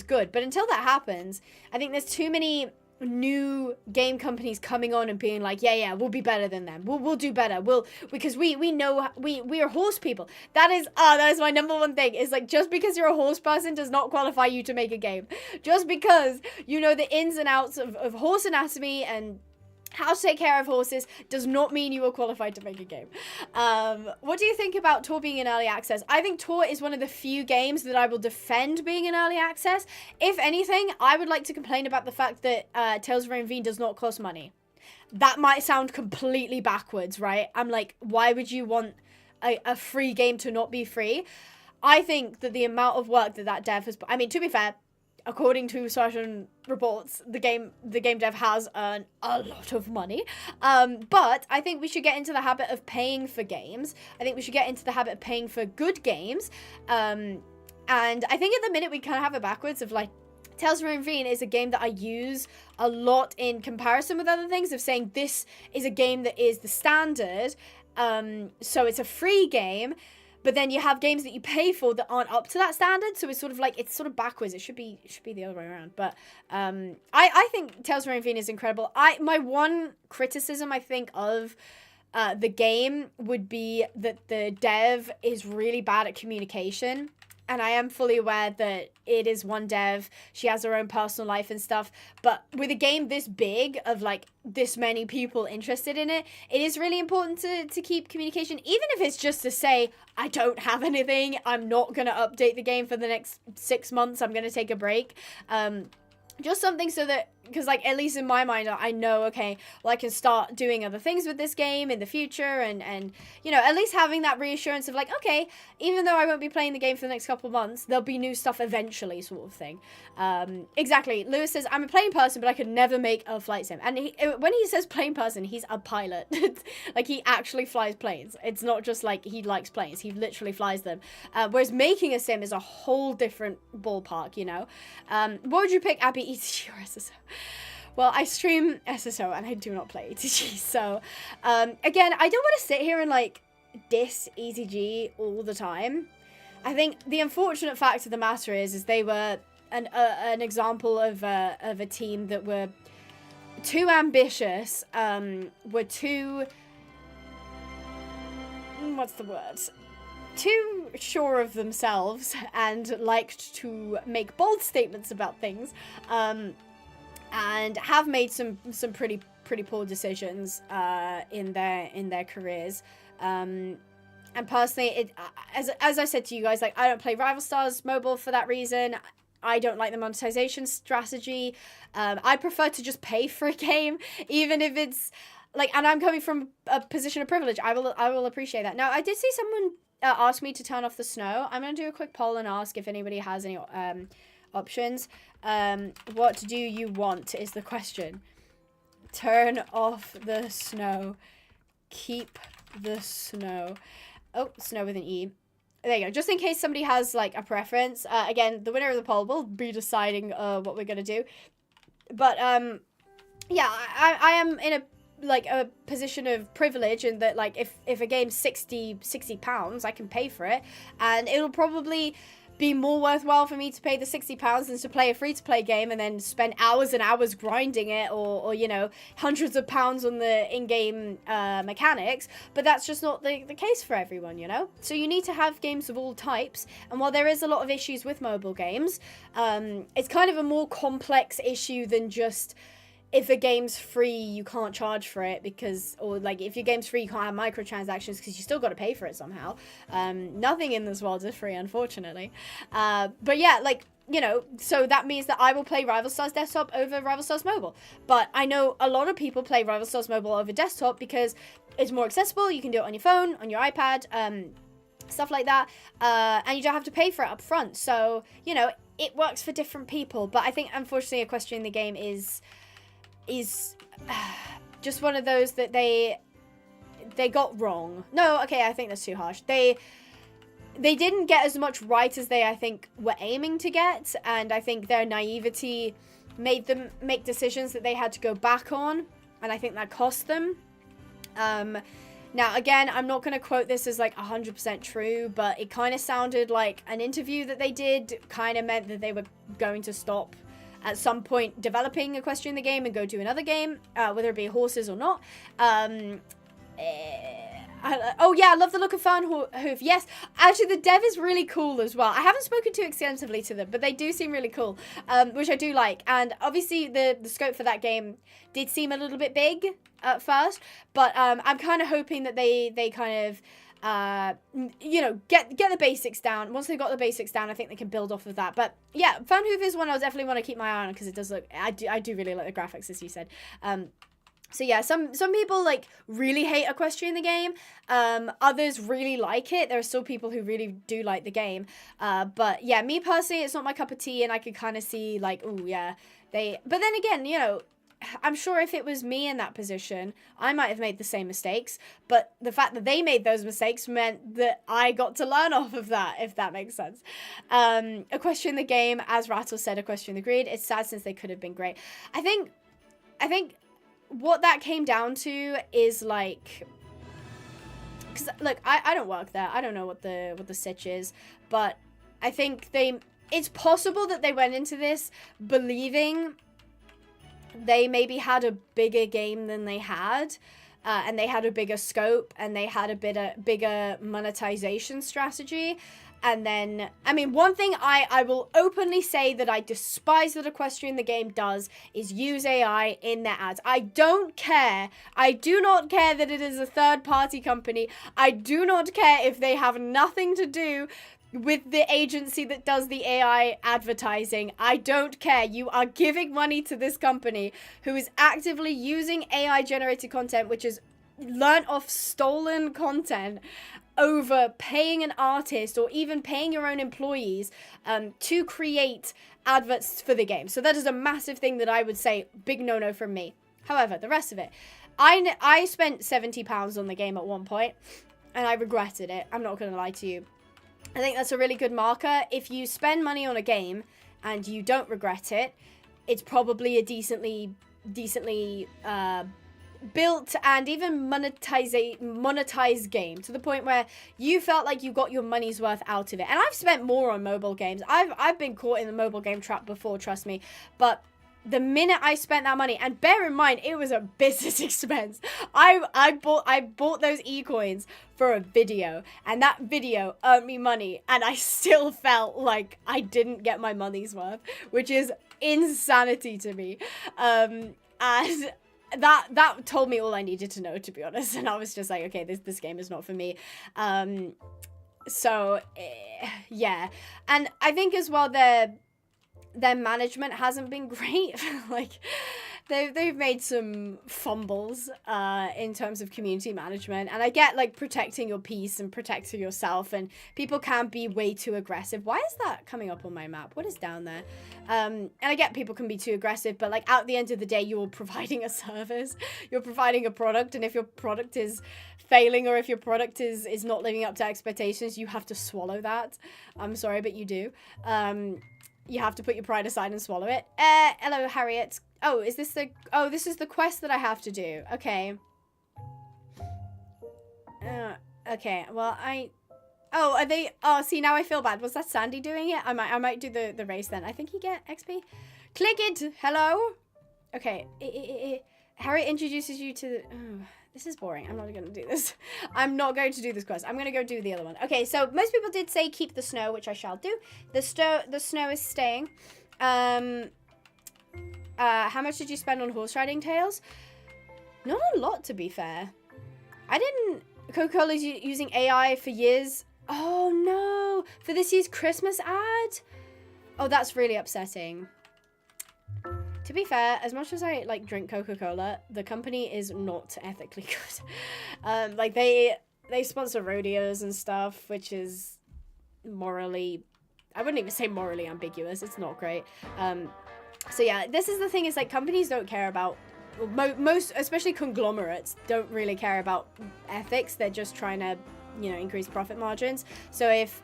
Speaker 2: good. But until that happens, I think there's too many new game companies coming on and being like, yeah, we'll be better than them. We'll do better. Because we know we are horse people. That is my number one thing. Is like, just because you're a horse person does not qualify you to make a game. Just because you know the ins and outs of horse anatomy and how to take care of horses does not mean you are qualified to make a game. What do you think about Tour being in early access? I think Tour is one of the few games that I will defend being in early access. If anything, I would like to complain about the fact that Tales of Ravine does not cost money. That might sound completely backwards, right? I'm like, why would you want a free game to not be free? I think that the amount of work that dev has... I mean, to be fair, according to certain reports, the game dev has earned a lot of money. But I think we should get into the habit of paying for games. I think we should get into the habit of paying for good games. And I think at the minute we kind of have it backwards of like, Tales of Ravine is a game that I use a lot in comparison with other things, of saying this is a game that is the standard. So it's a free game. But then you have games that you pay for that aren't up to that standard, so it's sort of backwards. It should be the other way around. But I think Tales of Ravine is incredible. My one criticism I think of the game would be that the dev is really bad at communication. And I am fully aware that it is one dev. She has her own personal life and stuff. But with a game this big, of like this many people interested in it, it is really important to keep communication. Even if it's just to say, I don't have anything. I'm not going to update the game for the next 6 months. I'm going to take a break. Just something so that, because like, at least in my mind, I know, okay, well, I can start doing other things with this game in the future, and you know, at least having that reassurance of like, okay, even though I won't be playing the game for the next couple of months, there'll be new stuff eventually, sort of thing. Exactly. Lewis says, I'm a plain person, but I could never make a flight sim. And when he says plain person, he's a pilot. Like, he actually flies planes. It's not just like he likes planes. He literally flies them. Whereas making a sim is a whole different ballpark, you know? What would you pick, Abby, ETG or SSO? Well, I stream SSO and I do not play ETG, so again, I don't want to sit here and like diss ETG all the time. I think the unfortunate fact of the matter is they were an example of a team that were too ambitious, were too, what's the word? Too sure of themselves and liked to make bold statements about things, and have made some pretty poor decisions in their careers. And personally, as I said to you guys, like, I don't play Rival Stars Mobile for that reason. I don't like the monetization strategy. I prefer to just pay for a game, even if it's like, and I'm coming from a position of privilege. I will appreciate that. Now, I did see someone ask me to turn off the snow. I'm going to do a quick poll and ask if anybody has any options. What do you want is the question. Turn off the snow. Keep the snow. Oh, snow with an E. There you go. Just in case somebody has like a preference. Again, the winner of the poll will be deciding what we're going to do. But yeah, I am in a position of privilege, in that like if a game's £60, I can pay for it, and it'll probably be more worthwhile for me to pay the £60 than to play a free-to-play game and then spend hours and hours grinding it, or you know, hundreds of pounds on the in-game mechanics. But that's just not the case for everyone, you know? So you need to have games of all types, and while there is a lot of issues with mobile games, it's kind of a more complex issue than just, if a game's free, you can't charge for it because, or like, if your game's free, you can't have microtransactions because you still got to pay for it somehow. Nothing in this world is free, unfortunately. But yeah, like, you know, so that means that I will play Rival Stars Desktop over Rival Stars Mobile. But I know a lot of people play Rival Stars Mobile over desktop because it's more accessible. You can do it on your phone, on your iPad, stuff like that. And you don't have to pay for it up front. So, you know, it works for different people. But I think, unfortunately, Equestrian the game is just one of those that they got wrong. No, okay, I think that's too harsh. They didn't get as much right as they, I think, were aiming to get, and I think their naivety made them make decisions that they had to go back on, and I think that cost them. Now, again, I'm not going to quote this as like 100% true, but it kind of sounded like an interview that they did kind of meant that they were going to stop at some point developing Equestrian the game and go do another game, whether it be horses or not. Oh yeah, I love the look of Fernhoof. Yes, actually the dev is really cool as well. I haven't spoken too extensively to them, but they do seem really cool, which I do like. And obviously the scope for that game did seem a little bit big at first, but I'm kind of hoping that they kind of you know, get the basics down. Once they've got the basics down, I think they can build off of that. But yeah, Fernhoof is one I definitely want to keep my eye on because it does look. I do really like the graphics, as you said. So yeah, some people like really hate Equestrian the game. Others really like it. There are still people who really do like the game. But yeah, me personally, it's not my cup of tea, and I could kind of see like, oh yeah, they. But then again, you know, I'm sure if it was me in that position, I might have made the same mistakes. But the fact that they made those mistakes meant that I got to learn off of that, if that makes sense. Equestrian the game, as Rattle said, Equestrian the Greed. It's sad since they could have been great. I think what that came down to is like, because look, I don't work there. I don't know what the sitch is, but I think it's possible that they went into this believing they maybe had a bigger game than they had, and they had a bigger scope, and they had a bigger monetization strategy. And then, I mean, one thing I will openly say that I despise that Equestrian the game does is use AI in their ads. I don't care. I do not care that it is a third-party company. I do not care if they have nothing to do with the agency that does the AI advertising. I don't care. You are giving money to this company who is actively using AI-generated content, which is learnt off stolen content, over paying an artist or even paying your own employees to create adverts for the game. So that is a massive thing that I would say, big no-no from me. However, the rest of it, I spent £70 on the game at one point, and I regretted it. I'm not going to lie to you. I think that's a really good marker. If you spend money on a game and you don't regret it, it's probably a decently built and even monetized game, to the point where you felt like you got your money's worth out of it. And I've spent more on mobile games. I've been caught in the mobile game trap before, trust me. But the minute I spent that money, and bear in mind, it was a business expense. I bought those e-coins for a video, and that video earned me money, and I still felt like I didn't get my money's worth, which is insanity to me. And that told me all I needed to know, to be honest. And I was just like, okay, this game is not for me. So yeah, and I think as well their management hasn't been great. Like they've made some fumbles in terms of community management, and I get like protecting your peace and protecting yourself, and people can be way too aggressive. Why is that coming up on my map? What is down there? And I get people can be too aggressive, but like at the end of the day, you're providing a service, you're providing a product, and if your product is failing, or if your product is not living up to expectations, you have to swallow that. I'm sorry, but you do. You have to put your pride aside and swallow it. Hello, Harriet. Oh, is this the... Oh, this is the quest that I have to do. Okay. Okay, well, Oh, are they... Oh, see, now I feel bad. Was that Sandy doing it? I might do the race then. I think you get XP. Click it! Hello? Okay. Harriet introduces you to... Oh, this is boring. I'm not going to do this. I'm not going to do this quest. I'm going to go do the other one. Okay, so most people did say keep the snow, which I shall do. The snow is staying. How much did you spend on horse riding tails? Not a lot, to be fair. I didn't... Coca-Cola's using AI for years. Oh, no. For this year's Christmas ad? Oh, that's really upsetting. To be fair, as much as I like drink Coca-Cola, the company is not ethically good. Like they sponsor rodeos and stuff, which is morally, I wouldn't even say morally ambiguous. It's not great. So yeah, this is the thing, is like companies don't care about, most, especially conglomerates, don't really care about ethics. They're just trying to, you know, increase profit margins. So if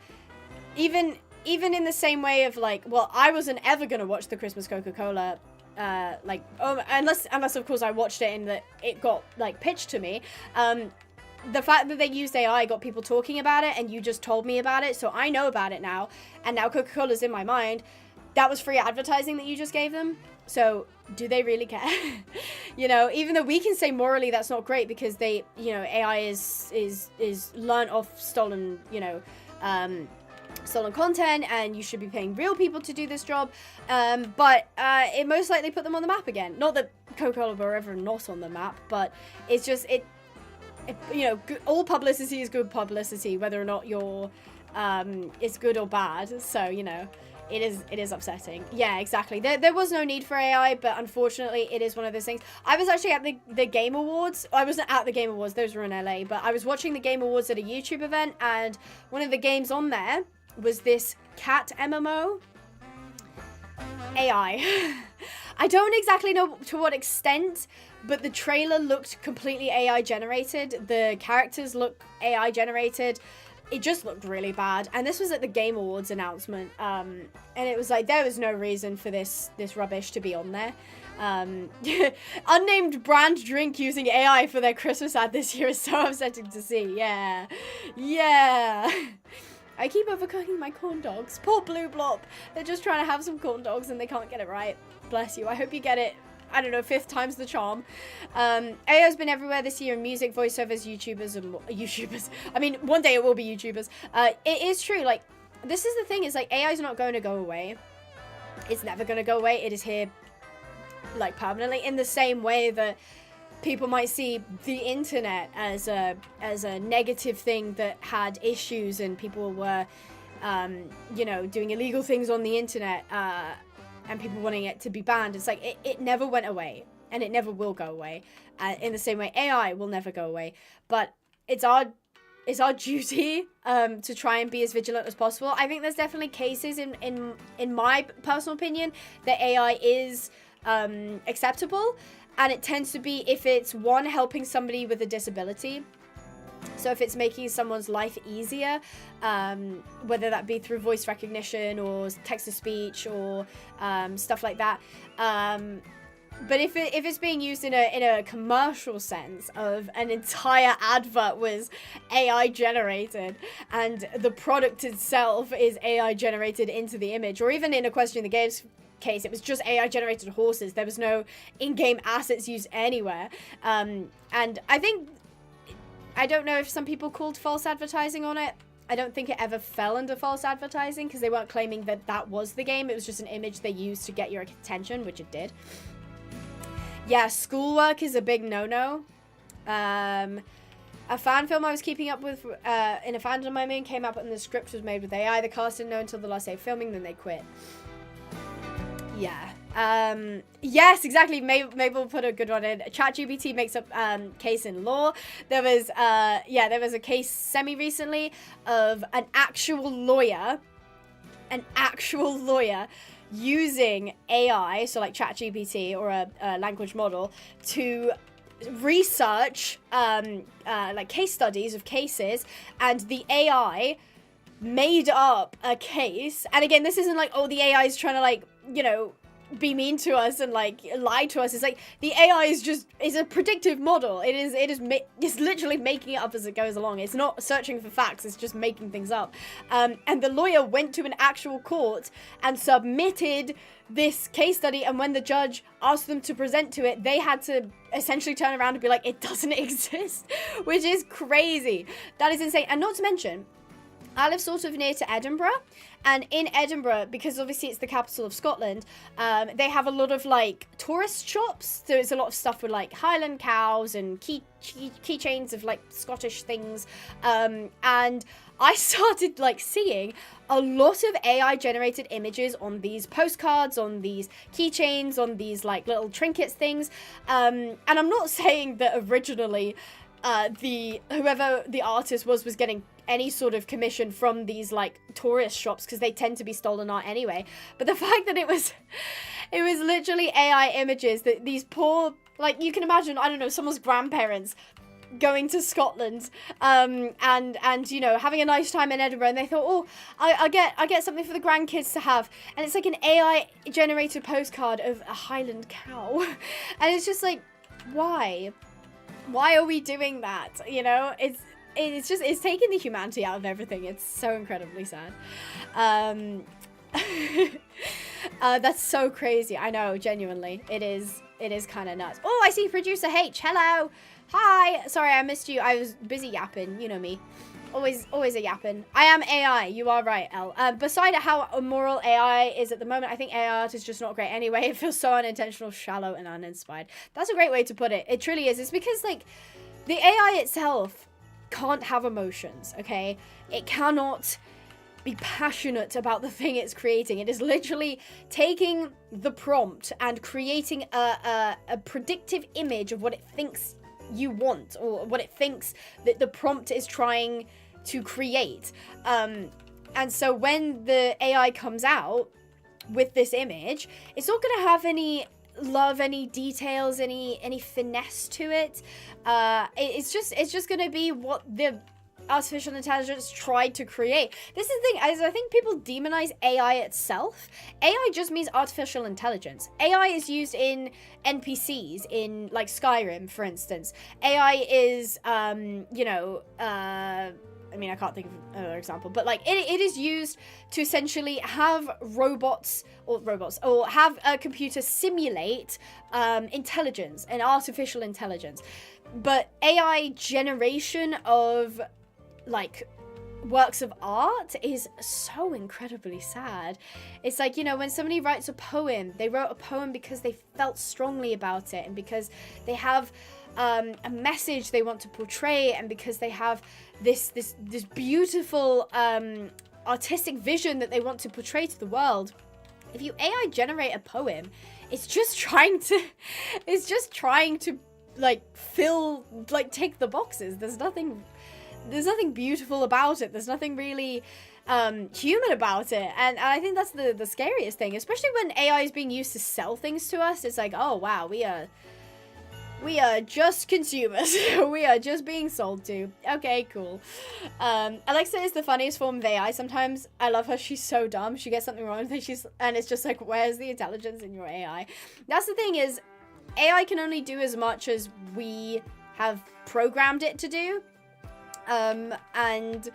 Speaker 2: even in the same way of like, well, I wasn't ever gonna watch the Christmas Coca-Cola unless of course I watched it and that it got like pitched to me. The fact that they used AI got people talking about it, and you just told me about it, so I know about it now, and now Coca-Cola's in my mind. that was free advertising that you just gave them. So do they really care? You know, even though we can say morally that's not great because they, you know, AI is learned off stolen, you know, stolen content, and you should be paying real people to do this job. But it most likely put them on the map again. Not that Coca-Cola were ever not on the map, but it's just, you know, all publicity is good publicity, whether or not you're, it's good or bad. So, you know, it is upsetting. Yeah, exactly. There was no need for AI, but unfortunately it is one of those things. I was actually at the Game Awards. I wasn't at the Game Awards, those were in LA, but I was watching the Game Awards at a YouTube event, and one of the games on there was this cat MMO. AI. I don't exactly know to what extent, but the trailer looked completely AI generated. The characters look AI generated. It just looked really bad. And this was at the Game Awards announcement. And it was like, there was no reason for this rubbish to be on there. Unnamed brand drink using AI for their Christmas ad this year is so upsetting to see. Yeah. Yeah. I keep overcooking my corn dogs. Poor Blue Blop. They're just trying to have some corn dogs and they can't get it right. Bless you. I hope you get it, I don't know, 5th time's the charm. AI's been everywhere this year in music, voiceovers, YouTubers, and YouTubers. I mean, one day it will be YouTubers. It is true. Like, this is the thing, is like, AI's not going to go away. It's never going to go away. It is here, like, permanently, in the same way that people might see the internet as a negative thing that had issues and people were, you know, doing illegal things on the internet, and people wanting it to be banned. It's like, it never went away, and it never will go away. In the same way, AI will never go away. But it's our duty to try and be as vigilant as possible. I think there's definitely cases in my personal opinion that AI is acceptable, and it tends to be if it's one, helping somebody with a disability. So if it's making someone's life easier, whether that be through voice recognition or text-to-speech or stuff like that. But if it's being used in a commercial sense, of an entire advert was AI generated and the product itself is AI generated into the image, or even in Equestrian the Games case, it was just AI generated horses. There was no in-game assets used anywhere. And I don't know if some people called false advertising on it. I don't think it ever fell under false advertising because they weren't claiming that that was the game. It was just an image they used to get your attention, which it did. Yeah, schoolwork is a big no-no. A fan film I was keeping up with in a fandom I'm in came up and the script was made with AI. The cast didn't know until the last day of filming, then they quit. Yeah. Yes, exactly. Mabel put a good one in. ChatGPT makes up case in law. There was a case semi-recently of an actual lawyer using AI, so like ChatGPT or a language model, to research like case studies of cases, and the AI made up a case. And again, this isn't like, oh, the AI is trying to, like, you know, be mean to us and like lie to us. It's like the AI is a predictive model. It's literally making it up as it goes along. It's not searching for facts, it's just making things up. And the lawyer went to an actual court and submitted this case study, and when the judge asked them to present to it, they had to essentially turn around and be like, it doesn't exist, which is crazy. That is insane. And not to mention, I live sort of near to Edinburgh, and in Edinburgh, because obviously it's the capital of Scotland, they have a lot of like tourist shops. So it's a lot of stuff with like Highland cows and keychains of like Scottish things. And I started like seeing a lot of AI generated images on these postcards, on these keychains, on these like little trinkets things. And I'm not saying that originally whoever the artist was getting any sort of commission from these like tourist shops, because they tend to be stolen art anyway. But the fact that it was literally AI images that these poor, like, you can imagine, I don't know, someone's grandparents going to Scotland and you know, having a nice time in Edinburgh, and they thought, oh, I get something for the grandkids to have, and it's like an AI generated postcard of a Highland cow. And it's just like, why are we doing that? You know, it's taking the humanity out of everything. It's so incredibly sad. That's so crazy. I know, genuinely. It is kind of nuts. Oh, I see Producer H. Hello. Hi. Sorry, I missed you. I was busy yapping. You know me. Always a yapping. I am AI. You are right, Elle. Beside how immoral AI is at the moment, I think AI art is just not great anyway. It feels so unintentional, shallow, and uninspired. That's a great way to put it. It truly is. It's because, like, the AI itself can't have emotions, okay? It cannot be passionate about the thing it's creating. It is literally taking the prompt and creating a predictive image of what it thinks you want, or what it thinks that the prompt is trying to create. And so when the AI comes out with this image, it's not going to have any love, any details, any finesse to it. It's just going to be what the artificial intelligence tried to create. This is the thing, as I think people demonize AI itself. AI just means artificial intelligence. AI is used in NPCs in, like, Skyrim, for instance. AI is, you know, I mean, I can't think of another example, but, like, it is used to essentially have robots, or have a computer simulate intelligence and artificial intelligence. But AI generation of, like, works of art is so incredibly sad. It's like, you know, when somebody writes a poem, they wrote a poem because they felt strongly about it, and because they have a message they want to portray, and because they have this beautiful artistic vision that they want to portray to the world. If you AI generate a poem, it's just trying to like tick the boxes. There's nothing beautiful about it. There's nothing really human about it. And I think that's the scariest thing, especially when AI is being used to sell things to us. It's like, oh wow, we are just consumers. We are just being sold to. Okay, cool. Alexa is the funniest form of AI. Sometimes I love her. She's so dumb. She gets something wrong and it's just like, where's the intelligence in your AI? That's the thing, is AI can only do as much as we have programmed it to do. And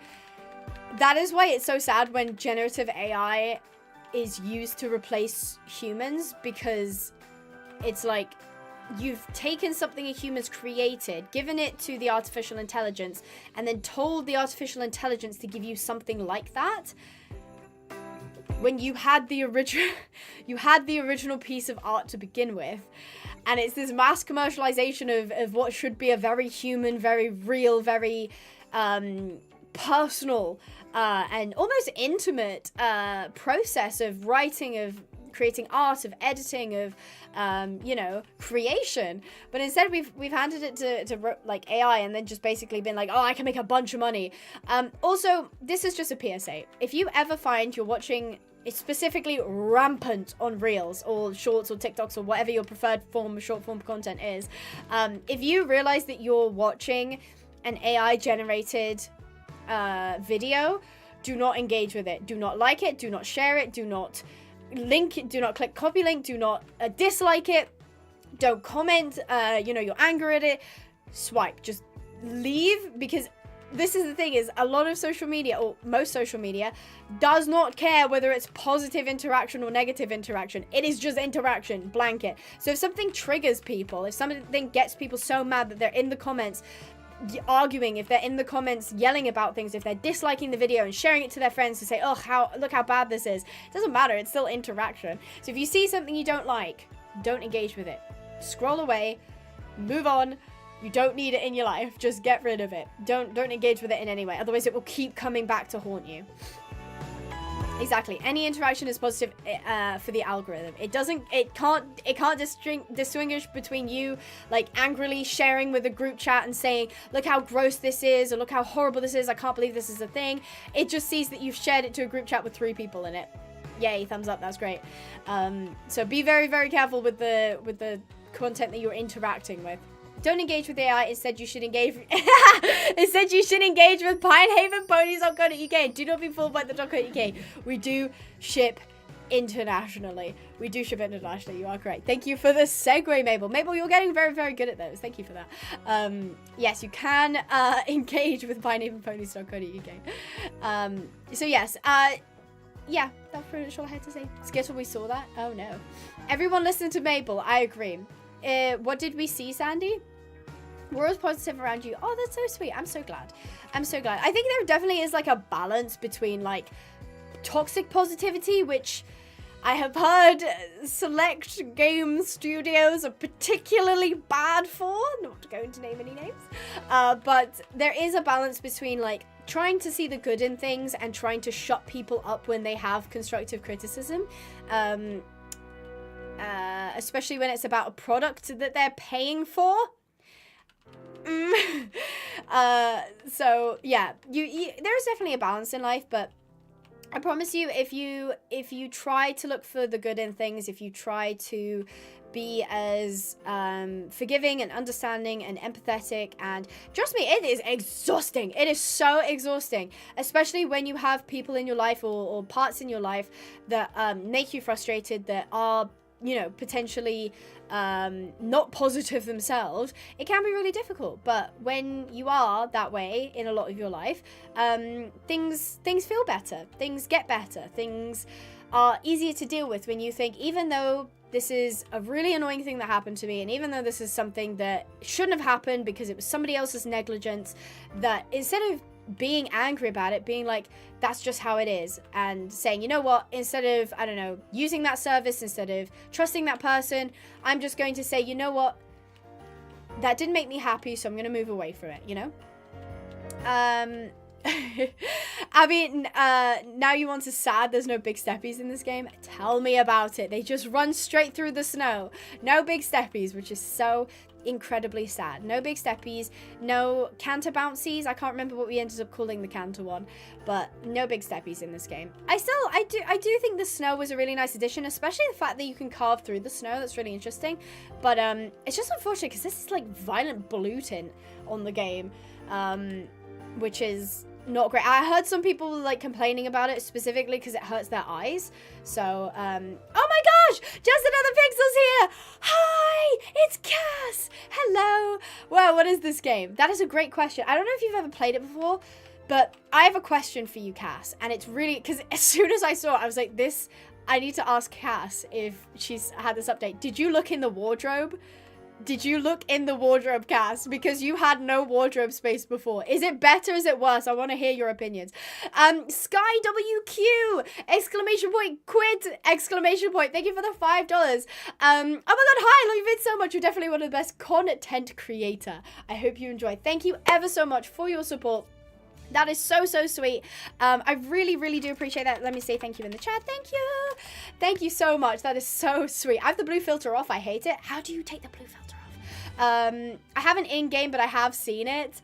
Speaker 2: that is why it's so sad when generative AI is used to replace humans, because it's like, you've taken something a human's created, given it to the artificial intelligence, and then told the artificial intelligence to give you something like that, when you had the original piece of art to begin with. And it's this mass commercialization of what should be a very human, very real, very personal and almost intimate process of writing, of creating art, of editing, of you know, creation. But instead we've handed it to like AI, and then just basically been like, oh, I can make a bunch of money. Also, this is just a PSA. If you ever find you're watching, it's specifically rampant on Reels or Shorts or TikToks or whatever your preferred form of short form content is, if you realize that you're watching an AI generated video, do not engage with it. Do not like it. Do not share it. Do not link it. Do not click copy link. Do not dislike it. Don't comment, you know, you're angry at it. Swipe. Just leave, because this is the thing, is a lot of social media, or most social media, does not care whether it's positive interaction or negative interaction. It is just interaction, blanket. So if something triggers people, if something gets people so mad that they're in the comments arguing, if they're in the comments yelling about things, if they're disliking the video and sharing it to their friends to say, oh, look how bad this is, it doesn't matter, it's still interaction. So if you see something you don't like, don't engage with it. Scroll away, move on. You don't need it in your life. Just get rid of it. Don't engage with it in any way. Otherwise, it will keep coming back to haunt you. Exactly. Any interaction is positive for the algorithm. It can't distinguish between you, like, angrily sharing with a group chat and saying, look how gross this is, or look how horrible this is, I can't believe this is a thing. It just sees that you've shared it to a group chat with 3 people in it. Yay, thumbs up, that's great. So be very, very careful with the content that you're interacting with. Don't engage with AI. Instead, you should engage. Instead, you should engage with pinehavenponies.co.uk. Do not be fooled by the .co.uk. We do ship internationally. You are correct. Thank you for the segue, Mabel. Mabel, you're getting very, very good at those. Thank you for that. Yes, you can engage with pinehavenponies.co.uk. So yes, yeah, That's pretty much all I had to say. Skittle, we saw that? Oh no. Everyone listen to Mabel. I agree. What did we see, Sandy? We're always positive around you. Oh, that's so sweet. I'm so glad. I'm so glad. I think there definitely is like a balance between like toxic positivity, which I have heard select game studios are particularly bad for. Not going to name any names. But there is a balance between like trying to see the good in things and trying to shut people up when they have constructive criticism. Especially when it's about a product that they're paying for. So yeah, there's definitely a balance in life, but I promise you, if you try to look for the good in things, if you try to be as forgiving and understanding and empathetic, and trust me, it is exhausting. It is so exhausting, especially when you have people in your life or parts in your life that make you frustrated, that are, you know, potentially not positive themselves. It can be really difficult, but when you are that way in a lot of your life, things feel better, things get better, things are easier to deal with when you think, even though this is a really annoying thing that happened to me, and even though this is something that shouldn't have happened because it was somebody else's negligence, that instead of being angry about it, being like, that's just how it is, and saying, you know what, instead of, I don't know, using that service, instead of trusting that person, I'm just going to say, you know what, that didn't make me happy, so I'm going to move away from it, you know? I mean, now you want to sad there's no big steppies in this game? Tell me about it. They just run straight through the snow. No big steppies, which is so incredibly sad. No big steppies, no canter bouncies. I can't remember what we ended up calling the canter one, but no big steppies in this game. I do think the snow was a really nice addition, especially the fact that you can carve through the snow. That's really interesting. But it's just unfortunate because this is like violent blue tint on the game, which is not great. I heard some people like complaining about it specifically because it hurts their eyes. So, oh my gosh, just another Pixels here. Hi, it's Cass. Hello. Well, what is this game? That is a great question. I don't know if you've ever played it before, but I have a question for you, Cass. And it's really, because as soon as I saw it, I was like, I need to ask Cass if she's had this update. Did you look in the wardrobe? Did you look in the wardrobe, Cass? Because you had no wardrobe space before. Is it better? Is it worse? I want to hear your opinions. Sky WQ! Exclamation point! Quid! Exclamation point! Thank you for the $5. Oh my god, hi! Love you been so much. You're definitely one of the best content creator. I hope you enjoy. Thank you ever so much for your support. That is so, so sweet. I really, really do appreciate that. Let me say thank you in the chat. Thank you. Thank you so much. That is so sweet. I have the blue filter off. I hate it. How do you take the blue filter off? I haven't in-game, but I have seen it.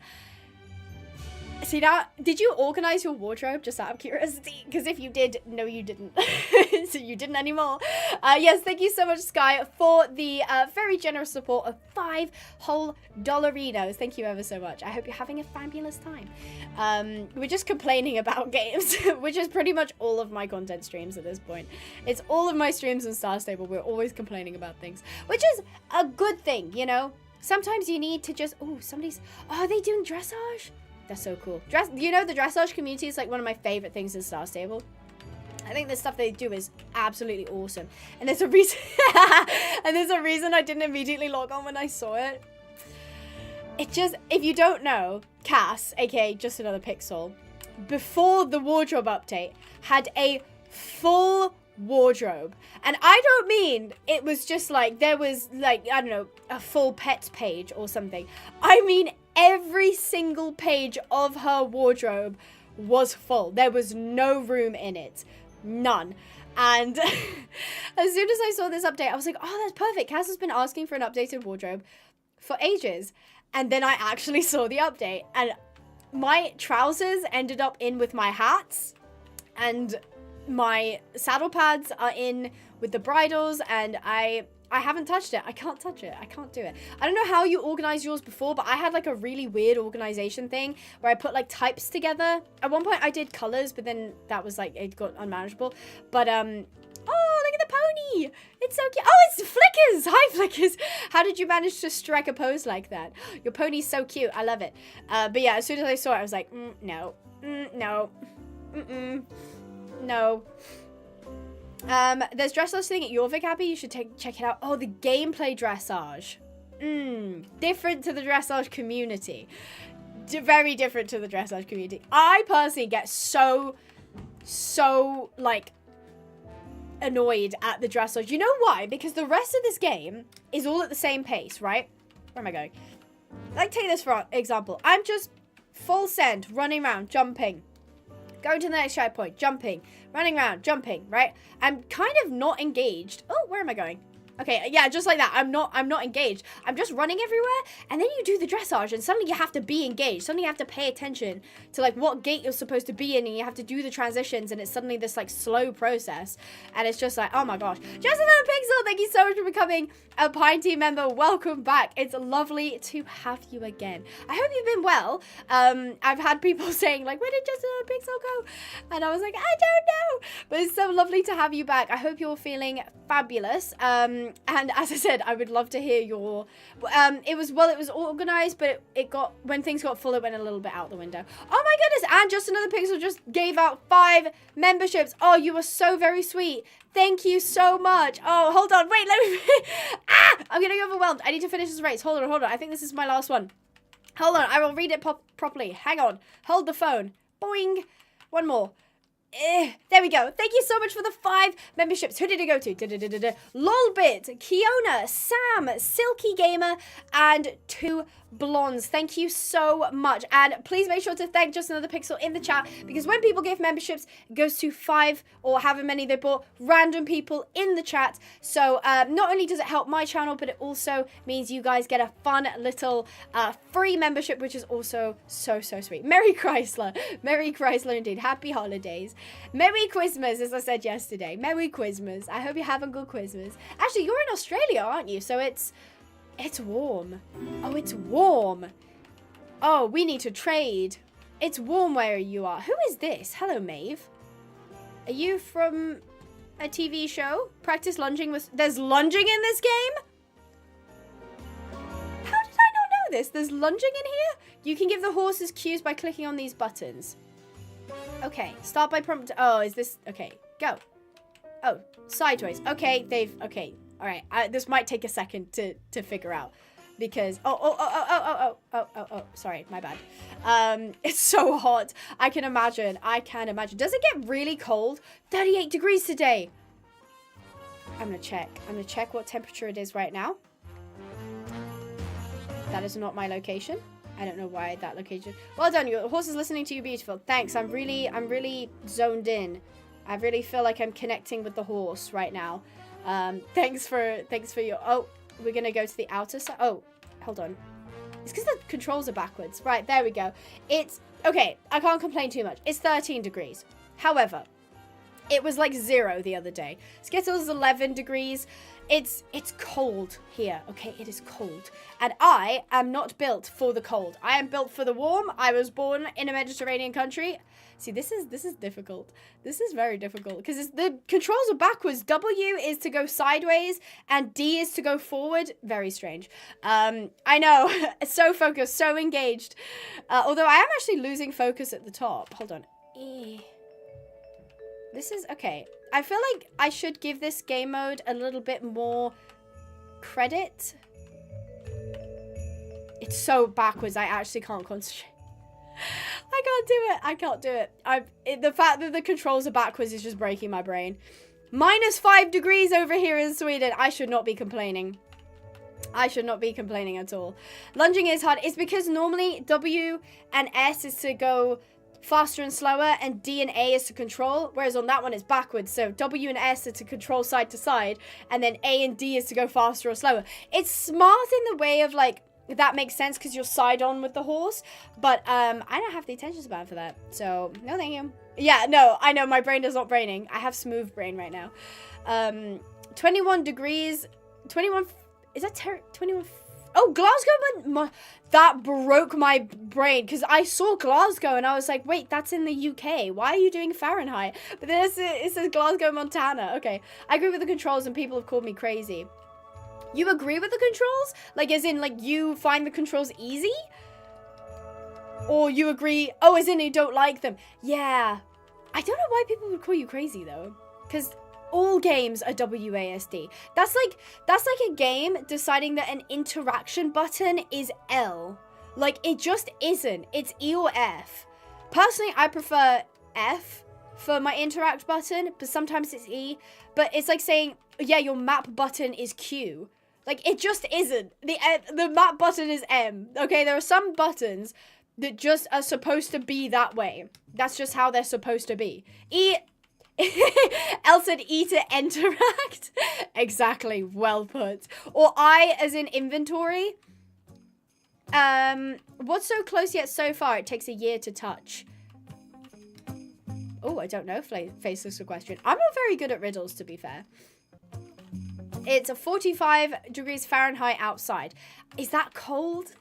Speaker 2: See that? Did you organize your wardrobe just out of curiosity? Because if you did, no, you didn't. So you didn't anymore. Yes, thank you so much, Sky, for the very generous support of 5 whole dollarinos. Thank you ever so much. I hope you're having a fabulous time. We're just complaining about games, which is pretty much all of my content streams at this point. It's all of my streams on Star Stable. We're always complaining about things, which is a good thing, you know? Sometimes you need to just, oh, are they doing dressage? That's so cool. You know, the dressage community is like one of my favorite things in Star Stable. I think the stuff they do is absolutely awesome. And there's a reason I didn't immediately log on when I saw it. It just, if you don't know, Cass, aka Just Another Pixel, before the wardrobe update, had a full wardrobe. And I don't mean it was just like, there was like, I don't know, a full pets page or something. I mean every single page of her wardrobe was full. There was no room in it. None. And as soon as I saw this update, I was like, oh, that's perfect. Cass has been asking for an updated wardrobe for ages. And then I actually saw the update. And my trousers ended up in with my hats. And my saddle pads are in with the bridles. And I haven't touched it. I can't touch it. I can't do it. I don't know how you organize yours before, but I had like a really weird organization thing where I put like types together. At one point I did colors, but then that was like, it got unmanageable. But, oh, look at the pony. It's so cute. Oh, it's Flickers. Hi, Flickers. How did you manage to strike a pose like that? Your pony's so cute. I love it. But yeah, as soon as I saw it, I was like, no, no, no. There's dressage thing at Jorvik, Abby. You should check it out. Oh, the gameplay dressage. Different to the dressage community. Very different to the dressage community. I personally get so like annoyed at the dressage. You know why? Because the rest of this game is all at the same pace, right? Where am I going? Like, take this for example. I'm just full send, running around, jumping. Going to the next checkpoint, jumping, running around, jumping, right? I'm kind of not engaged. Oh, where am I going? Okay, yeah, just like that. I'm not engaged. I'm just running everywhere, and then you do the dressage, and suddenly you have to be engaged. Suddenly you have to pay attention to, like, what gate you're supposed to be in, and you have to do the transitions, and it's suddenly this, like, slow process, and it's just like, oh my gosh. Just another pixel, thank you so much for becoming a Pine Team member. Welcome back. It's lovely to have you again. I hope you've been well. I've had people saying, like, where did Just Another Pixel go? And I was like, I don't know, but it's so lovely to have you back. I hope you're feeling fabulous. And as I said, I would love to hear your, it was organized, but it got, when things got full, it went a little bit out the window. Oh my goodness, and Just Another Pixel just gave out 5 memberships. Oh, you were so very sweet. Thank you so much. Oh, hold on, wait, let me, I'm getting overwhelmed. I need to finish this race. Hold on. I think this is my last one. Hold on, I will read it properly. Hang on, hold the phone. Boing, one more. There we go. Thank you so much for the 5 memberships. Who did it go to? Lolbit, Kiona, Sam, Silky Gamer, and 2 Blondes. Thank you so much. And please make sure to thank Just Another Pixel in the chat, because when people give memberships, it goes to 5 or however many they bought random people in the chat. So not only does it help my channel, but it also means you guys get a fun little free membership, which is also so sweet. Merry Chrysler. Merry Chrysler indeed. Happy holidays. Merry Christmas, as I said yesterday. Merry Christmas. I hope you have a good Christmas. Actually, you're in Australia, aren't you? So it's warm. Oh, it's warm. Oh, we need to trade. It's warm where you are. Who is this? Hello, Maeve. Are you from a TV show? Practice lunging with... There's lunging in this game? How did I not know this? There's lunging in here? You can give the horses cues by clicking on these buttons. Okay, start by prompt. Oh, is this... Okay, go. Oh, sideways. Okay, okay. All right, this might take a second to figure out, because oh, sorry, my bad. It's so hot. I can imagine. Does it get really cold? 38 degrees today. I'm gonna check what temperature it is right now. That is not my location. I don't know why that location. Well done, your horse is listening to you, beautiful. Thanks. I'm really zoned in. I really feel like I'm connecting with the horse right now. Thanks for your... Oh, we're gonna go to the outer side. Oh, hold on. It's because the controls are backwards. Right, there we go. It's... Okay, I can't complain too much. It's 13 degrees. However, it was like 0 the other day. Skittles 11 degrees. It's cold here, okay? It is cold. And I am not built for the cold. I am built for the warm. I was born in a Mediterranean country. See, this is difficult. This is very difficult because the controls are backwards. W is to go sideways and D is to go forward. Very strange. I know. So focused, so engaged. Although I am actually losing focus at the top. Hold on. This is okay. I feel like I should give this game mode a little bit more credit. It's so backwards. I actually can't concentrate. I can't do it. The fact that the controls are backwards is just breaking my brain. -5 degrees over here in Sweden. I should not be complaining. I should not be complaining at all. Lunging is hard. It's because normally W and S is to go faster and slower, and D and A is to control, whereas on that one it's backwards. So W and S are to control side to side, and then A and D is to go faster or slower. It's smart in the way of, like, that makes sense because you're side on with the horse, but I don't have the attention span for that, so no thank you. Yeah, no, I know, my brain is not braining. I have smooth brain right now. 21 degrees, 21, is that 21? Oh, Glasgow, that broke my brain because I saw Glasgow and I was like, wait, that's in the UK. Why are you doing Fahrenheit? But then it says Glasgow, Montana. Okay, I agree with the controls and people have called me crazy. You agree with the controls? Like, as in, like, you find the controls easy? Or you agree, as in you don't like them? Yeah. I don't know why people would call you crazy, though. Because all games are WASD. That's like a game deciding that an interaction button is L. Like, it just isn't. It's E or F. Personally, I prefer F for my interact button, but sometimes it's E. But it's like saying, yeah, your map button is Q. Like, it just isn't. The map button is M. Okay, there are some buttons that just are supposed to be that way. That's just how they're supposed to be. E... L said E to interact. Exactly, well put. Or I as in inventory. What's so close yet so far? It takes a year to touch. Oh, I don't know, Faceless Equestrian. I'm not very good at riddles, to be fair. It's a 45 degrees Fahrenheit outside. Is that cold?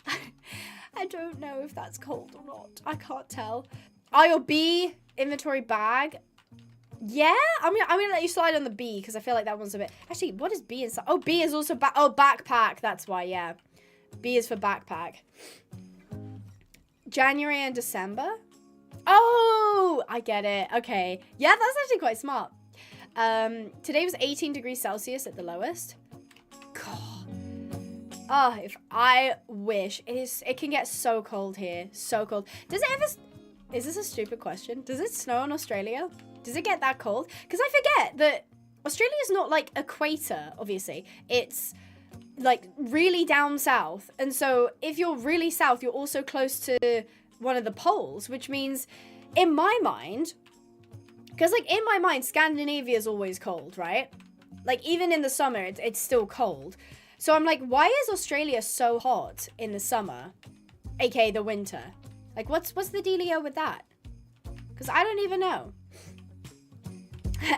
Speaker 2: I don't know if that's cold or not. I can't tell. I or B, inventory bag. Yeah, I'm gonna let you slide on the B because I feel like that one's a bit. Actually, what is B inside? Oh, B is also backpack. That's why. Yeah, B is for backpack. January and December. Oh, I get it. Okay, yeah, that's actually quite smart. Today was 18 degrees Celsius at the lowest. God. Oh, if I wish it can get so cold here, so cold. Does it ever? Is this a stupid question? Does it snow in Australia? Does it get that cold? Because I forget that Australia is not like equator, obviously. It's like really down south. And so if you're really south, you're also close to one of the poles, which means in my mind, because like in my mind, Scandinavia is always cold, right? Like even in the summer, it's still cold. So I'm like, why is Australia so hot in the summer, aka the winter? Like what's the dealio with that? Because I don't even know.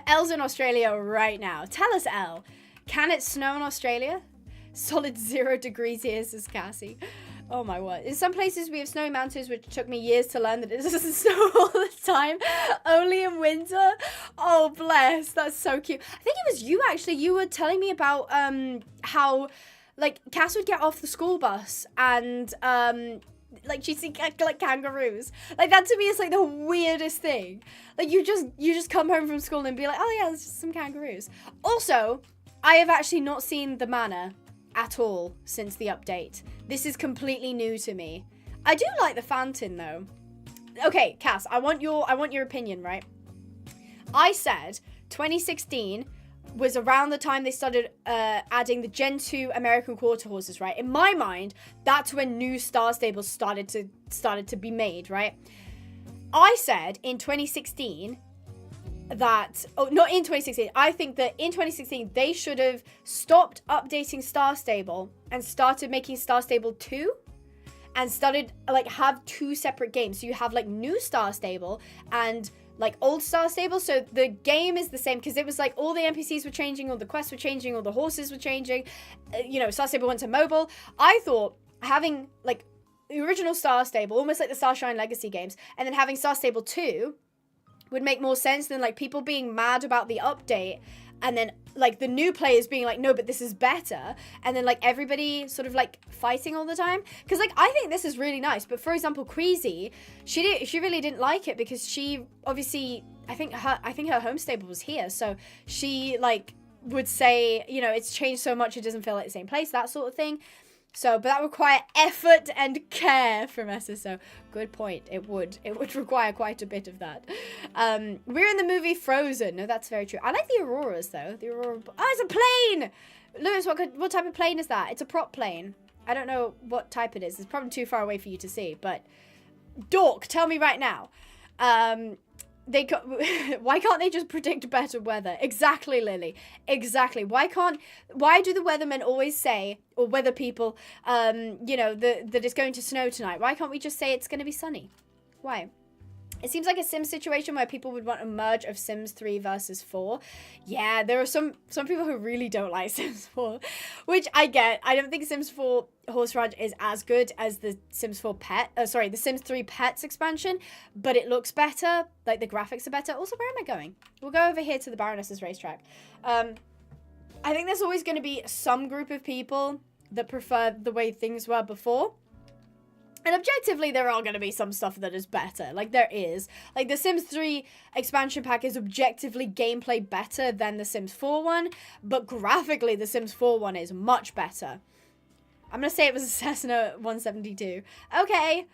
Speaker 2: Elle's in Australia right now. Tell us, Elle. Can it snow in Australia? Solid 0 degrees here, says Cassie. Oh my word. In some places we have snowy mountains, which took me years to learn that it doesn't snow all the time. Only in winter. Oh, bless. That's so cute. I think it was you, actually. You were telling me about how, like, Cass would get off the school bus and... like she'd see like kangaroos. Like that to me is like the weirdest thing. Like you just come home from school and be like, oh yeah, there's just some kangaroos. Also, I have actually not seen the manor at all since the update. This is completely new to me. I do like the fountain though. Okay, Cass, I want your opinion, right? I said 2016 was around the time they started adding the Gen 2 American quarter horses, right? In my mind, that's when new star stables started to be made, right? I said in 2016 that, oh, not in 2016, I think that in 2016 they should have stopped updating Star Stable and started making Star Stable 2 and started like have 2 separate games. So you have like new Star Stable and like old Star Stable, so the game is the same because it was like all the NPCs were changing, all the quests were changing, all the horses were changing. Star Stable went to mobile. I thought having like the original Star Stable, almost like the Starshine Legacy games, and then having Star Stable 2 would make more sense than like people being mad about the update and then like the new players being like, no, but this is better, and then like everybody sort of like fighting all the time. Because like I think this is really nice, but for example, Queasy, she really didn't like it because she obviously I think her home stable was here, so she like would say, it's changed so much it doesn't feel like the same place, that sort of thing. So, but that would require effort and care from SSO. Good point. It would require quite a bit of that. We're in the movie Frozen. No, that's very true. I like the Auroras, though. The Aurora... Oh, it's a plane! Lewis, what type of plane is that? It's a prop plane. I don't know what type it is. It's probably too far away for you to see, but... Dork, tell me right now. Why can't they just predict better weather? Exactly, Lily. Exactly. Why do the weathermen always say, or weather people, that it's going to snow tonight? Why can't we just say it's going to be sunny? Why? It seems like a Sims situation where people would want a merge of Sims 3 versus 4. Yeah, there are some people who really don't like Sims 4, which I get. I don't think Sims 4 Horse Ranch is as good as the Sims 4 the Sims 3 Pets expansion, but it looks better. Like the graphics are better. Also, where am I going? We'll go over here to the Baroness's racetrack. I think there's always going to be some group of people that prefer the way things were before. And objectively, there are going to be some stuff that is better. Like, there is. Like, the Sims 3 expansion pack is objectively gameplay better than the Sims 4 one. But graphically, the Sims 4 one is much better. I'm going to say it was a Cessna 172. Okay.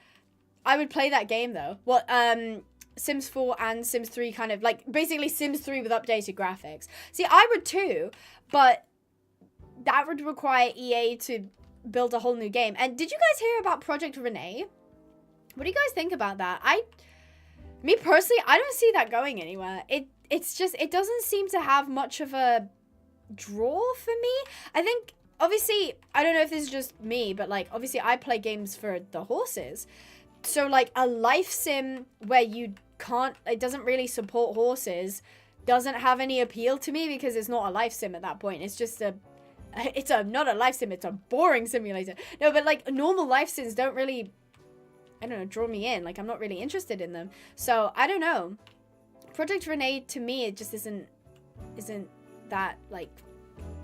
Speaker 2: I would play that game, though. What, Sims 4 and Sims 3 kind of, like, basically Sims 3 with updated graphics. See, I would too, but that would require EA to build a whole new game. And did you guys hear about Project Renee? What do you guys think about that? Me personally, I don't see that going anywhere. It's just, it doesn't seem to have much of a draw for me. I think, obviously, I don't know if this is just me, but like, obviously I play games for the horses. So like a life sim where you can't, it doesn't really support horses doesn't have any appeal to me because it's not a life sim at that point. It's just not a life sim, it's a boring simulator. No, but like normal life sims don't really, I don't know, draw me in. Like I'm not really interested in them. So I don't know. Project Renee to me, it just isn't that like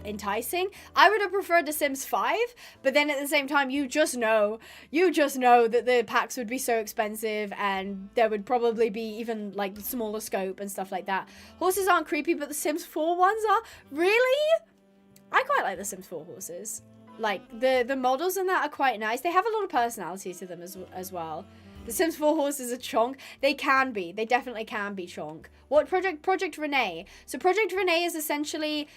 Speaker 2: enticing. I would have preferred The Sims 5, but then at the same time, you just know that the packs would be so expensive and there would probably be even like smaller scope and stuff like that. Horses aren't creepy, but the Sims 4 ones are. Really? I quite like the Sims 4 horses. Like the models in that are quite nice. They have a lot of personality to them as well. The Sims 4 horses are chonk. They can be. They definitely can be chonk. What Project Renee? So Project Renee is essentially,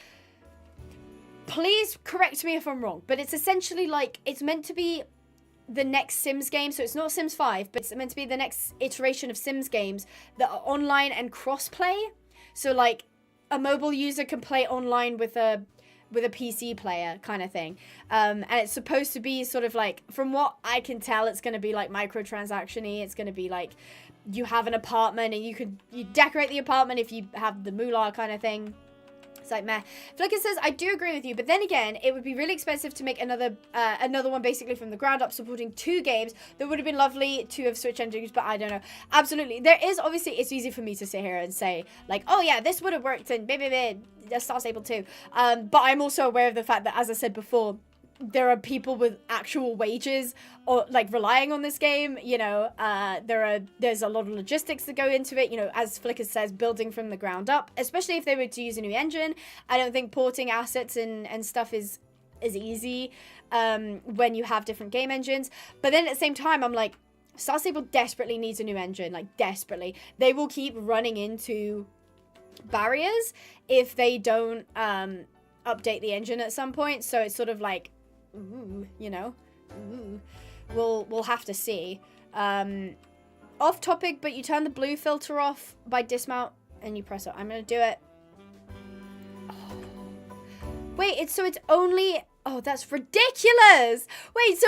Speaker 2: please correct me if I'm wrong, but it's essentially like, it's meant to be the next Sims game. So it's not Sims 5, but it's meant to be the next iteration of Sims games that are online and cross-play. So like a mobile user can play online with a PC player kind of thing. And it's supposed to be sort of like, from what I can tell, it's going to be like microtransaction-y. It's going to be like, you have an apartment and you decorate the apartment if you have the moolah kind of thing. It's like meh. Flicker says, I do agree with you, but then again, it would be really expensive to make another one basically from the ground up, supporting 2 games. That would have been lovely to have Switch engines, but I don't know. Absolutely. There is, obviously, it's easy for me to sit here and say, like, oh yeah, this would have worked in Star Stable 2. But I'm also aware of the fact that, as I said before, there are people with actual wages or like relying on this game, you know. There's a lot of logistics that go into it, you know, as Flicker says, building from the ground up, especially if they were to use a new engine. I don't think porting assets and stuff is easy when you have different game engines. But then at the same time, I'm like, Star Stable desperately needs a new engine, like desperately. They will keep running into barriers if they don't update the engine at some point. So it's sort of like, ooh, you know, ooh. We'll have to see. Off topic, but you turn the blue filter off by dismount and you press it. I'm gonna do it. Oh. Wait, it's only, oh, that's ridiculous. Wait,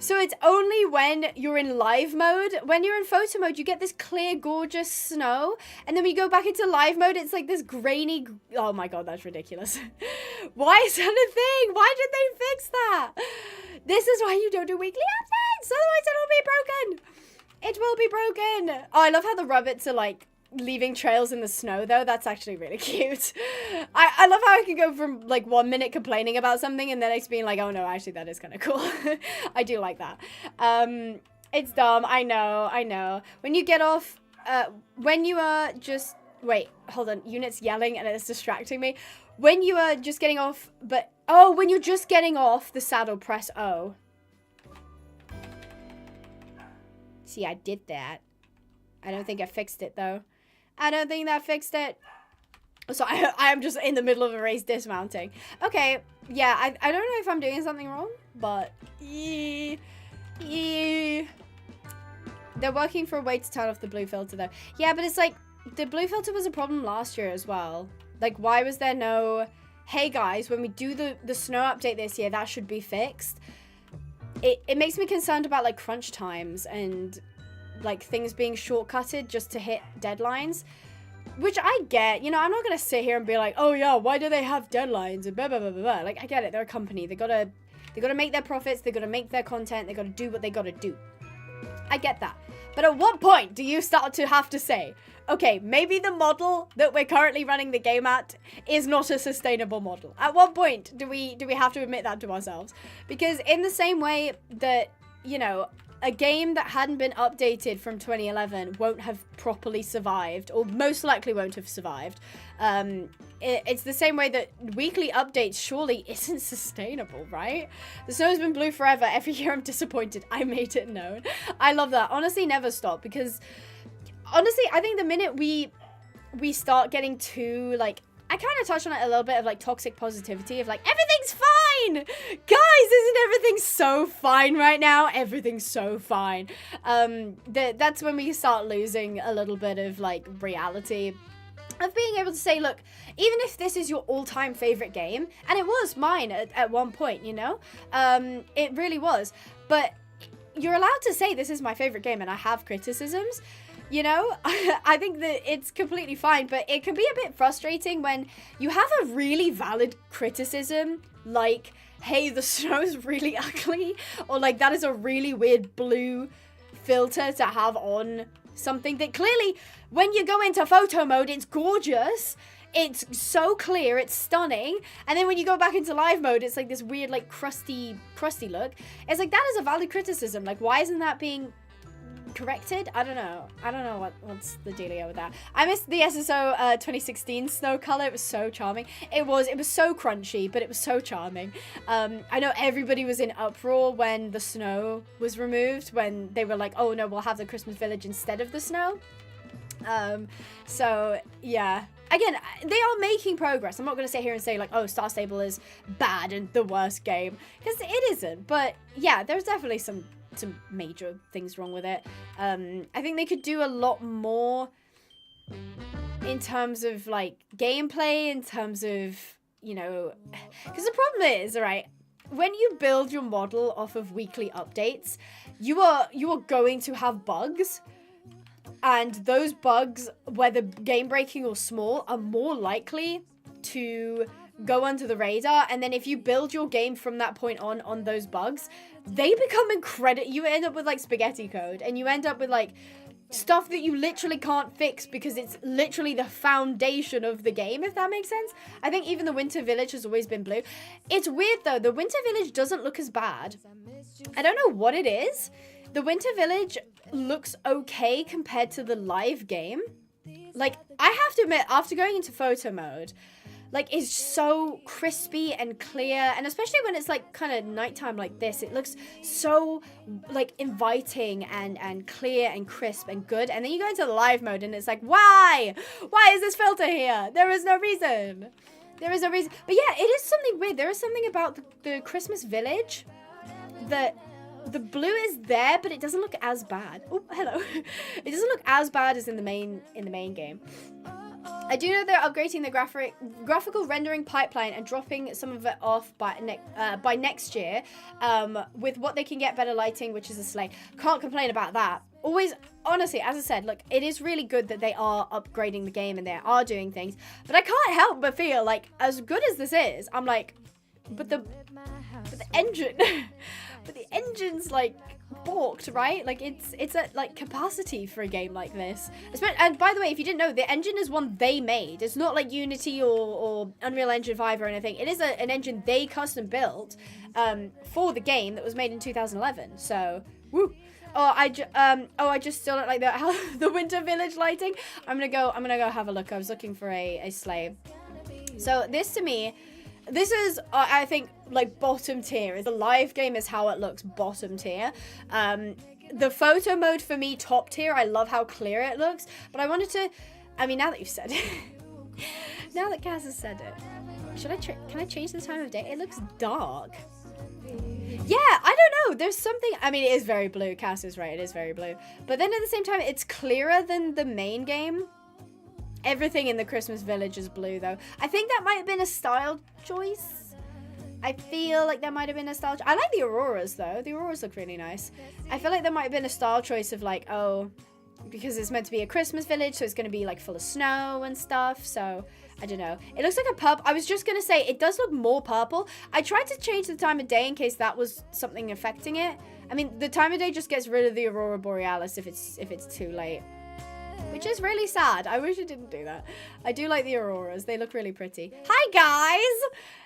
Speaker 2: so it's only when you're in live mode. When you're in photo mode, you get this clear, gorgeous snow. And then when you go back into live mode, it's like this grainy... Oh my god, that's ridiculous. Why is that a thing? Why did they fix that? This is why you don't do weekly updates. Otherwise it'll be broken. It will be broken. Oh, I love how the rabbits are like leaving trails in the snow though. That's actually really cute. I love how I can go from like 1 minute complaining about something and then it's being like, oh no, actually that is kind of cool. I do like that. It's dumb. I know. When you get off, when you are just, wait, hold on. Unit's yelling and it's distracting me. When you are just getting off, when you're just getting off the saddle, press O. See, I did that. I don't think I fixed it though. I don't think that fixed it. So I am just in the middle of a race dismounting. Okay, yeah, I don't know if I'm doing something wrong, but they're working for a way to turn off the blue filter though. Yeah, but it's like, the blue filter was a problem last year as well. Like, why was there no, hey guys, when we do the snow update this year, that should be fixed. It makes me concerned about like crunch times and like things being shortcutted just to hit deadlines, which I get. You know, I'm not gonna sit here and be like, oh yeah, why do they have deadlines and blah blah blah blah blah. Like, I get it, they're a company, they gotta make their profits, they gotta make their content, they gotta do what they gotta do. I get that. But at what point do you start to have to say, okay, maybe the model that we're currently running the game at is not a sustainable model? At what point do we have to admit that to ourselves? Because in the same way that, you know, a game that hadn't been updated from 2011 won't have properly survived, or most likely won't have survived. It's the same way that weekly updates surely isn't sustainable, right? The snow's been blue forever. Every year I'm disappointed. I made it known. I love that. Honestly, never stop, because honestly, I think the minute we start getting too, like, I kind of touched on it a little bit of, like, toxic positivity of, like, everything's fine! Guys, isn't everything so fine right now? Everything's so fine. That's when we start losing a little bit of, like, reality of being able to say, look, even if this is your all-time favorite game, and it was mine at one point, you know? It really was. But you're allowed to say this is my favorite game and I have criticisms. You know, I think that it's completely fine, but it can be a bit frustrating when you have a really valid criticism, like, hey, the snow's really ugly, or like, that is a really weird blue filter to have on something that clearly, when you go into photo mode, it's gorgeous, it's so clear, it's stunning, and then when you go back into live mode, it's like this weird, like, crusty look. It's like, that is a valid criticism. Like, why isn't that being corrected? I don't know what's the dealio with that. I missed the SSO 2016 snow color. It was so charming. It was so crunchy, but it was so charming. I know everybody was in uproar when the snow was removed, when they were like, oh no, we'll have the Christmas village instead of the snow. So yeah, again, they are making progress. I'm not going to sit here and say like, oh, Star Stable is bad and the worst game, because it isn't. But yeah, there's definitely some major things wrong with it. I think they could do a lot more in terms of like gameplay, in terms of, you know, because the problem is, right, when you build your model off of weekly updates, you are going to have bugs, and those bugs, whether game breaking or small, are more likely to go under the radar. And then if you build your game from that point on those bugs, they become you end up with like spaghetti code, and you end up with like stuff that you literally can't fix because it's literally the foundation of the game, if that makes sense. I think even the Winter Village has always been blue. It's weird though, the Winter Village doesn't look as bad. I don't know what it is. The Winter Village looks okay compared to the live game. Like, I have to admit, after going into photo mode, like, it's so crispy and clear, and especially when it's like kind of nighttime like this, it looks so like inviting and clear and crisp and good. And then you go into the live mode and it's like, why is this filter here? There is no reason. But yeah, it is something weird. There is something about the Christmas village that the blue is there, but it doesn't look as bad. Oh, hello. It doesn't look as bad as in the main game. I do know they're upgrading the graphical rendering pipeline and dropping some of it off by next year, with what they can get better lighting, which is a slay. Can't complain about that. Always, honestly, as I said, look, it is really good that they are upgrading the game and they are doing things, but I can't help but feel like, as good as this is, I'm like, but the engine, but the engine's like balked, right? Like, it's at like capacity for a game like this. And by the way, if you didn't know, the engine is one they made. It's not like Unity or Unreal Engine 5 or anything. It is an engine they custom built for the game that was made in 2011. So, woo. I just still don't like the Winter Village lighting. I'm gonna go have a look. I was looking for a sleigh. So this, to me, this is, I think, like, bottom tier. The live game is how it looks, bottom tier. The photo mode, for me, top tier. I love how clear it looks. But I wanted to, I mean, now that you've said it, now that Kaz has said it, can I change the time of day? It looks dark. Yeah, I don't know. There's something, I mean, it is very blue. Cass is right, it is very blue. But then at the same time, it's clearer than the main game. Everything in the Christmas Village is blue, though. I think that might have been a style choice. I feel like there might have been a style I like the auroras, though. The auroras look really nice. I feel like there might have been a style choice of, like, oh, because it's meant to be a Christmas village, so it's going to be, like, full of snow and stuff. So I don't know. It looks like a purple. I was just going to say, it does look more purple. I tried to change the time of day in case that was something affecting it. I mean, the time of day just gets rid of the Aurora Borealis if it's too late. Which is really sad. I wish it didn't do that. I do like the auroras. They look really pretty. Hi guys!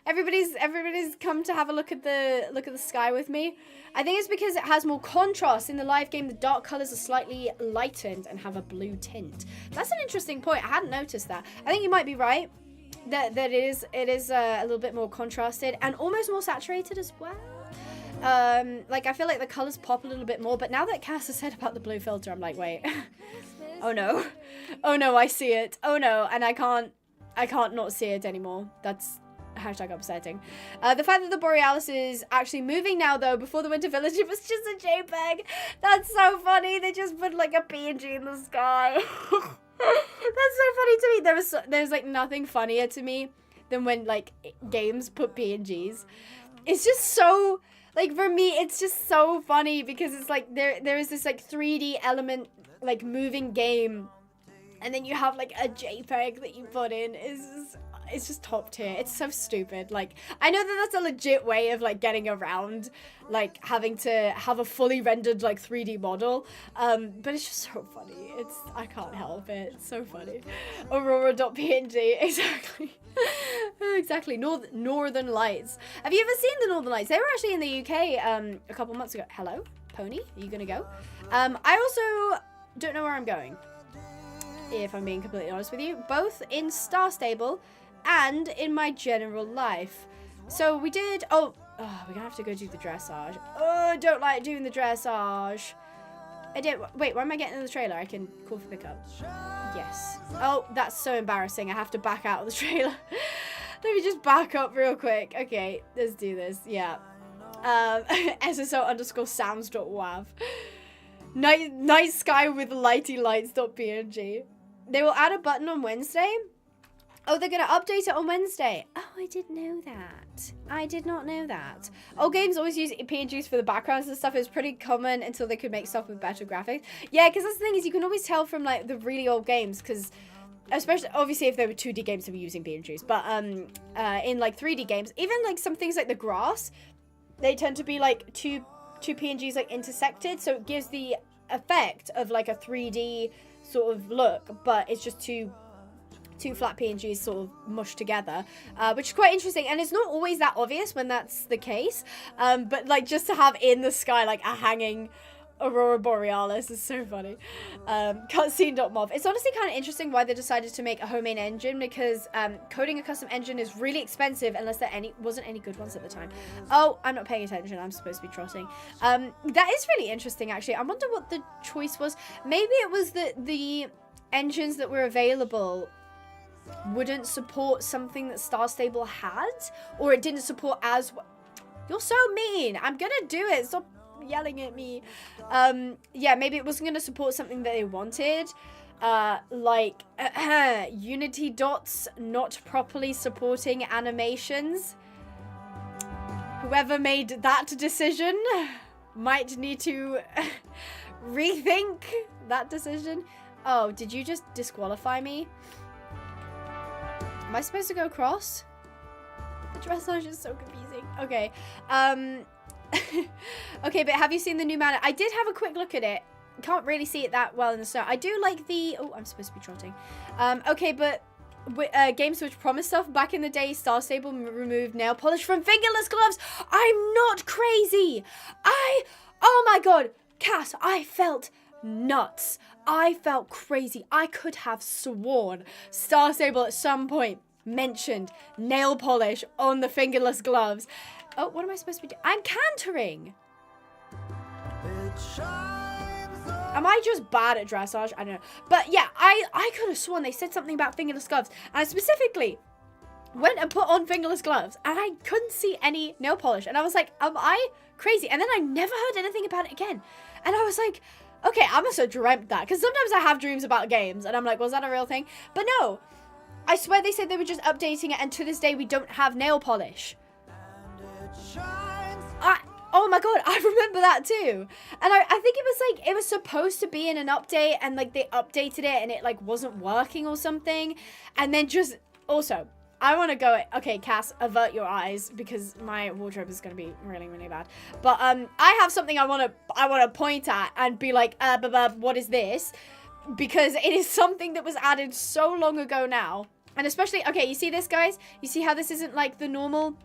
Speaker 2: Everybody's come to have a look at the sky with me. I think it's because it has more contrast. In the live game, the dark colors are slightly lightened and have a blue tint. That's an interesting point. I hadn't noticed that. I think you might be right. That it is a little bit more contrasted and almost more saturated as well. Like I feel like the colors pop a little bit more, but now that Cass has said about the blue filter, I'm like, wait. Oh no. Oh no, I see it. Oh no, and I can't not see it anymore. That's hashtag upsetting. The fact that the Borealis is actually moving now though, before the Winter Village, it was just a JPEG. That's so funny. They just put like a PNG in the sky. That's so funny to me. There's like nothing funnier to me than when like games put PNGs. It's just so, like for me, it's just so funny because it's like there is this like 3D element, like moving game, and then you have like a JPEG that you put in. It's just top tier. It's so stupid. Like I know that that's a legit way of like getting around like having to have a fully rendered like 3D model, but it's just so funny. I can't help it. It's so funny. Aurora.png. Exactly. Exactly. Northern Lights. Have you ever seen the Northern Lights? They were actually in the UK a couple months ago. Hello, Pony, are you gonna go? I also don't know where I'm going, if I'm being completely honest with you, both in Star Stable and in my general life. So we did, we're gonna have to go do the dressage. Oh, I don't like doing the dressage. Wait, why am I getting in the trailer? I can call for pickup. Yes. Oh, that's so embarrassing. I have to back out of the trailer. Let me just back up real quick. Okay, let's do this. Yeah. SSO_sounds.wav. Night sky with lighty lights.png. They will add a button on Wednesday. Oh, they're going to update it on Wednesday. Oh, I didn't know that. I did not know that. Old games always use PNGs for the backgrounds and stuff. It was pretty common until they could make stuff with better graphics. Yeah, because that's the thing is you can always tell from like the really old games, because especially obviously if they were 2D games they were using PNGs, but in like 3D games, even like some things like the grass, they tend to be like two PNGs like intersected, so it gives the effect of like a 3D sort of look, but it's just two flat PNGs sort of mushed together, which is quite interesting, and it's not always that obvious when that's the case, but like just to have in the sky like a hanging Aurora Borealis is so funny. Cutscene.mov. It's honestly kind of interesting why they decided to make a homemade engine, because coding a custom engine is really expensive unless there wasn't any good ones at the time. Oh, I'm not paying attention. I'm supposed to be trotting. That is really interesting, actually. I wonder what the choice was. Maybe it was that the engines that were available wouldn't support something that Star Stable had, or it didn't support as well. You're so mean. I'm gonna do it. Stop yelling at me. Yeah, maybe it wasn't going to support something that they wanted, like Unity dots not properly supporting animations. Whoever made that decision might need to rethink that decision. Oh, did you just disqualify me? Am I supposed to go across? The dressage is so confusing. Okay, okay, but have you seen the new manor? I did have a quick look at it. Can't really see it that well in the snow. I do like the... Oh, I'm supposed to be trotting. Okay, but games which promised stuff back in the day, Star Stable removed nail polish from fingerless gloves. I'm not crazy. Oh my god, Cass, I felt nuts. I felt crazy. I could have sworn Star Stable at some point mentioned nail polish on the fingerless gloves. Oh, what am I supposed to be doing? I'm cantering. Am I just bad at dressage? I don't know. But yeah, I could have sworn they said something about fingerless gloves. And I specifically went and put on fingerless gloves and I couldn't see any nail polish. And I was like, am I crazy? And then I never heard anything about it again. And I was like, okay, I must have dreamt that. Because sometimes I have dreams about games. And I'm like, was that a real thing? But no. I swear they said they were just updating it. And to this day, we don't have nail polish. Oh my god, I remember that too. And I think it was like, it was supposed to be in an update and like they updated it and it like wasn't working or something. And then just Also, I want to go... Okay, Cass, avert your eyes because my wardrobe is going to be really, really bad. But I have something I want to point at and be like, what is this? Because it is something that was added so long ago now. And especially... Okay, you see this, guys? You see how this isn't like the normal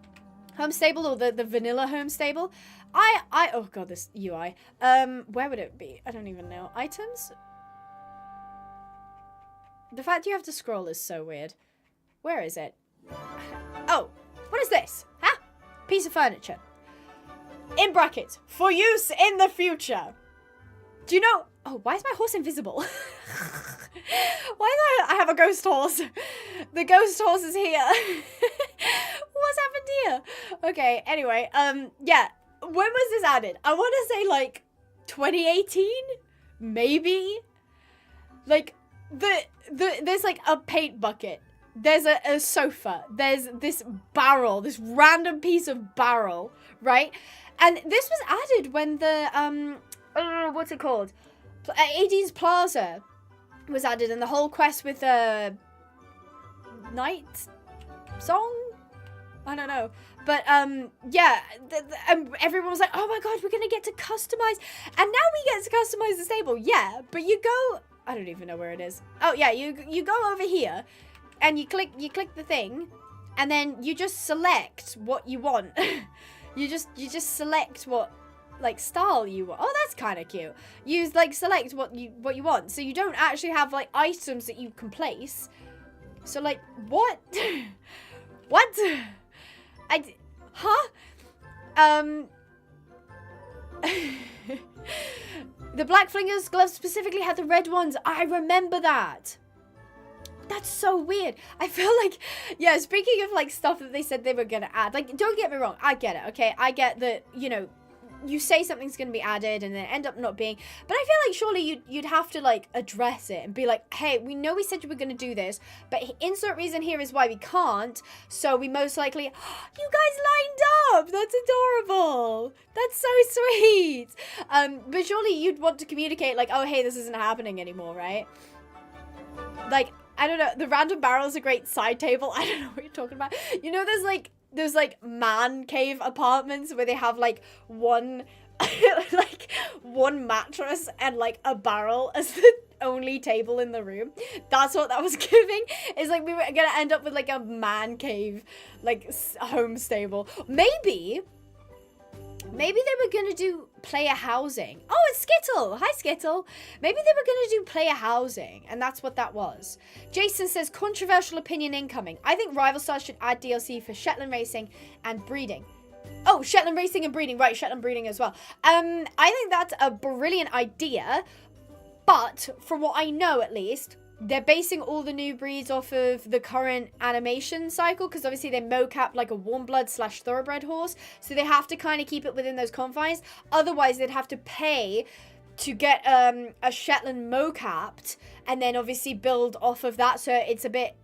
Speaker 2: home stable or the vanilla home stable? Oh god, this UI. Where would it be? I don't even know. Items? The fact you have to scroll is so weird. Where is it? Oh, what is this? Huh? Piece of furniture. In brackets, for use in the future. Do you know... Oh, why is my horse invisible? I have a ghost horse. The ghost horse is here. What's happened here? Okay, anyway, yeah. When was this added? I want to say, like, 2018? Maybe? Like, there's, like, a paint bucket. There's a sofa. There's this barrel. This random piece of barrel, right? And this was added when the, what's it called? 80s Plaza was added, and the whole quest with the night song? I don't know. But, yeah, everyone was like, oh my god, we're going to get to customize. And now we get to customize the stable. Yeah, but you go... I don't even know where it is. Oh, yeah, you go over here, and you click the thing, and then you just select what you want. you just select what, like, style you want. Oh, that's kind of cute. You, like, select what you want. So you don't actually have, like, items that you can place. So, like, what? What? Huh? The black flingers gloves specifically had the red ones. I remember that. That's so weird. I feel like, yeah, speaking of, like, stuff that they said they were going to add, like, don't get me wrong. I get it, okay? I get that, you know, you say something's going to be added and then end up not being. But I feel like surely you'd have to, like, address it and be like, hey, we know we said we were going to do this, but insert reason here is why we can't. So we most likely, you guys lined up. That's adorable. That's so sweet. But surely you'd want to communicate, like, oh, hey, this isn't happening anymore, right? Like, I don't know. The random barrel is a great side table. I don't know what you're talking about. You know, there's like man cave apartments where they have like one like one mattress and like a barrel as the only table in the room. That's what that was giving. It's like we were gonna end up with like a man cave, like home stable. Maybe they were gonna do player housing. Oh, it's Skittle. Hi, Skittle. Maybe they were gonna do player housing, and that's what that was. Jason says, controversial opinion incoming. I think Rival Stars should add DLC for Shetland racing and breeding. Oh, Shetland racing and breeding. Right, Shetland breeding as well. I think that's a brilliant idea, but from what I know, at least, they're basing all the new breeds off of the current animation cycle, because obviously they mocap like a warm blood / thoroughbred horse, so they have to kind of keep it within those confines. Otherwise, they'd have to pay to get a Shetland mocapped, and then obviously build off of that. So it's a bit.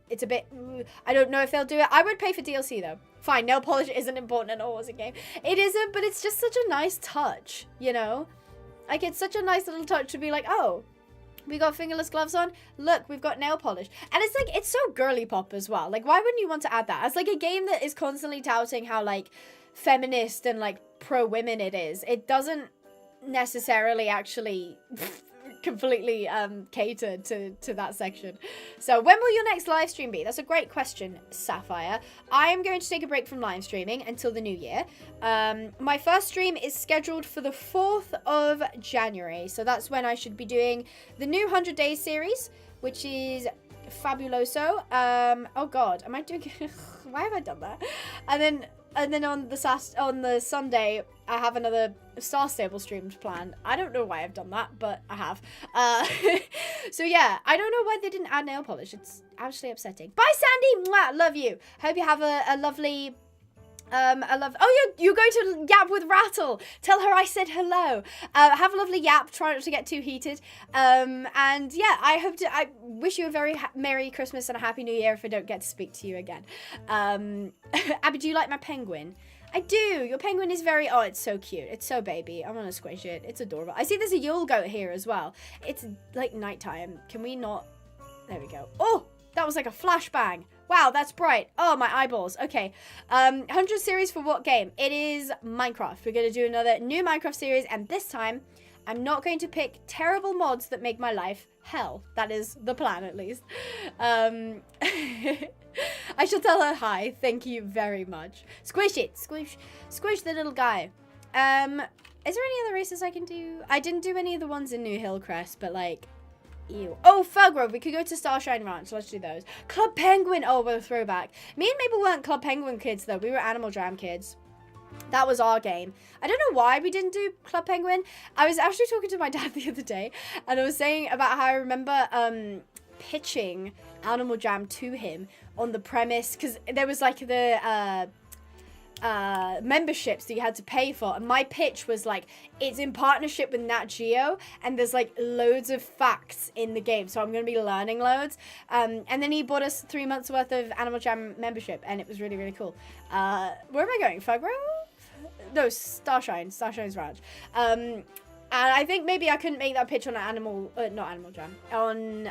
Speaker 2: I don't know if they'll do it. I would pay for DLC though. Fine, nail polish isn't important in a horsing game. It isn't, but it's just such a nice touch, you know. Like, it's such a nice little touch to be like, oh, we got fingerless gloves on. Look, we've got nail polish. And it's like, it's so girly pop as well. Like, why wouldn't you want to add that? As like a game that is constantly touting how like feminist and like pro-women it is. It doesn't necessarily actually completely cater to that section. So when will your next live stream be? That's a great question, Sapphire. I am going to take a break from live streaming until the new year. My first stream is scheduled for the 4th of January. So that's when I should be doing the new 100 Days series, which is fabuloso. Oh god, am I doing why have I done that? And then on the Sunday, I have another Star Stable stream planned. I don't know why I've done that, but I have. So yeah, I don't know why they didn't add nail polish. It's actually upsetting. Bye, Sandy. Mwah, love you. Hope you have a lovely. Oh, you're going to yap with Rattle. Tell her I said hello. Have a lovely yap. Try not to get too heated. And yeah, I wish you a very Merry Christmas and a Happy New Year if I don't get to speak to you again. Abby, do you like my penguin? I do. Your penguin is very, oh, it's so cute. It's so baby. I want to squish it. It's adorable. I see there's a Yule goat here as well. It's like nighttime. Can we not? There we go. Oh, that was like a flashbang. Wow, that's bright. Oh, my eyeballs. Okay. 100 series for what game? It is Minecraft. We're going to do another new Minecraft series, and this time I'm not going to pick terrible mods that make my life hell. That is the plan, at least. I shall tell her hi. Thank you very much. Squish it. Squish the little guy. Is there any other races I can do? I didn't do any of the ones in New Hillcrest, but like, ew. Oh, Furgrove. We could go to Starshine Ranch. Let's do those. Club Penguin. Oh, what a throwback. Me and Mabel weren't Club Penguin kids, though. We were Animal Jam kids. That was our game. I don't know why we didn't do Club Penguin. I was actually talking to my dad the other day, and I was saying about how I remember pitching Animal Jam to him on the premise, because there was like the memberships that you had to pay for, and my pitch was like, it's in partnership with Nat Geo, and there's like loads of facts in the game, so I'm going to be learning loads, and then he bought us 3 months worth of Animal Jam membership, and it was really, really cool. Where am I going? Furgrove? No, Starshine's Ranch. And I think maybe I couldn't make that pitch on not Animal Jam, on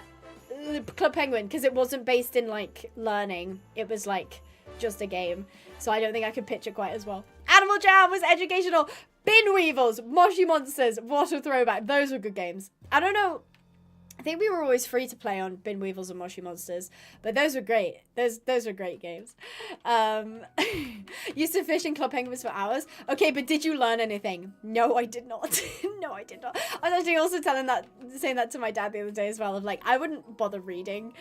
Speaker 2: Club Penguin, because it wasn't based in like learning, it was like just a game. So I don't think I could pitch it quite as well. Animal Jam was educational. Bin Weevils, Moshi Monsters, what a throwback. Those were good games. I don't know. I think we were always free to play on Bin Weevils and Moshi Monsters, but those were great. Those were great games. Used to fish in Club Penguins for hours. Okay, but did you learn anything? No, I did not. No, I did not. I was actually also saying that to my dad the other day as well, of like, I wouldn't bother reading.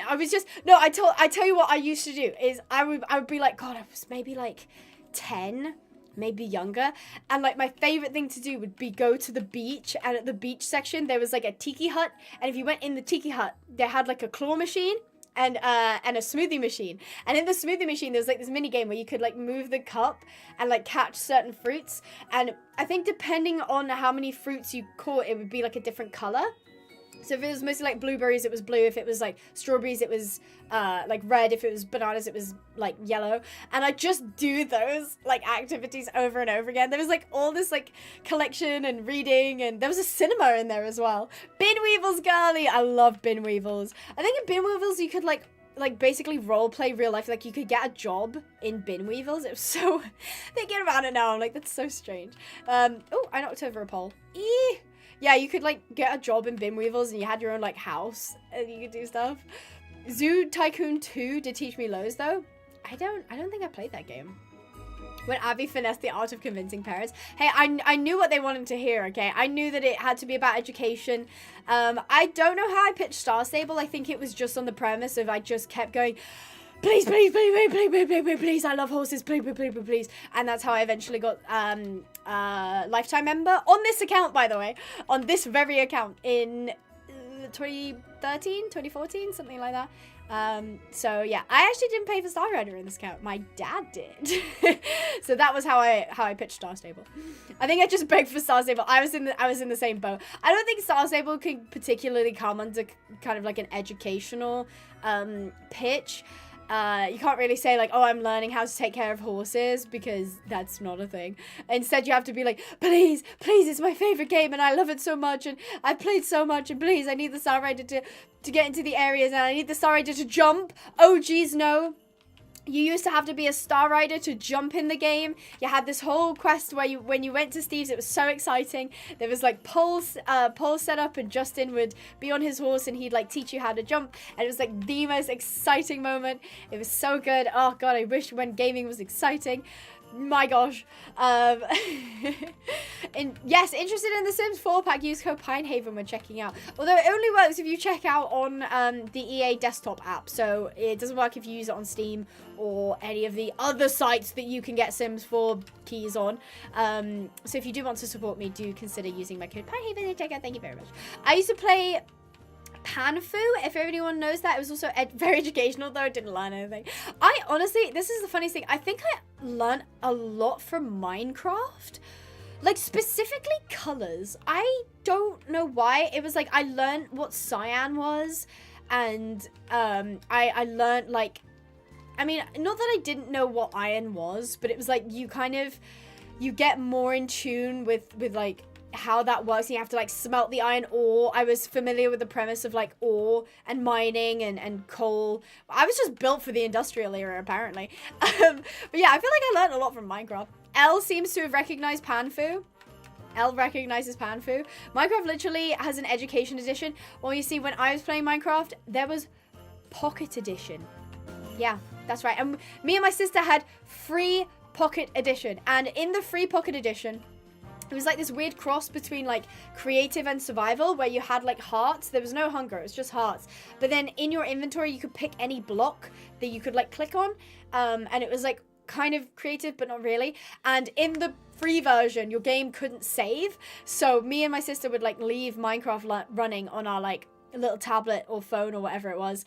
Speaker 2: I was just, no, I tell you what I used to do is I would be like, God, I was maybe like 10, maybe younger, and like my favorite thing to do would be go to the beach, and at the beach section there was like a tiki hut, and if you went in the tiki hut, they had like a claw machine and a smoothie machine, and in the smoothie machine there was like this mini game where you could like move the cup and like catch certain fruits, and I think depending on how many fruits you caught, it would be like a different color. So if it was mostly like blueberries, it was blue. If it was like strawberries, it was like red. If it was bananas, it was like yellow. And I just do those like activities over and over again. There was like all this like collection and reading, and there was a cinema in there as well. Bin Weevils, girly. I love Bin Weevils. I think in Bin Weevils you could like basically role play real life. Like you could get a job in Bin Weevils. It was so, thinking about it now, I'm like, that's so strange. Oh, I knocked over a pole. Yeah, you could, like, get a job in Bin Weevils, and you had your own, like, house, and you could do stuff. Zoo Tycoon 2 did teach me loads, though. I don't think I played that game. When Abby finessed the art of convincing parents. Hey, I knew what they wanted to hear, okay? I knew that it had to be about education. I don't know how I pitched Star Stable. I think it was just on the premise of I just kept going, please, please, please, please, please, please, please, please, please, I love horses, please, please, please, please, please. And that's how I eventually got lifetime member on this account, by the way, on this very account in 2013, 2014, something like that. So yeah, I actually didn't pay for Star Rider in this account. My dad did. So that was how I pitched Star Stable. I think I just begged for Star Stable. I was in the same boat. I don't think Star Stable can particularly come under kind of like an educational pitch. You can't really say like, oh, I'm learning how to take care of horses, because that's not a thing. Instead, you have to be like, please, please, it's my favorite game and I love it so much and I've played so much, and please, I need the Star Rider to get into the areas, and I need the Star Rider to jump. Oh, geez, no. You used to have to be a Star Rider to jump in the game. You had this whole quest where when you went to Steve's, it was so exciting. There was like poles set up, and Justin would be on his horse and he'd like teach you how to jump. And it was like the most exciting moment. It was so good. Oh God, I wish when gaming was exciting. My gosh. And yes, interested in the Sims 4 pack, use code Pinehaven when checking out. Although it only works if you check out on the EA desktop app. So it doesn't work if you use it on Steam or any of the other sites that you can get Sims 4 keys on. So if you do want to support me, do consider using my code Pinehaven. Thank you very much. I used to play Panfu, if anyone knows that. It was also very educational, though I didn't learn anything. I honestly, this is the funniest thing, I think I learned a lot from Minecraft, like specifically colors. I don't know why. It was like I learned what cyan was, and I learned like, I mean, not that I didn't know what iron was, but it was like you get more in tune with like how that works. You have to like smelt the iron ore. I was familiar with the premise of like ore and mining and coal. I was just built for the industrial era apparently. But yeah, I feel like I learned a lot from Minecraft. Elle seems to have recognized Panfu. Elle recognizes Panfu. Minecraft literally has an education edition. Well, you see, when I was playing Minecraft, there was Pocket Edition. Yeah, that's right. And me and my sister had free Pocket Edition. And in the free Pocket Edition, it was like this weird cross between like creative and survival where you had like hearts. There was no hunger, it was just hearts. But then in your inventory, you could pick any block that you could like click on. And it was like kind of creative, but not really. And in the free version, your game couldn't save. So me and my sister would like leave Minecraft running on our like little tablet or phone or whatever it was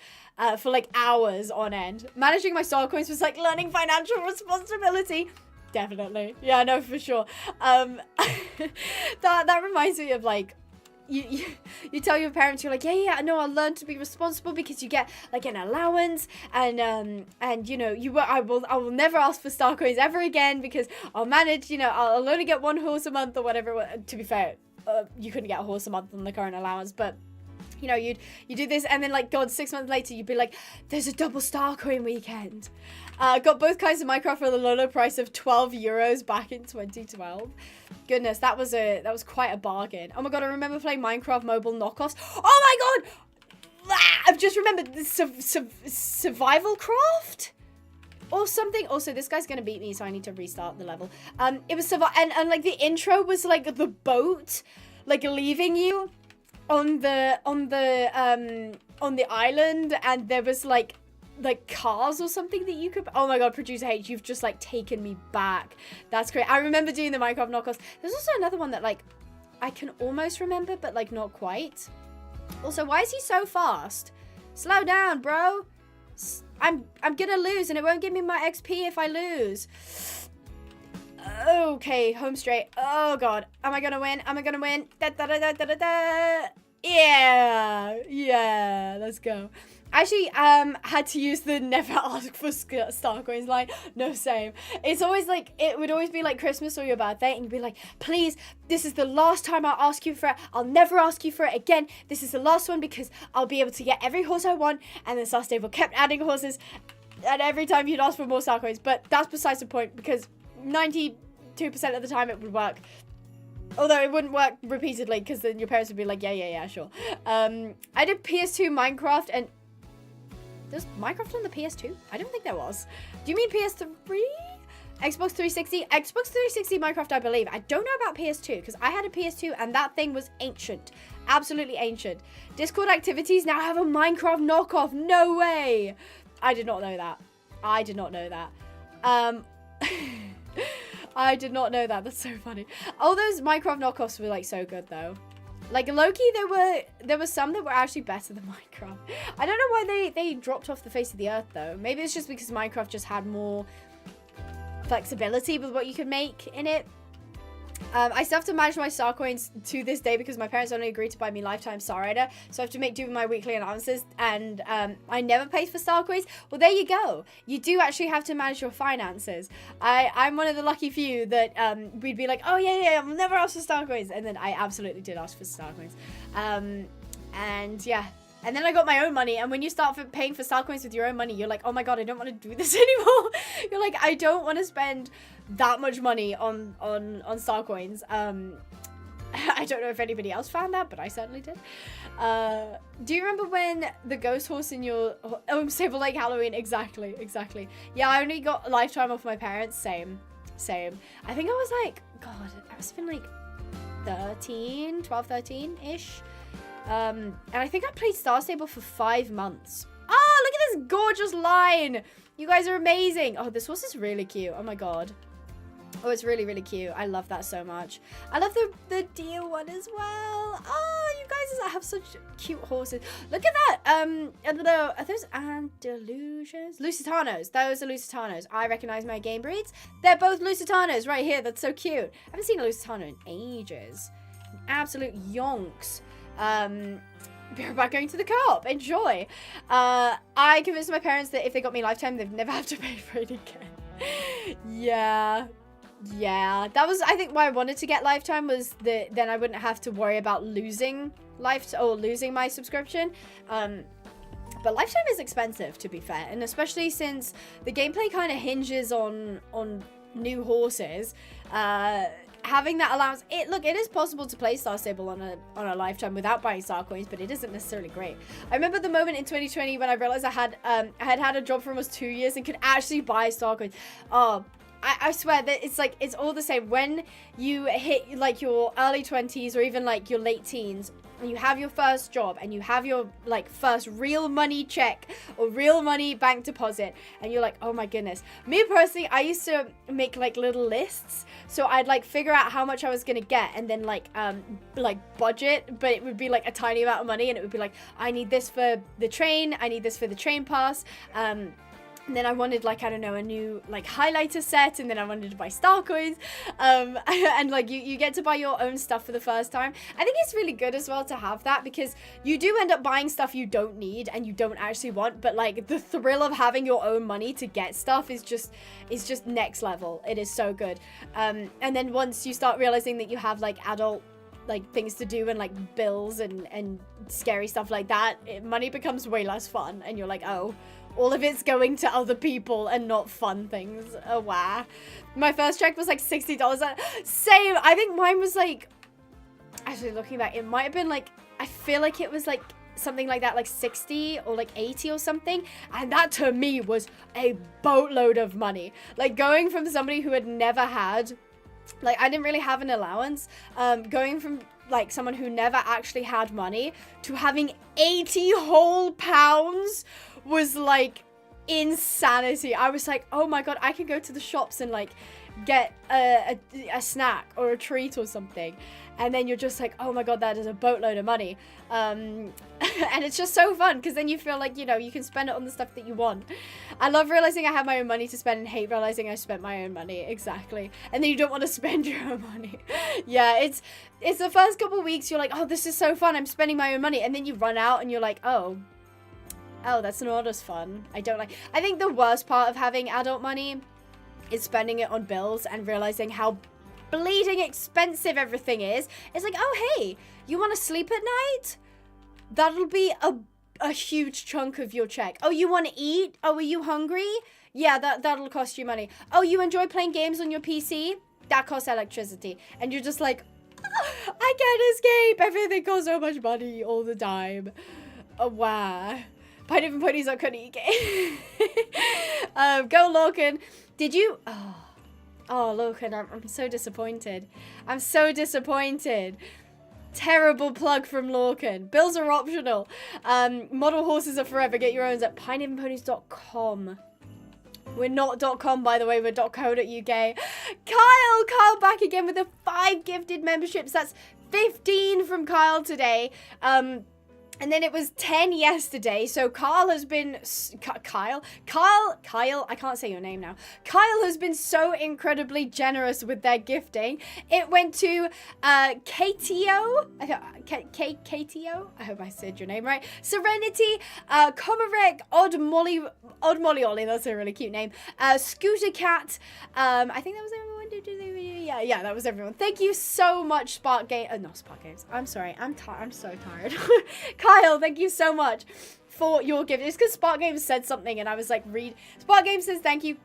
Speaker 2: for like hours on end. Managing my star coins was like learning financial responsibility. Definitely. Yeah, I know for sure. That reminds me of like, you tell your parents, you're like, yeah, no, I'll learn to be responsible because you get like an allowance and you know, I will never ask for star coins ever again because I'll manage, you know, I'll only get 1 horse a month or whatever. To be fair, you couldn't get a horse a month on the current allowance, but you know, you do this and then like God, 6 months later you'd be like, there's a double star coin weekend. Got both kinds of Minecraft for the low price of €12 back in 2012. Goodness, that was quite a bargain. Oh my God, I remember playing Minecraft mobile knockoffs. Oh my God, I've just remembered the survival craft or something. Also, this guy's gonna beat me, so I need to restart the level. It was and like the intro was like the boat like leaving you on the island, and there was like cars or something that you could. Oh my God, Producer H, you've just like taken me back. That's great. I remember doing the Minecraft knockoffs. There's also another one that like I can almost remember, but like not quite. Also, why is he so fast? Slow down, bro. I'm gonna lose, and it won't give me my XP if I lose. Okay, home straight. Oh God, am I gonna win? Am I gonna win? Yeah, let's go. I actually had to use the never ask for star coins line. No, same. It's always like, it would always be like Christmas or your birthday, and you'd be like, please, this is the last time I'll ask you for it. I'll never ask you for it again. This is the last one because I'll be able to get every horse I want. And then Star Stable kept adding horses, and every time you'd ask for more star coins. But that's besides the point, because 92% of the time it would work. Although it wouldn't work repeatedly, because then your parents would be like, yeah, sure. I did PS2 Minecraft, and there's Minecraft on the PS2? I don't think there was. Do you mean PS3? Xbox 360? Xbox 360 Minecraft, I believe. I don't know about PS2, because I had a PS2, and that thing was ancient. Absolutely ancient. Discord activities now have a Minecraft knockoff. No way! I did not know that. I did not know that. I did not know that. That's so funny. All those Minecraft knockoffs were like so good though. Like Loki, there were some that were actually better than Minecraft. I don't know why they dropped off the face of the earth though. Maybe it's just because Minecraft just had more flexibility with what you could make in it. I still have to manage my star coins to this day because my parents only agreed to buy me lifetime Star Rider, so I have to make do with my weekly allowances, and I never paid for star coins. Well, there you go. You do actually have to manage your finances. I'm one of the lucky few that we'd be like, oh yeah, I'll never ask for star coins, and then I absolutely did ask for star coins. And yeah. And then I got my own money, and when you start paying for star coins with your own money, you're like, oh my God, I don't want to do this anymore. You're like, I don't want to spend that much money on star coins. I don't know if anybody else found that, but I certainly did. Do you remember when the ghost horse in your Sable Lake Halloween? Exactly. Yeah, I only got lifetime off my parents. Same. I think I was like, God, I must have been like 12, 13-ish. And I think I played Star Stable for 5 months. Oh, look at this gorgeous line. You guys are amazing. Oh, this horse is really cute. Oh my God. Oh, it's really, really cute. I love that so much. I love the deer one as well. Oh, you guys have such cute horses. Look at that. I don't know. Are those Andalusians? Lusitanos. Those are Lusitanos. I recognize my game breeds. They're both Lusitanos right here. That's so cute. I haven't seen a Lusitano in ages. Absolute yonks. We're about going to the co-op. Enjoy. I convinced my parents that if they got me lifetime, they'd never have to pay for it again. Yeah. Yeah, that was, I think, why I wanted to get Lifetime, was that then I wouldn't have to worry about losing losing my subscription. But Lifetime is expensive, to be fair, and especially since the gameplay kind of hinges on new horses. Having that allowance, it is possible to play Star Stable on a Lifetime without buying star coins, but it isn't necessarily great. I remember the moment in 2020 when I realized I had had a job for almost 2 years and could actually buy star coins. Oh, I swear that it's all the same. When you hit like your early 20s or even like your late teens, and you have your first job and you have your like first real money check or real money bank deposit, and you're like, oh my goodness. Me personally, I used to make like little lists, so I'd like figure out how much I was gonna get and then like budget, but it would be like a tiny amount of money, and it would be like, I need this for the train, I need this for the train pass, and then I wanted, like, I don't know, a new, like, highlighter set, and then I wanted to buy star coins, and, like, you get to buy your own stuff for the first time. I think it's really good as well to have that, because you do end up buying stuff you don't need and you don't actually want, but, like, the thrill of having your own money to get stuff is just next level. It is so good. And then once you start realizing that you have, like, adult, like, things to do and, like, bills and scary stuff like that, money becomes way less fun, and you're like, oh, all of it's going to other people and not fun things. Oh, wow. My first check was like $60. Same. I think mine was like, actually looking back, it might have been like, I feel like it was like something like that, like 60 or like 80 or something. And that to me was a boatload of money. Like going from somebody who had never had, like I didn't really have an allowance, going from like someone who never actually had money to having 80 whole pounds was like insanity. I was like, oh my god, I can go to the shops and like get a snack or a treat or something, and then you're just like, oh my god, that is a boatload of money. And it's just so fun, because then you feel like, you know, you can spend it on the stuff that you want. I love realizing I have my own money to spend and hate realizing I spent my own money. Exactly. And then you don't want to spend your own money. Yeah, it's the first couple of weeks you're like, oh, this is so fun, I'm spending my own money, and then you run out and you're like, oh, that's not as fun. I think the worst part of having adult money is spending it on bills and realizing how bleeding expensive everything is. It's like, oh, hey, you want to sleep at night? That'll be a huge chunk of your check. Oh, you want to eat? Oh, are you hungry? Yeah, that'll cost you money. Oh, you enjoy playing games on your PC? That costs electricity. And you're just like, I can't escape. Everything costs so much money all the time. Oh, wow. Pinehaven ponies are couldn't eat game. Go Lorcan. Did you? Oh, Lorcan, I'm so disappointed. I'm so disappointed. Terrible plug from Lorcan. Bills are optional. Model horses are forever. Get your own at pinehavenponies.com. We're not .com, by the way. We're .co.uk. Kyle back again with the 5 gifted memberships. That's 15 from Kyle today. And then it was 10 yesterday. So Kyle has been... Kyle, I can't say your name now. Kyle has been so incredibly generous with their gifting. It went to KTO. KTO? I hope I said your name right. Serenity, Komarek, Odd Molly Ollie. That's a really cute name. Scooter Cat. I think that was everyone. Yeah, that was everyone. Thank you so much, Spark Games. Not Spark Games. I'm sorry. I'm so tired. Kyle, thank you so much for your gift. It's because Spark Games said something and I was like, Spark Games says thank you,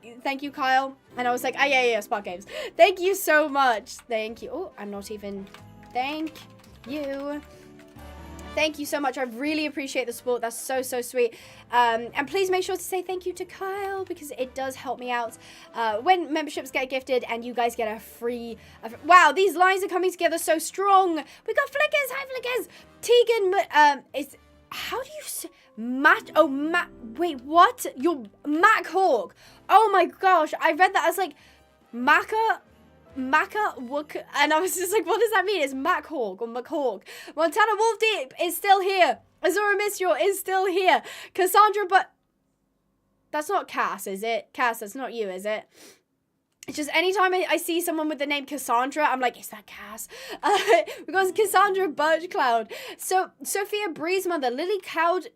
Speaker 2: Kyle. And I was like, yeah, Spark Games. Thank you so much. Thank you. Oh, I'm not even. Thank you. Thank you so much. I really appreciate the support. That's so sweet. And please make sure to say thank you to Kyle, because it does help me out when memberships get gifted and you guys get a free... Wow, these lines are coming together so strong. We got Flickers. Hi, Flickers. Tegan, how do you say... wait, what? You're Mac Hawk. Oh my gosh, I read that as like Maka Wook, and I was just like, what does that mean? It's Mac Hawk or McHawk. Montana Wolf Deep is still here. Azura Mistral is still here. Cassandra, but that's not Cass, is it? Cass, that's not you, is it? It's just anytime I see someone with the name Cassandra, I'm like, is that Cass? Because Cassandra Birchcloud. So Sophia Breeze Mother, Lily Cloud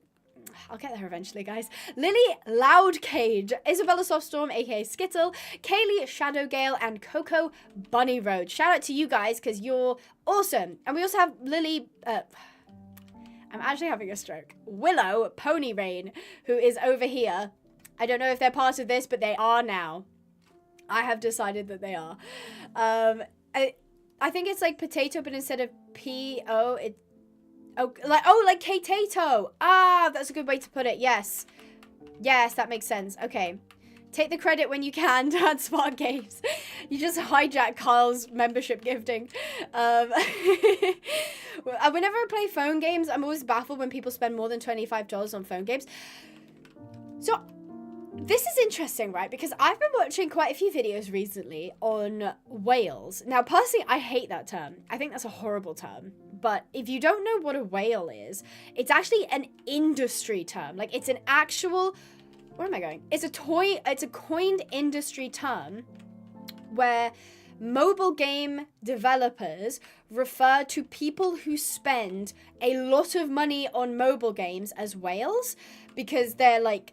Speaker 2: I'll get there eventually, guys. Lily Loudcage, Isabella Softstorm, aka Skittle, Kaylee Shadowgale, and Coco Bunny Road. Shout out to you guys because you're awesome. And we also have Lily. I'm actually having a stroke. Willow Pony Rain, who is over here. I don't know if they're part of this, but they are now. I have decided that they are. I think it's like potato, but instead of P-O, it... like K-tato. Ah, that's a good way to put it. Yes. Yes, that makes sense. Okay. Take the credit when you can, Dad. Smart Games. You just hijack Kyle's membership gifting. Whenever I play phone games, I'm always baffled when people spend more than $25 on phone games. So, this is interesting, right? Because I've been watching quite a few videos recently on whales. Now, personally, I hate that term. I think that's a horrible term. But if you don't know what a whale is, it's actually an industry term. Like, it's an actual... Where am I going? It's a coined industry term where mobile game developers refer to people who spend a lot of money on mobile games as whales, because they're like,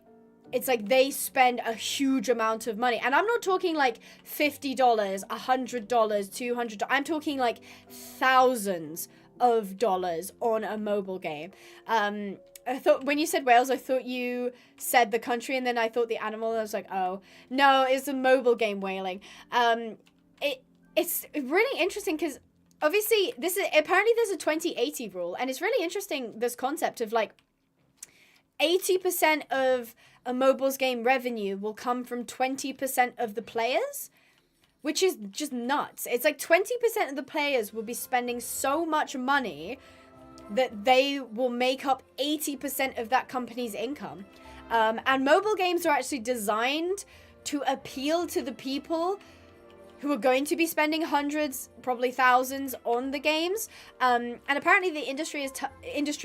Speaker 2: it's like they spend a huge amount of money. And I'm not talking like $50, $100, $200. I'm talking like thousands of dollars on a mobile game. I thought when you said whales, I thought you said the country, and then I thought the animal, and I was like, oh no, it's a mobile game whaling. It's really interesting because obviously apparently there's a 2080 rule, and it's really interesting, this concept of like 80% of a mobile's game revenue will come from 20% of the players, which is just nuts. It's like 20% of the players will be spending so much money that they will make up 80% of that company's income. And mobile games are actually designed to appeal to the people who are going to be spending hundreds, probably thousands on the games. And apparently the industry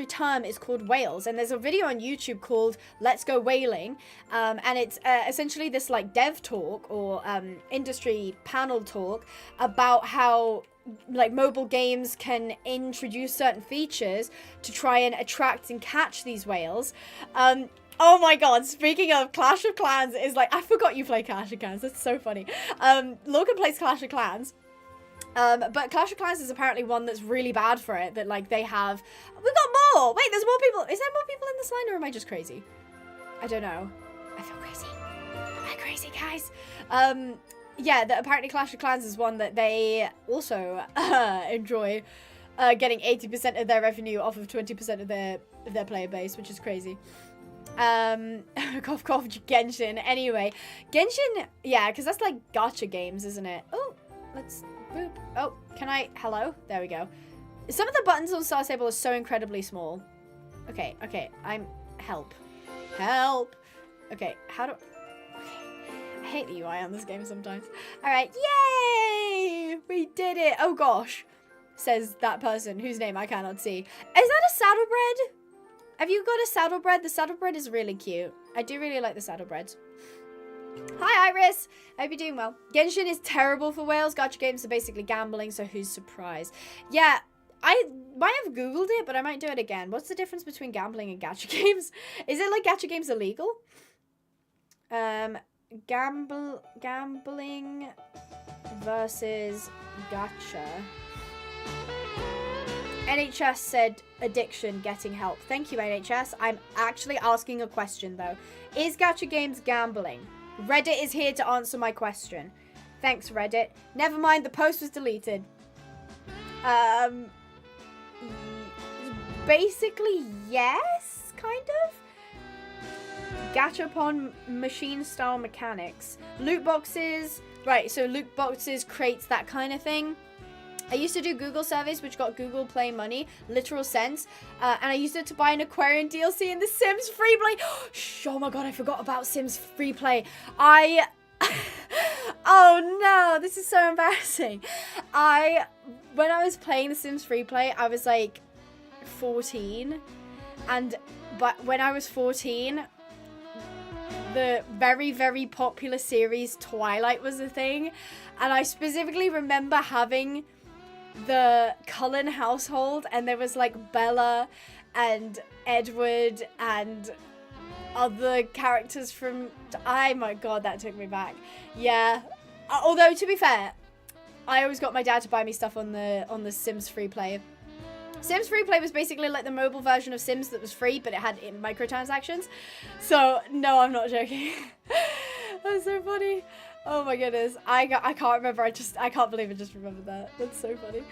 Speaker 2: term is called whales. And there's a video on YouTube called Let's Go Whaling. And it's essentially this like dev talk or industry panel talk about how like mobile games can introduce certain features to try and attract and catch these whales. Oh my god, speaking of, Clash of Clans is like, I forgot you play Clash of Clans, that's so funny. Logan plays Clash of Clans. But Clash of Clans is apparently one that's really bad for it, that like they have... We got more! Wait, there's more people. Is there more people in this line, or am I just crazy? I don't know. I feel crazy. Am I crazy, guys? Yeah, that apparently Clash of Clans is one that they also enjoy getting 80% of their revenue off of 20% of their player base, which is crazy. Cough, cough, Genshin. Anyway, Genshin, yeah, because that's like gacha games, isn't it? Oh, let's boop. Oh, can I? Hello? There we go. Some of the buttons on Star Stable are so incredibly small. Okay, I'm... Help. Okay, how do... Okay. I hate the UI on this game sometimes. Alright, yay! We did it! Oh gosh, says that person whose name I cannot see. Is that a saddlebred? Have you got a saddlebred? The saddlebred is really cute. I do really like the saddlebreds. Hi, Iris. I hope you're doing well. Genshin is terrible for whales. Gacha games are basically gambling, so who's surprised? Yeah, I might have Googled it, but I might do it again. What's the difference between gambling and gacha games? Is it like gacha games illegal? Gambling versus gacha. NHS said addiction, getting help. Thank you, NHS. I'm actually asking a question, though. Is gacha games gambling? Reddit is here to answer my question. Thanks, Reddit. Never mind, the post was deleted. Basically, yes, kind of. Gachapon machine-style mechanics. Loot boxes. Right, so loot boxes creates that kind of thing. I used to do Google surveys, which got Google Play money, literal sense, and I used it to buy an Aquarian DLC in The Sims Free Play. Oh my god, I forgot about Sims Free Play. Oh no, this is so embarrassing. When I was playing The Sims Free Play, I was like 14, but when I was 14, the very, very popular series Twilight was a thing, and I specifically remember having the Cullen household, and there was like Bella and Edward and other characters from... Oh my god, that took me back. Yeah. Although, to be fair, I always got my dad to buy me stuff on the Sims Free Play. Sims Free Play was basically like the mobile version of Sims that was free, but it had microtransactions. So, no, I'm not joking. That's so funny. Oh my goodness. I can't remember. I can't believe I just remembered that. That's so funny.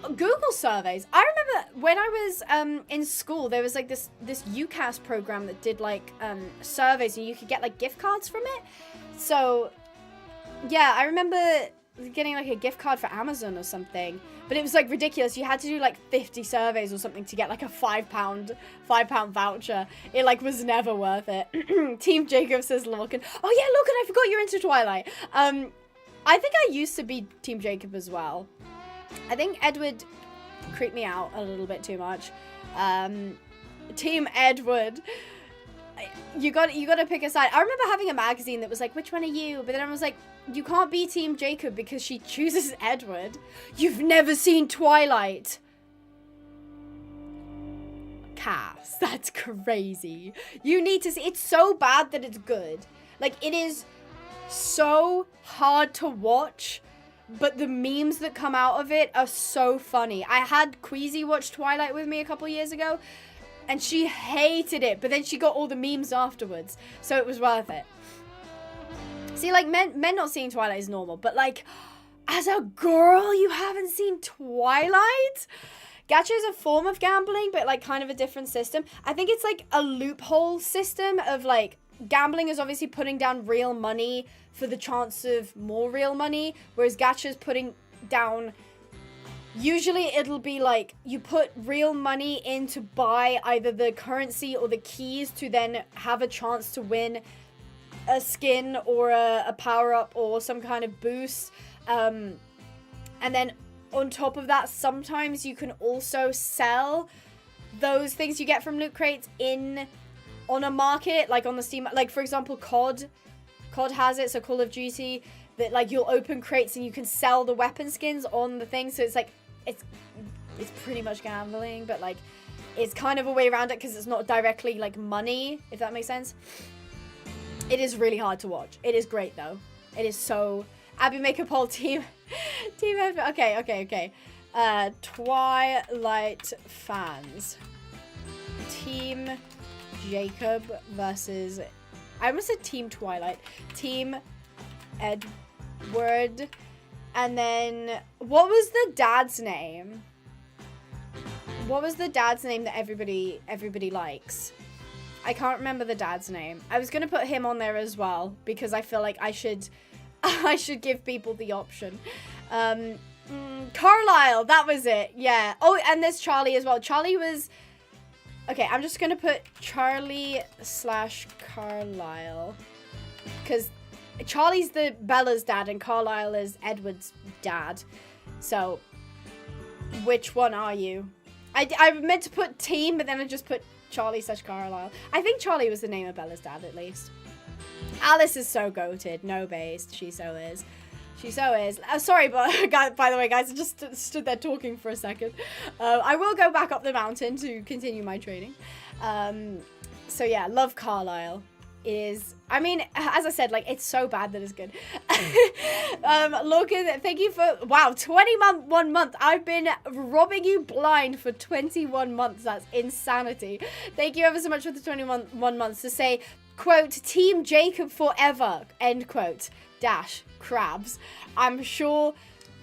Speaker 2: Google surveys. I remember when I was in school, there was like this UCAS program that did like surveys, and you could get like gift cards from it. So, yeah, I remember getting like a gift card for Amazon or something, but it was like ridiculous. You had to do like 50 surveys or something to get like a £5 voucher. It like was never worth it. Team Jacob says Lorcan. Oh yeah, Lorcan, I forgot you're into Twilight. I think I used to be Team Jacob as well. I think Edward creeped me out a little bit too much. Team Edward. You got to pick a side. I remember having a magazine that was like, which one are you? But then I was like, you can't be Team Jacob because she chooses Edward. You've never seen Twilight. Cass, that's crazy. You need to see. It's so bad that it's good. Like, it is so hard to watch, but the memes that come out of it are so funny. I had Queasy watch Twilight with me a couple years ago, and she hated it, but then she got all the memes afterwards, so it was worth it. See, like, men not seeing Twilight is normal, but, like, as a girl, you haven't seen Twilight? Gacha is a form of gambling, but, like, kind of a different system. I think it's, like, a loophole system of, like, gambling is obviously putting down real money for the chance of more real money, whereas gacha is putting down... Usually it'll be like you put real money in to buy either the currency or the keys to then have a chance to win a skin or a power-up or some kind of boost. And then on top of that, sometimes you can also sell those things you get from loot crates on a market, like on the Steam. Like, for example, COD has it, so Call of Duty, that like you'll open crates and you can sell the weapon skins on the thing. So it's like, it's pretty much gambling, but like it's kind of a way around it because it's not directly like money, if that makes sense. It is really hard to watch. It is great though. It is so... Abby, make a poll, team. Okay. Twilight fans. Team Jacob versus... I almost said Team Twilight. Team Edward. And then... What was the dad's name? What was the dad's name that everybody likes? I can't remember the dad's name. I was going to put him on there as well because I feel like I should give people the option. Carlisle, that was it. Yeah. Oh, and there's Charlie as well. Charlie was... Okay, I'm just going to put Charlie/Carlisle because Charlie's the Bella's dad and Carlisle is Edward's dad. So, which one are you? I meant to put team, but then I just put Charlie/Carlisle. I think Charlie was the name of Bella's dad, at least. Alice is so goated. No based. She so is. She so is. Sorry, but by the way, guys, I just stood there talking for a second. I will go back up the mountain to continue my training. So yeah, love Carlisle. It is... I mean, as I said, like, it's so bad that it's good. Logan, thank you for... Wow, 21 month. I've been robbing you blind for 21 months. That's insanity. Thank you ever so much for the 21 months to say, quote, Team Jacob forever, end quote, dash, crabs. I'm sure...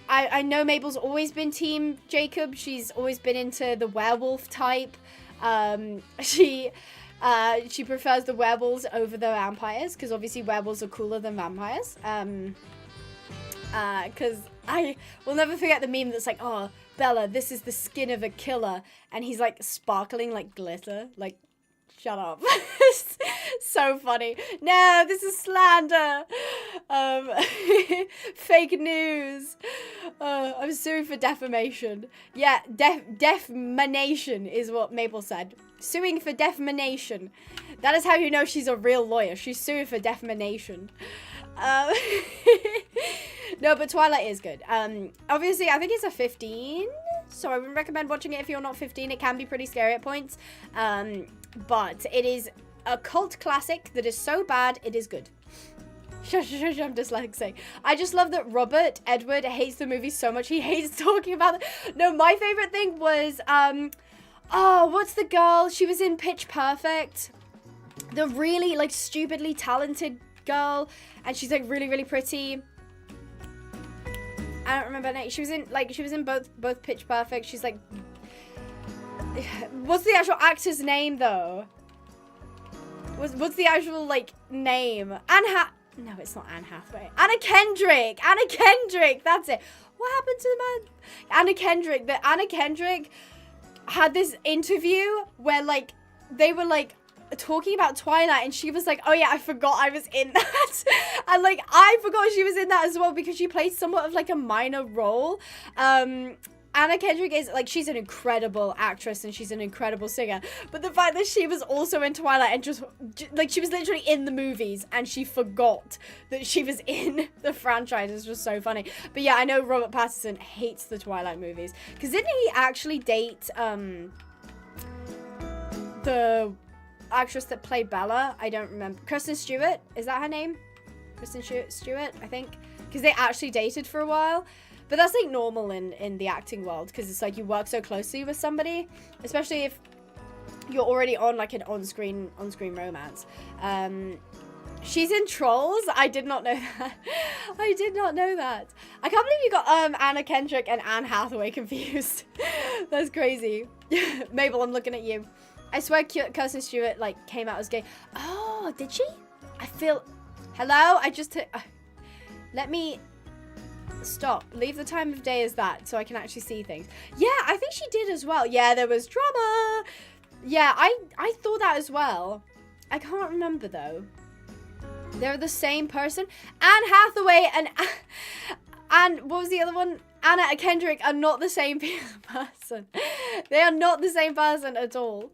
Speaker 2: I know Mabel's always been Team Jacob. She's always been into the werewolf type. She prefers the werewolves over the vampires because obviously werewolves are cooler than vampires. Because I will never forget the meme that's like, oh, Bella, this is the skin of a killer. And he's like sparkling like glitter. Like, shut up. So funny. No, this is slander. Fake news. I'm suing for defamation. Yeah, defamation is what Mabel said. Suing for defamation. That is how you know she's a real lawyer. She's suing for defamation. No, but Twilight is good. Obviously, I think it's a 15. so I wouldn't recommend watching it if you're not 15. It can be pretty scary at points, but it is a cult classic that is so bad it is good. Shush, I'm dyslexic. I just love that Robert Edward hates the movie so much. He hates talking about it. No, my favorite thing was, oh, what's the girl? She was in Pitch Perfect. The really, like, stupidly talented girl. And she's, like, really, really pretty. I don't remember her name. She was in both Pitch Perfect. She's, like... What's the actual actor's name, though? What's the actual, like, name? No, it's not Anne Hathaway. Anna Kendrick! Anna Kendrick! That's it. What happened to the man? Anna Kendrick. Anna Kendrick had this interview where, like, they were, like, talking about Twilight, and she was like, oh yeah, I forgot I was in that. And, like, I forgot she was in that as well because she played somewhat of, like, a minor role. Anna Kendrick is, like, she's an incredible actress and she's an incredible singer. But the fact that she was also in Twilight and just, like, she was literally in the movies and she forgot that she was in the franchise is just so funny. But yeah, I know Robert Pattinson hates the Twilight movies. Because didn't he actually date, the actress that played Bella? I don't remember. Kristen Stewart? Is that her name? Kristen Stewart, I think. Because they actually dated for a while. But that's, like, normal in the acting world, because it's, like, you work so closely with somebody, especially if you're already on, like, an on-screen romance. She's in Trolls? I did not know that. I did not know that. I can't believe you got, Anna Kendrick and Anne Hathaway confused. That's crazy. Mabel, I'm looking at you. I swear Kirsten Stewart, like, came out as gay. Oh, did she? I feel... Hello? I just... Let me... Stop. Leave the time of day as that so I can actually see things. Yeah, I think she did as well. Yeah, there was drama. Yeah, I thought that as well. I can't remember, though. They're the same person. Anne Hathaway and what was the other one? Anna Kendrick are not the same person. They are not the same person at all.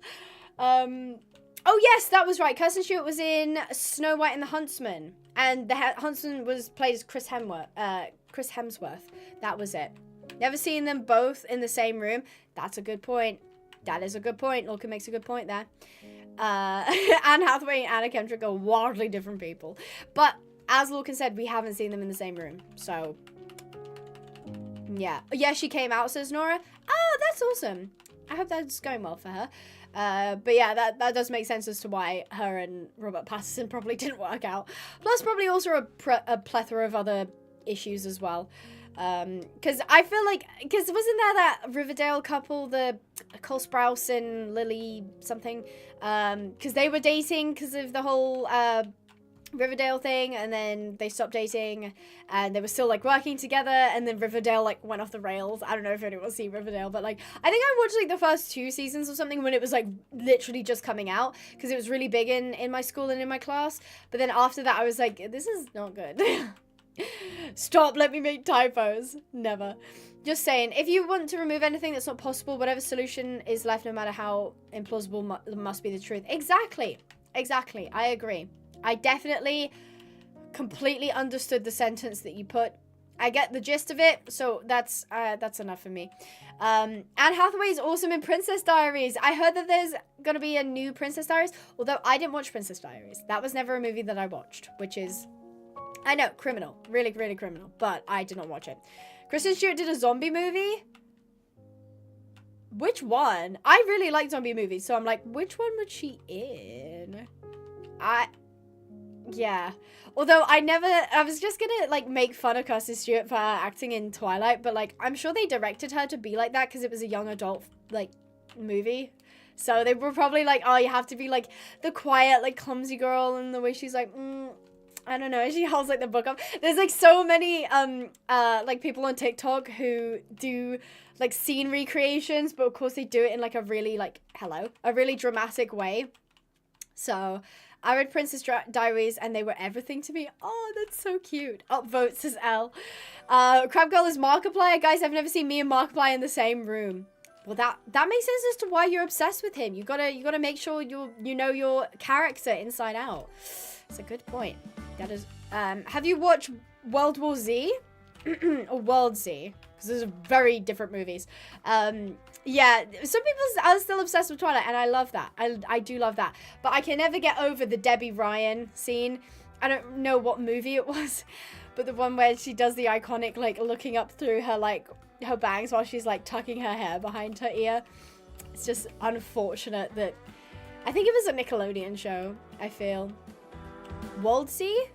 Speaker 2: Oh, yes, that was right. Kirsten Stewart was in Snow White and the Huntsman. And the Huntsman was played as Chris Hemsworth. That was it. Never seen them both in the same room. That's a good point. That is a good point. Lorcan makes a good point there. Anne Hathaway and Anna Kendrick are wildly different people. But as Lorcan said, we haven't seen them in the same room. So, yeah. Yeah, she came out, says Nora. Oh, that's awesome. I hope that's going well for her. But yeah, that does make sense as to why her and Robert Pattinson probably didn't work out. Plus, probably also a plethora of other issues as well. Because I feel like, because wasn't there that Riverdale couple, the Cole Sprouse and Lily something? Because they were dating because of the whole Riverdale thing, and then they stopped dating, and they were still, like, working together, and then Riverdale, like, went off the rails. I don't know if anyone's seen Riverdale, but, like, I think I watched, like, the first 2 seasons or something when it was, like, literally just coming out, because it was really big in my school and in my class. But then after that, I was like, this is not good. Stop, let me make typos. Never. Just saying, if you want to remove anything that's not possible, whatever solution is left, no matter how implausible, must be the truth. Exactly. I agree. I definitely completely understood the sentence that you put. I get the gist of it, so that's enough for me. Anne Hathaway is awesome in Princess Diaries. I heard that there's going to be a new Princess Diaries, although I didn't watch Princess Diaries. That was never a movie that I watched, which is, I know, criminal. Really, really criminal, but I did not watch it. Kristen Stewart did a zombie movie? Which one? I really like zombie movies, so I'm like, which one was she in? Yeah. Although I was just gonna, like, make fun of Kirsten Stewart for her acting in Twilight, but, like, I'm sure they directed her to be like that because it was a young adult, like, movie. So they were probably like, oh, you have to be, like, the quiet, like, clumsy girl, and the way she's like, I don't know, she holds, like, the book up. There's, like, so many, like, people on TikTok who do, like, scene recreations, but of course they do it in, like, a really, like, a really dramatic way. So I read Princess Diaries, and they were everything to me. Oh, that's so cute. Upvote, says Elle. Crab Girl is Markiplier. Guys, I've never seen me and Markiplier in the same room. Well, that makes sense as to why you're obsessed with him. You gotta make sure you know your character inside out. It's a good point. That is. Have you watched World War Z? or Worldsea, because those are very different movies. Yeah, some people are still obsessed with Twilight, and I love that. I do love that. But I can never get over the Debbie Ryan scene. I don't know what movie it was, but the one where she does the iconic, like, looking up through her, like, her bangs while she's, like, tucking her hair behind her ear. It's just unfortunate that... I think it was a Nickelodeon show, I feel. Worldsea?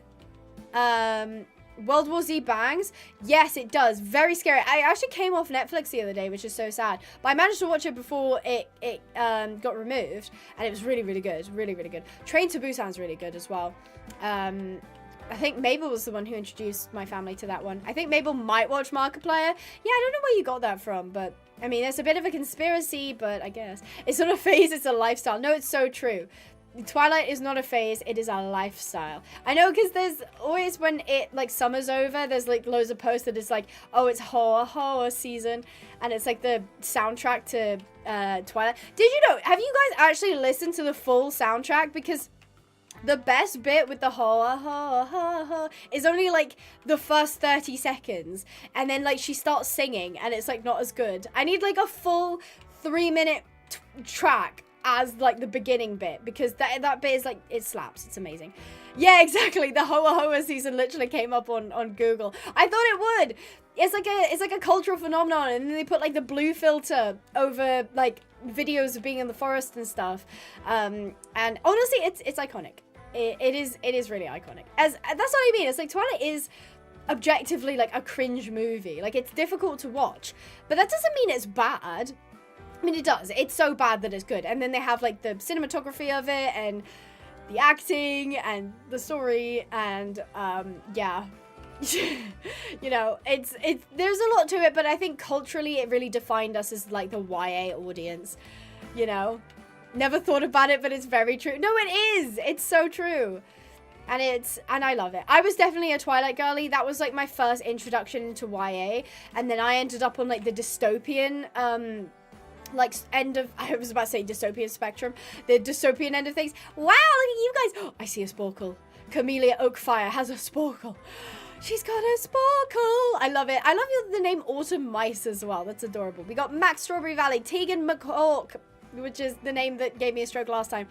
Speaker 2: World War Z bangs? Yes, it does. Very scary. I actually came off Netflix the other day, which is so sad. But I managed to watch it before it got removed. And it was really, really good. Really, really good. Train to Busan's really good as well. I think Mabel was the one who introduced my family to that one. I think Mabel might watch Markiplier. Yeah, I don't know where you got that from, but... I mean, it's a bit of a conspiracy, but I guess. It's not a phase, it's a lifestyle. No, it's so true. Twilight is not a phase, it is a lifestyle. I know, because there's always, when it, like, summer's over, there's, like, loads of posts that it's like, oh, it's horror season, and it's, like, the soundtrack to Twilight. Did you know, have you guys actually listened to the full soundtrack? Because the best bit with the horror is only, like, the first 30 seconds, and then, like, she starts singing, and it's, like, not as good. I need, like, a full 3-minute track as, like, the beginning bit, because that bit is, like, it slaps. It's amazing. Yeah, exactly. The Hoa season literally came up on Google. I thought it would. It's like a cultural phenomenon, and then they put, like, the blue filter over, like, videos of being in the forest and stuff. And honestly, it's iconic. It is really iconic. That's what I mean. It's like Twilight is objectively, like, a cringe movie. Like, it's difficult to watch, but that doesn't mean it's bad. I mean, it does. It's so bad that it's good. And then they have, like, the cinematography of it, and the acting, and the story, and, yeah. You know, it's there's a lot to it, but I think culturally it really defined us as, like, the YA audience, you know? Never thought about it, but it's very true. No, it is! It's so true. And I love it. I was definitely a Twilight girly. That was, like, my first introduction into YA. And then I ended up on, like, the dystopian, like, end of, I was about to say dystopian spectrum, the dystopian end of things. Wow, look at you guys. Oh, I see a sporkle. Camellia Oakfire has a sporkle. She's got a sporkle. I love it. I love the name Autumn Mice as well. That's adorable. We got Max Strawberry Valley, Tegan McHawk, which is the name that gave me a stroke last time.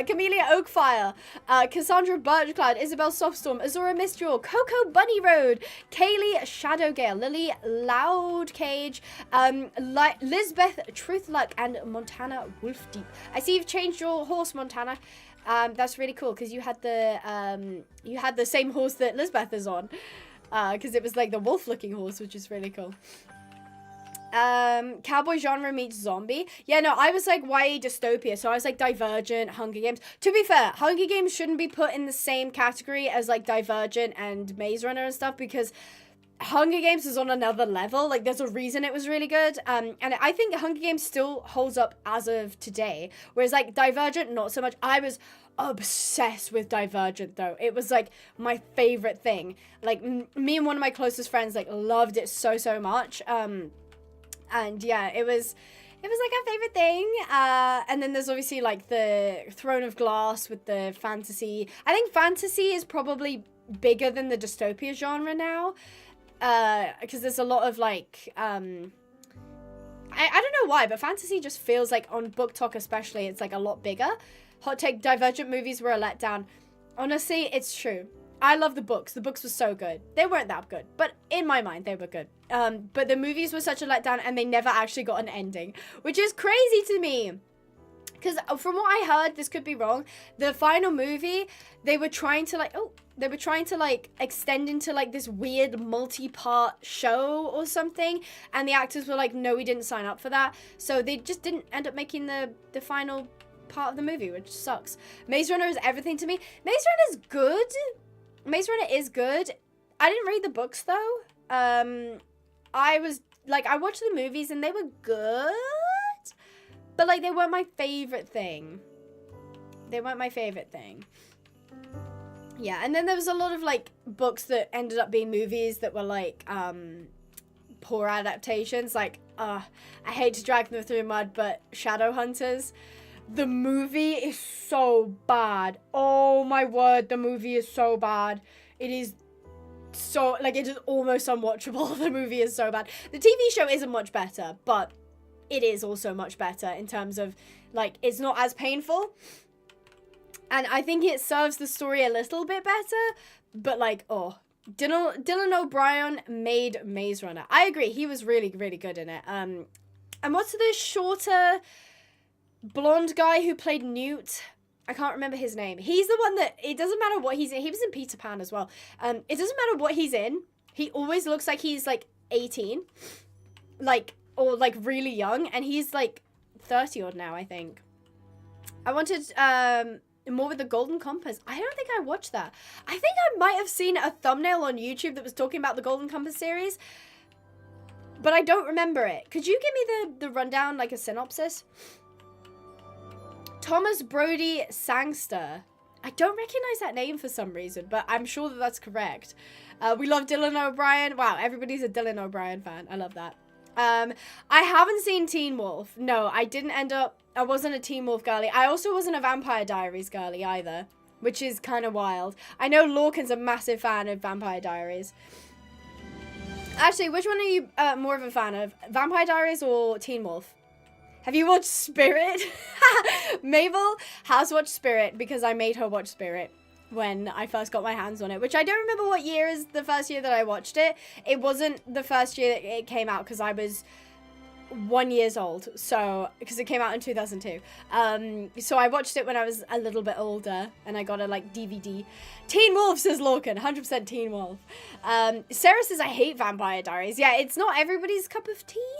Speaker 2: Camellia Oakfire, Cassandra Birchcloud, Isabel Softstorm, Azura Mistral, Coco Bunny Road, Kaylee Shadowgale, Lily Loudcage, Lisbeth Truthluck, and Montana Wolfdeep. I see you've changed your horse, Montana. That's really cool, because you had the same horse that Lisbeth is on, because it was like the wolf-looking horse, which is really cool. Cowboy genre meets zombie. Yeah, no, I was like YA dystopia, so I was like Divergent, Hunger Games. To be fair, Hunger Games shouldn't be put in the same category as like Divergent and Maze Runner and stuff, because Hunger Games is on another level. Like, there's a reason it was really good. And I think Hunger Games still holds up as of today, whereas like Divergent, not so much. I was obsessed with Divergent, though. It was like my favorite thing. Like, me and one of my closest friends like loved it so much. And yeah, it was like our favorite thing. And then there's obviously like the Throne of Glass with the fantasy. I think fantasy is probably bigger than the dystopia genre now. Because there's a lot of like, I don't know why, but fantasy just feels like on Book Talk especially, it's like a lot bigger. Hot take, Divergent movies were a letdown. Honestly, it's true. I love the books. The books were so good. They weren't that good, but in my mind, they were good. But the movies were such a letdown, and they never actually got an ending, which is crazy to me. Because from what I heard, this could be wrong, the final movie, they were trying to like extend into like this weird multi-part show or something, and the actors were like, no, we didn't sign up for that. So they just didn't end up making the final part of the movie, which sucks. Maze Runner is everything to me. Maze Runner is good. Maze Runner is good. I didn't read the books though. I watched the movies and they were good, but like they weren't my favorite thing. Yeah, and then there was a lot of like books that ended up being movies that were like poor adaptations. Like I hate to drag them through the mud, but Shadowhunters. The movie is so bad. Oh my word, the movie is so bad. It is so, like, it is almost unwatchable. The movie is so bad. The TV show isn't much better, but it is also much better in terms of, like, it's not as painful. And I think it serves the story a little bit better, but, like, oh, Dylan O'Brien made Maze Runner. I agree, he was really, really good in it. And what's the shorter blonde guy who played Newt? I can't remember his name. He's the one that, it doesn't matter what he's in. He was in Peter Pan as well. It doesn't matter what he's in. He always looks like he's, like, 18. Like, or, like, really young. And he's, like, 30 odd now, I think. I wanted, more with the Golden Compass. I don't think I watched that. I think I might have seen a thumbnail on YouTube that was talking about the Golden Compass series. But I don't remember it. Could you give me the rundown, like a synopsis? Thomas Brody Sangster. I don't recognize that name for some reason, but I'm sure that that's correct. We love Dylan O'Brien. Wow, everybody's a Dylan O'Brien fan. I love that. I haven't seen Teen Wolf. No, I didn't end up... I wasn't a Teen Wolf girly. I also wasn't a Vampire Diaries girly either, which is kind of wild. I know Lorcan's a massive fan of Vampire Diaries. Actually, which one are you more of a fan of? Vampire Diaries or Teen Wolf? Have you watched Spirit? Mabel has watched Spirit because I made her watch Spirit when I first got my hands on it, which I don't remember what year is the first year that I watched it. It wasn't the first year that it came out because I was 1 year old, so because it came out in 2002. So I watched it when I was a little bit older and I got a like DVD. Teen Wolf, says Lorcan, 100% Teen Wolf. Sarah says I hate Vampire Diaries. Yeah, it's not everybody's cup of tea.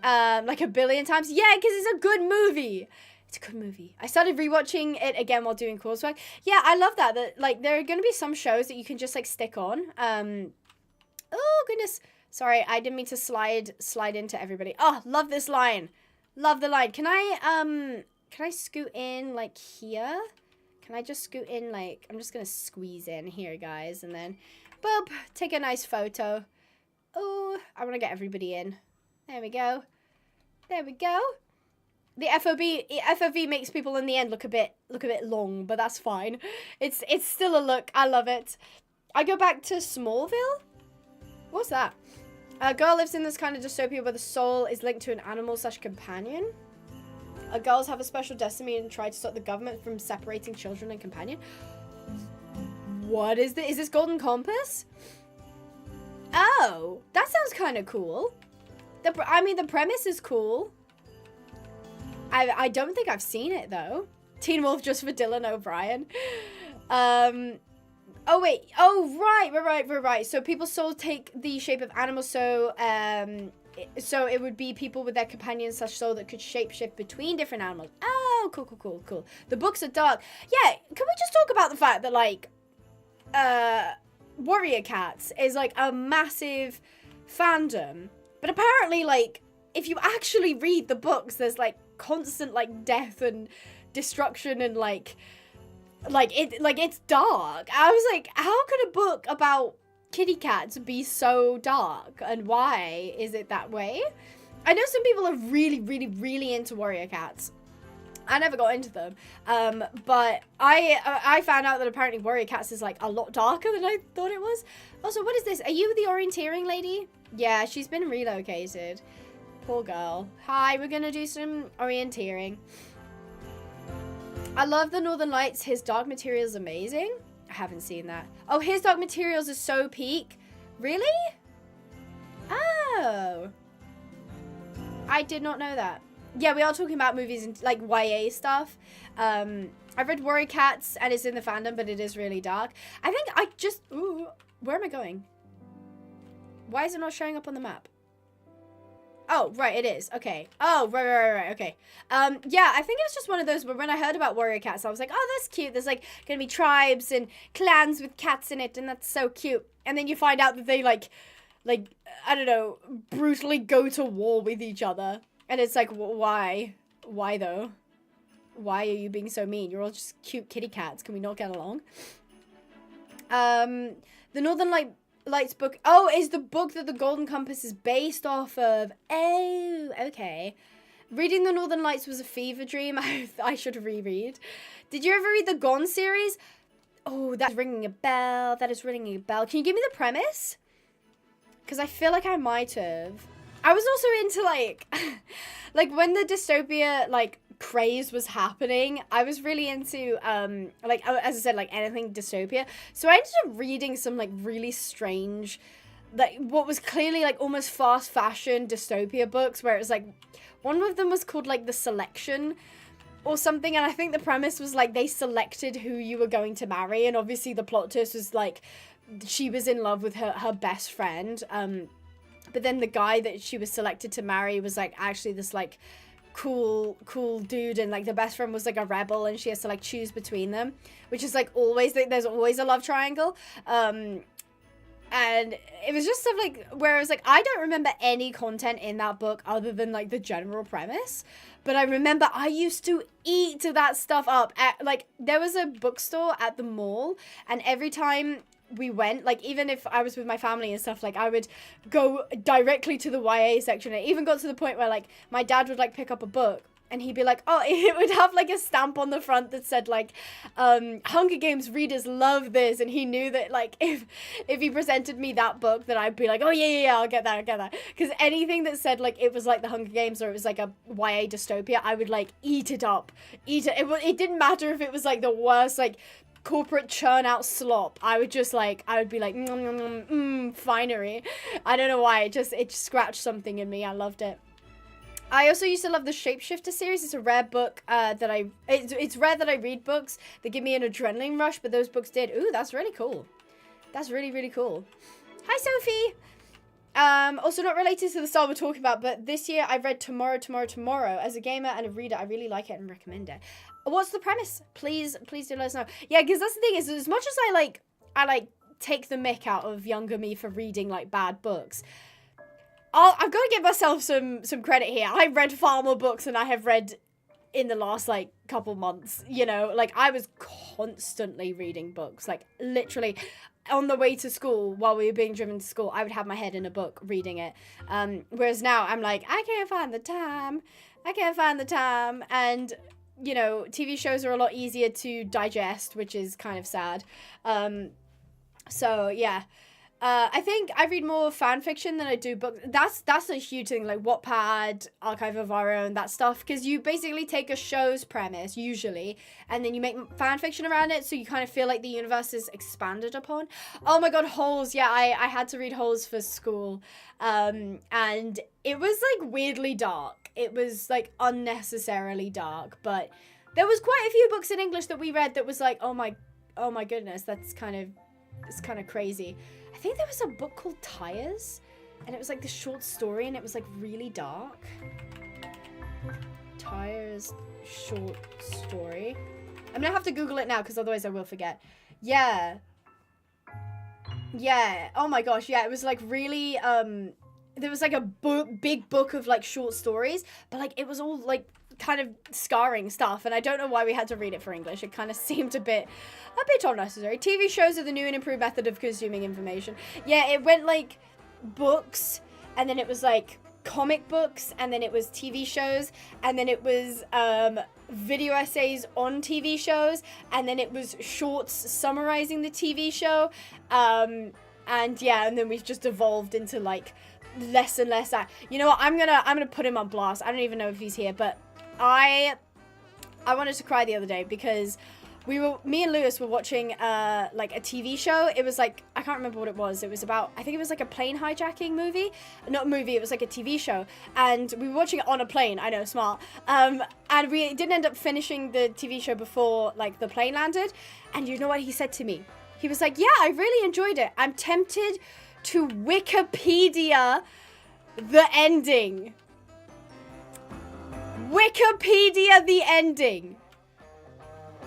Speaker 2: Like a billion times. Yeah, because it's a good movie. It's a good movie. I started rewatching it again while doing coursework. Yeah, I love that. That like there are going to be some shows that you can just like stick on. Oh goodness. Sorry, I didn't mean to slide into everybody. Oh, love this line. Love the line. Can I scoot in like here? Can I just scoot in like, I'm just going to squeeze in here, guys, and then boop, take a nice photo. Oh, I want to get everybody in. There we go. There we go. The FOV makes people in the end look a bit long, but that's fine. It's still a look. I love it. I go back to Smallville. What's that? A girl lives in this kind of dystopia where the soul is linked to an animal/companion. Girls have a special destiny and try to stop the government from separating children and companion. What is this? Is this Golden Compass? Oh, that sounds kind of cool. I mean, the premise is cool. I don't think I've seen it, though. Teen Wolf just for Dylan O'Brien. Oh, wait. Oh, right. So people's souls take the shape of animals, so it would be people with their companion/soul that could shapeshift between different animals. Oh, cool. The books are dark. Yeah, can we just talk about the fact that, like, Warrior Cats is, like, a massive fandom. But apparently, like, if you actually read the books, there's, like, constant, like, death and destruction and, it's dark. I was like, how could a book about kitty cats be so dark? And why is it that way? I know some people are really, really, really into Warrior Cats. I never got into them. But I found out that apparently Warrior Cats is, like, a lot darker than I thought it was. Also, what is this? Are you the orienteering lady? Yeah, she's been relocated. Poor girl. Hi, we're gonna do some orienteering. I love the Northern Lights. His Dark Materials is amazing. I haven't seen that. Oh, his Dark Materials is so peak. Really? Oh. I did not know that. Yeah, we are talking about movies and like YA stuff. I've read Warrior Cats and it's in the fandom, but it is really dark. I think I just... Ooh, where am I going? Why is it not showing up on the map? Oh, right, it is. Okay. Oh, right, okay. Yeah, I think it was just one of those, but when I heard about Warrior Cats, I was like, oh, that's cute. There's, like, gonna be tribes and clans with cats in it, and that's so cute. And then you find out that they, like, I don't know, brutally go to war with each other. And it's like, why? Why, though? Why are you being so mean? You're all just cute kitty cats. Can we not get along? The Northern Lights book. Oh, is the book that the Golden Compass is based off of. Oh, okay. Reading the Northern Lights was a fever dream. I should reread. Did you ever read the Gone series? Oh, that's ringing a bell. That is ringing a bell. Can you give me the premise? Because I feel like I might have. I was also into, like, like, when the dystopia, like, craze was happening, I was really into, like, as I said, like, anything dystopia. So I ended up reading some, like, really strange, like, what was clearly, like, almost fast fashion dystopia books, where it was, like, one of them was called, like, The Selection or something, and I think the premise was, like, they selected who you were going to marry, and obviously the plot twist was, like, she was in love with her best friend, but then the guy that she was selected to marry was, like, actually this, like, cool dude, and, like, the best friend was, like, a rebel, and she has to, like, choose between them, which is, like, always, like, there's always a love triangle, and it was just stuff, like, where I was, like, I don't remember any content in that book other than, like, the general premise, but I remember I used to eat that stuff up. Like, there was a bookstore at the mall, and every time we went, like, even if I was with my family and stuff, like, I would go directly to the YA section. It even got to the point where, like, my dad would, like, pick up a book, and he'd be like, oh, it would have, like, a stamp on the front that said, like, Hunger Games readers love this, and he knew that, like, if he presented me that book, that I'd be like, oh, yeah, I'll get that, because anything that said, like, it was, like, the Hunger Games, or it was, like, a YA dystopia, I would, like, eat it up, it didn't matter if it was, like, the worst, like, corporate churn out slop. I would just, like, I would be like, finery. I don't know why, it just scratched something in me. I loved it. I also used to love the Shapeshifter series. It's a rare book it's rare that I read books that give me an adrenaline rush, but those books did. Ooh, that's really cool. That's really, really cool. Hi, Sophie. Also not related to the style we're talking about, but this year I read Tomorrow. As a gamer and a reader, I really like it and recommend it. What's the premise? Please do let us know. Yeah, because that's the thing, is as much as I take the mick out of younger me for reading, like, bad books, I've got to give myself some credit here. I've read far more books than I have read in the last, like, couple months, you know? Like, I was constantly reading books, like, literally on the way to school, while we were being driven to school, I would have my head in a book reading it. Whereas now I'm like, I can't find the time. And, you know, TV shows are a lot easier to digest, which is kind of sad. So, yeah. I think I read more fan fiction than I do books. That's a huge thing, like Wattpad, Archive of Our Own, that stuff, because you basically take a show's premise, usually, and then you make fan fiction around it, so you kind of feel like the universe is expanded upon. Oh my god, Holes, yeah, I had to read Holes for school, and it was, like, weirdly dark. It was, like, unnecessarily dark, but there was quite a few books in English that we read that was like, oh my goodness, it's kind of crazy. I think there was a book called Tires, and it was, like, the short story, and it was, like, really dark. Tires short story. I'm gonna have to Google it now, because otherwise I will forget. Yeah. Oh my gosh, yeah, it was, like, really, there was, like, a big book of, like, short stories, but, like, it was all, like, kind of scarring stuff, and I don't know why we had to read it for English. It kind of seemed a bit unnecessary. TV shows are the new and improved method of consuming information. Yeah, it went, like, books, and then it was, like, comic books, and then it was TV shows, and then it was video essays on TV shows, and then it was shorts summarizing the TV show, and yeah, and then we've just evolved into, like, less and less. You know what? I'm gonna put him on blast. I don't even know if he's here, but I wanted to cry the other day because me and Lewis were watching like a TV show. It was like, I can't remember what it was. It was about, I think it was like a plane hijacking movie. Not a movie, it was like a TV show. And we were watching it on a plane. I know, smart. And we didn't end up finishing the TV show before, like, the plane landed. And you know what he said to me? He was like, yeah, I really enjoyed it. I'm tempted to Wikipedia the ending. Wikipedia the ending.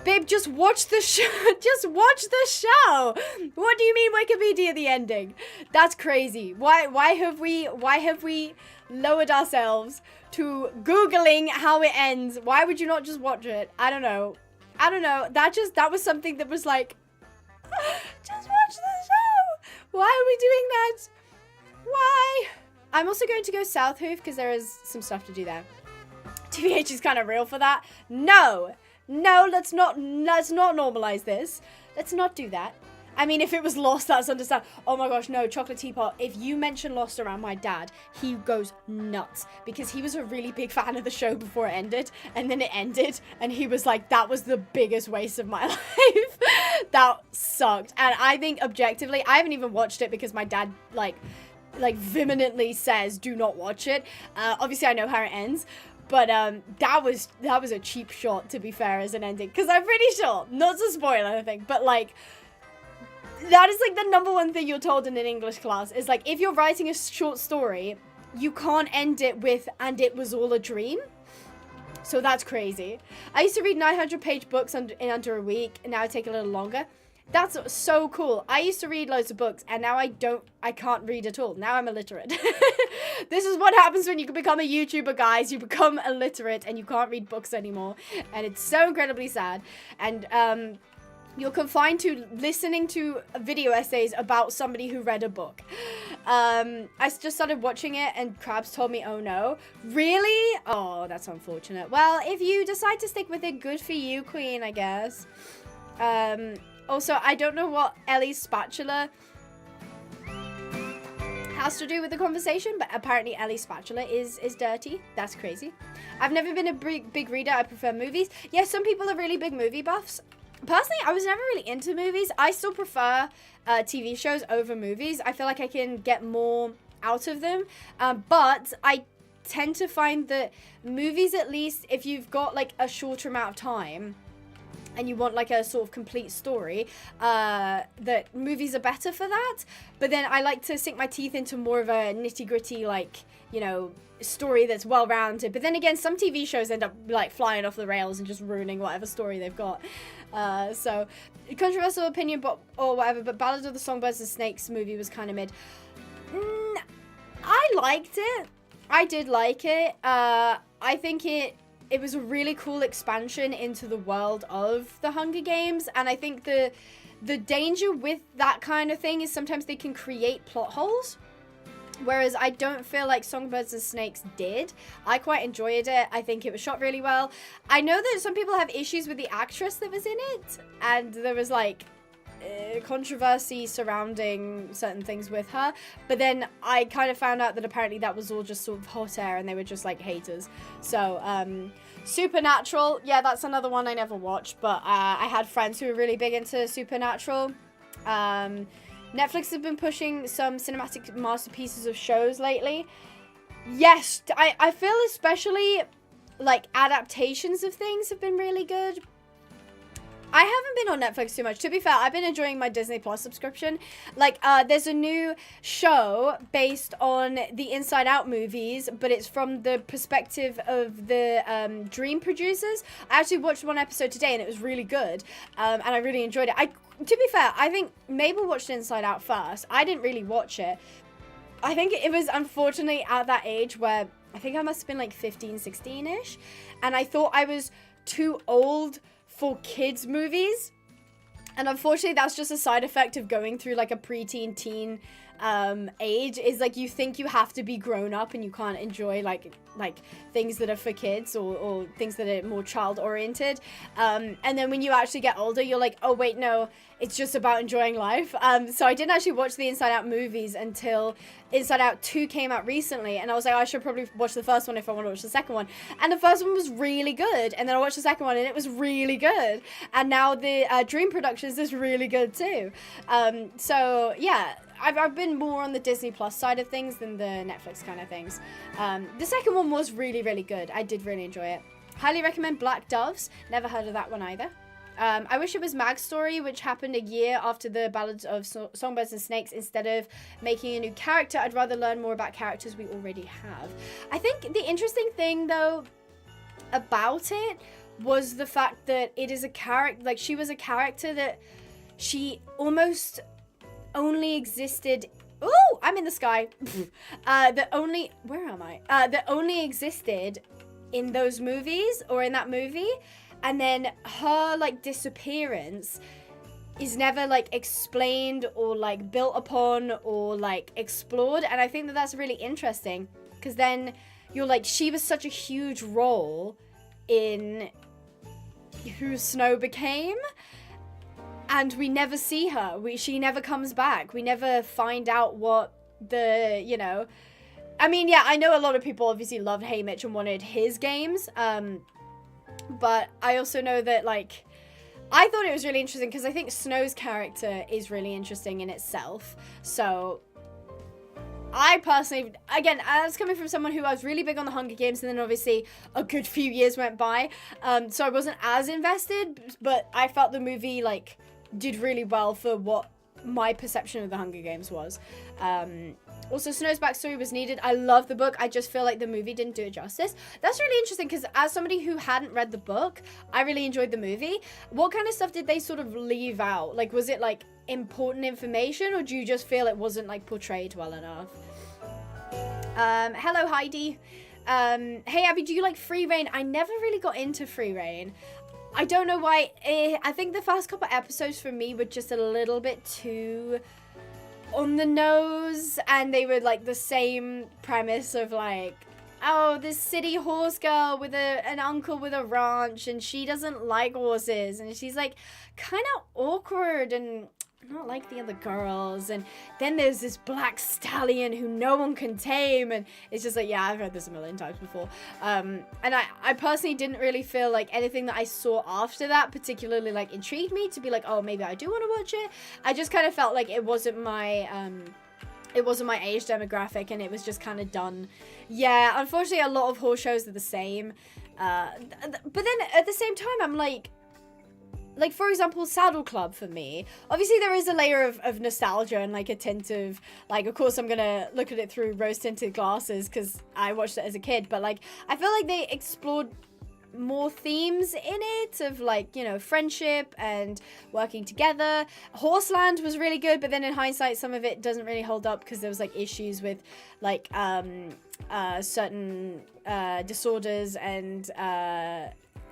Speaker 2: Babe, just watch the show. Just watch the show. What do you mean Wikipedia the ending? That's crazy. Why have we lowered ourselves to Googling how it ends? Why would you not just watch it? I don't know. That was something that was like, just watch the show. Why are we doing that? Why? I'm also going to go South Hoof because there is some stuff to do there. TBH is kind of real for that. No, let's not normalize this. Let's not do that. I mean, if it was Lost, that's understandable. Oh my gosh, no, Chocolate Teapot. If you mention Lost around my dad, he goes nuts. Because he was a really big fan of the show before it ended. And then it ended. And he was like, that was the biggest waste of my life. That sucked. And I think objectively, I haven't even watched it because my dad, like vehemently says, do not watch it. Obviously, I know how it ends. But that was a cheap shot, to be fair, as an ending. Because I'm pretty sure, not to spoil anything, but like, that is like the number one thing you're told in an English class is like, if you're writing a short story, you can't end it with, and it was all a dream. So that's crazy. I used to read 900-page books in under a week, and now I take a little longer. That's so cool. I used to read loads of books, and now I can't read at all. Now I'm illiterate. This is what happens when you become a YouTuber, guys. You become illiterate, and you can't read books anymore. And it's so incredibly sad. And, you're confined to listening to video essays about somebody who read a book. I just started watching it and Krabs told me, oh no. Really? Oh, that's unfortunate. Well, if you decide to stick with it, good for you, Queen, I guess. Also, I don't know what Ellie's spatula has to do with the conversation, but apparently Ellie's spatula is dirty. That's crazy. I've never been a big reader. I prefer movies. Yeah, some people are really big movie buffs. Personally, I was never really into movies. I still prefer TV shows over movies. I feel like I can get more out of them. But I tend to find that movies, at least, if you've got like a shorter amount of time and you want like a sort of complete story, that movies are better for that. But then I like to sink my teeth into more of a nitty-gritty, like, you know, story that's well-rounded. But then again, some TV shows end up like flying off the rails and just ruining whatever story they've got. So controversial opinion, but or whatever, but Ballad of the Songbirds and Snakes movie was kind of mid. I liked it. I did like it. I think it was a really cool expansion into the world of the Hunger Games, and I think the danger with that kind of thing is sometimes they can create plot holes. Whereas I don't feel like Songbirds and Snakes did. I quite enjoyed it. I think it was shot really well. I know that some people have issues with the actress that was in it. And there was like controversy surrounding certain things with her. But then I kind of found out that apparently that was all just sort of hot air and they were just like haters. So, Supernatural. Yeah, that's another one I never watched. But I had friends who were really big into Supernatural. Netflix have been pushing some cinematic masterpieces of shows lately. Yes, I feel especially like adaptations of things have been really good. I haven't been on Netflix too much. To be fair, I've been enjoying my Disney Plus subscription. Like, there's a new show based on the Inside Out movies, but it's from the perspective of the Dream producers. I actually watched one episode today, and it was really good, and I really enjoyed it. To be fair, I think Mabel watched Inside Out first. I didn't really watch it. I think it was unfortunately at that age where I think I must have been like 15, 16-ish, and I thought I was too old for kids movies, and unfortunately that's just a side effect of going through like a preteen teen age, is like you think you have to be grown up and you can't enjoy like things that are for kids or things that are more child oriented, and then when you actually get older you're like, oh wait, no, it's just about enjoying life. So I didn't actually watch the Inside Out movies until Inside Out 2 came out recently, and I was like, I should probably watch the first one if I want to watch the second one. And the first one was really good, and then I watched the second one and it was really good, and now the Dream Productions is really good too. So yeah, I've been more on the Disney Plus side of things than the Netflix kind of things. The second one was really, really good. I did really enjoy it. Highly recommend Black Doves. Never heard of that one either. I wish it was Mag's story, which happened a year after the Ballads of Songbirds and Snakes. Instead of making a new character, I'd rather learn more about characters we already have. I think the interesting thing, though, about it was the fact that it is a character, like, she was a character that she almost only existed. Ooh, I'm in the sky. That only existed in those movies, or in that movie. And then her, like, disappearance is never, like, explained or, like, built upon or, like, explored. And I think that that's really interesting. Because then you're like, she was such a huge role in who Snow became. and we never see her. She never comes back. We never find out what the, you know, I mean, yeah, I know a lot of people obviously loved Haymitch and wanted his games, but I also know that, like, I thought it was really interesting because I think Snow's character is really interesting in itself. So I personally, again, as coming from someone who I was really big on the Hunger Games, and then obviously a good few years went by, so I wasn't as invested, but I felt the movie, like, did really well for what my perception of the Hunger Games was. Also, Snow's backstory was needed. I love the book. I just feel like the movie didn't do it justice. That's really interesting because as somebody who hadn't read the book, I really enjoyed the movie. What kind of stuff did they sort of leave out? Like, was it, like, important information, or do you just feel it wasn't, like, portrayed well enough? Hello, Heidi. Hey, Abby, do you like Free Reign? I never really got into Free Reign. I don't know why. I think the first couple episodes for me were just a little bit too on the nose, and they were like the same premise of like, oh, this city horse girl with an uncle with a ranch, and she doesn't like horses, and she's like kind of awkward and not like the other girls, and then there's this black stallion who no one can tame, and it's just like, yeah, I've heard this a million times before. And I personally didn't really feel like anything that I saw after that particularly like intrigued me to be like, oh, maybe I do want to watch it. I just kind of felt like it wasn't my age demographic, and it was just kind of done. Yeah, unfortunately a lot of horse shows are the same, but then at the same time I'm like, for example, Saddle Club for me, obviously there is a layer of nostalgia and like a tint of, like, of course I'm gonna look at it through rose-tinted glasses because I watched it as a kid, but like I feel like they explored more themes in it of like, you know, friendship and working together. Horseland was really good, but then in hindsight some of it doesn't really hold up because there was like issues with like certain disorders and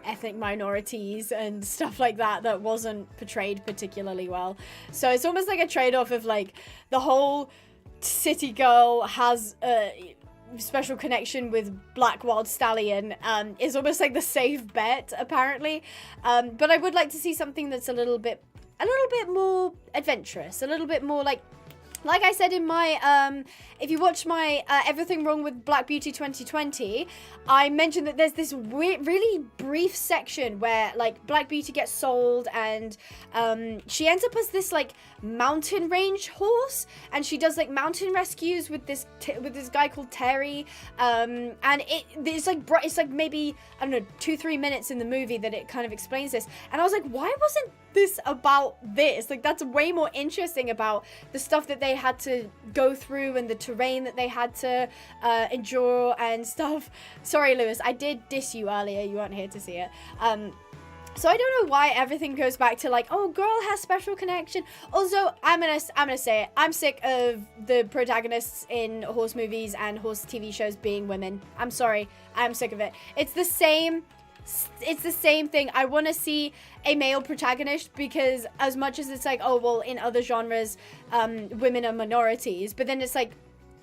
Speaker 2: ethnic minorities and stuff like that wasn't portrayed particularly well. So it's almost like a trade-off of like the whole city girl has a special connection with Black Wild Stallion is almost like the safe bet apparently, but I would like to see something that's a little bit more adventurous, a little bit more like I said in my, if you watch my Everything Wrong with Black Beauty 2020, I mentioned that there's this weird, really brief section where, like, Black Beauty gets sold and she ends up as this, like, mountain range horse, and she does, like, mountain rescues with this guy called Terry, and it's like maybe, I don't know, 2-3 minutes in the movie that it kind of explains this, and I was like, why wasn't this about this? Like, that's way more interesting about the stuff that they had to go through and the terrain that they had to endure and stuff. Sorry, Lewis, I did diss you earlier. You weren't here to see it. So I don't know why everything goes back to like, oh, girl has special connection. Also, I'm gonna say it. I'm sick of the protagonists in horse movies and horse TV shows being women. I'm sorry. I'm sick of it. It's the same thing. I want to see a male protagonist because as much as it's like, oh, well, in other genres, women are minorities, but then it's like,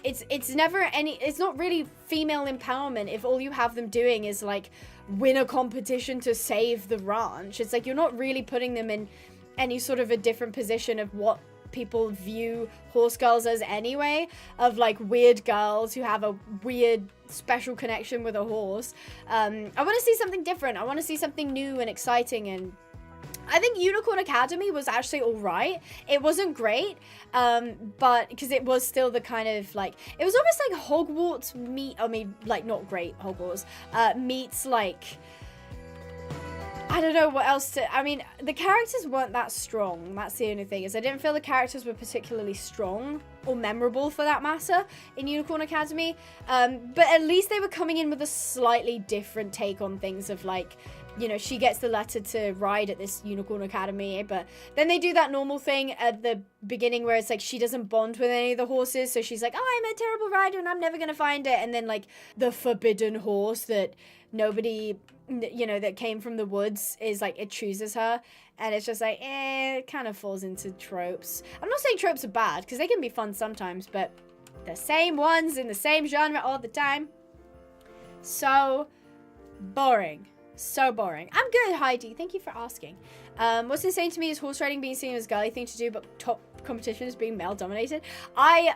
Speaker 2: it's never it's not really female empowerment if all you have them doing is like win a competition to save the ranch. It's like you're not really putting them in any sort of a different position of what people view horse girls as anyway, of like weird girls who have a weird special connection with a horse. I want to see something different. I want to see something new and exciting, and I think Unicorn Academy was actually alright. It wasn't great, but because it was still the kind of like, it was almost like Hogwarts like not great Hogwarts, meets like, I don't know what else to, I mean, the characters weren't that strong. That's the only thing, is I didn't feel the characters were particularly strong or memorable for that matter in Unicorn Academy. But at least they were coming in with a slightly different take on things of like, you know, she gets the letter to ride at this Unicorn Academy, but then they do that normal thing at the beginning where it's like she doesn't bond with any of the horses, so she's like, oh, I'm a terrible rider and I'm never gonna find it, and then like the forbidden horse that nobody, you know, that came from the woods is like, it chooses her, and it's just like, it kind of falls into tropes. I'm not saying tropes are bad, because they can be fun sometimes, but the same ones in the same genre all the time, so boring. So boring. I'm good, Heidi. Thank you for asking. What's insane to me is horse riding being seen as a girly thing to do, but top competition is being male dominated. I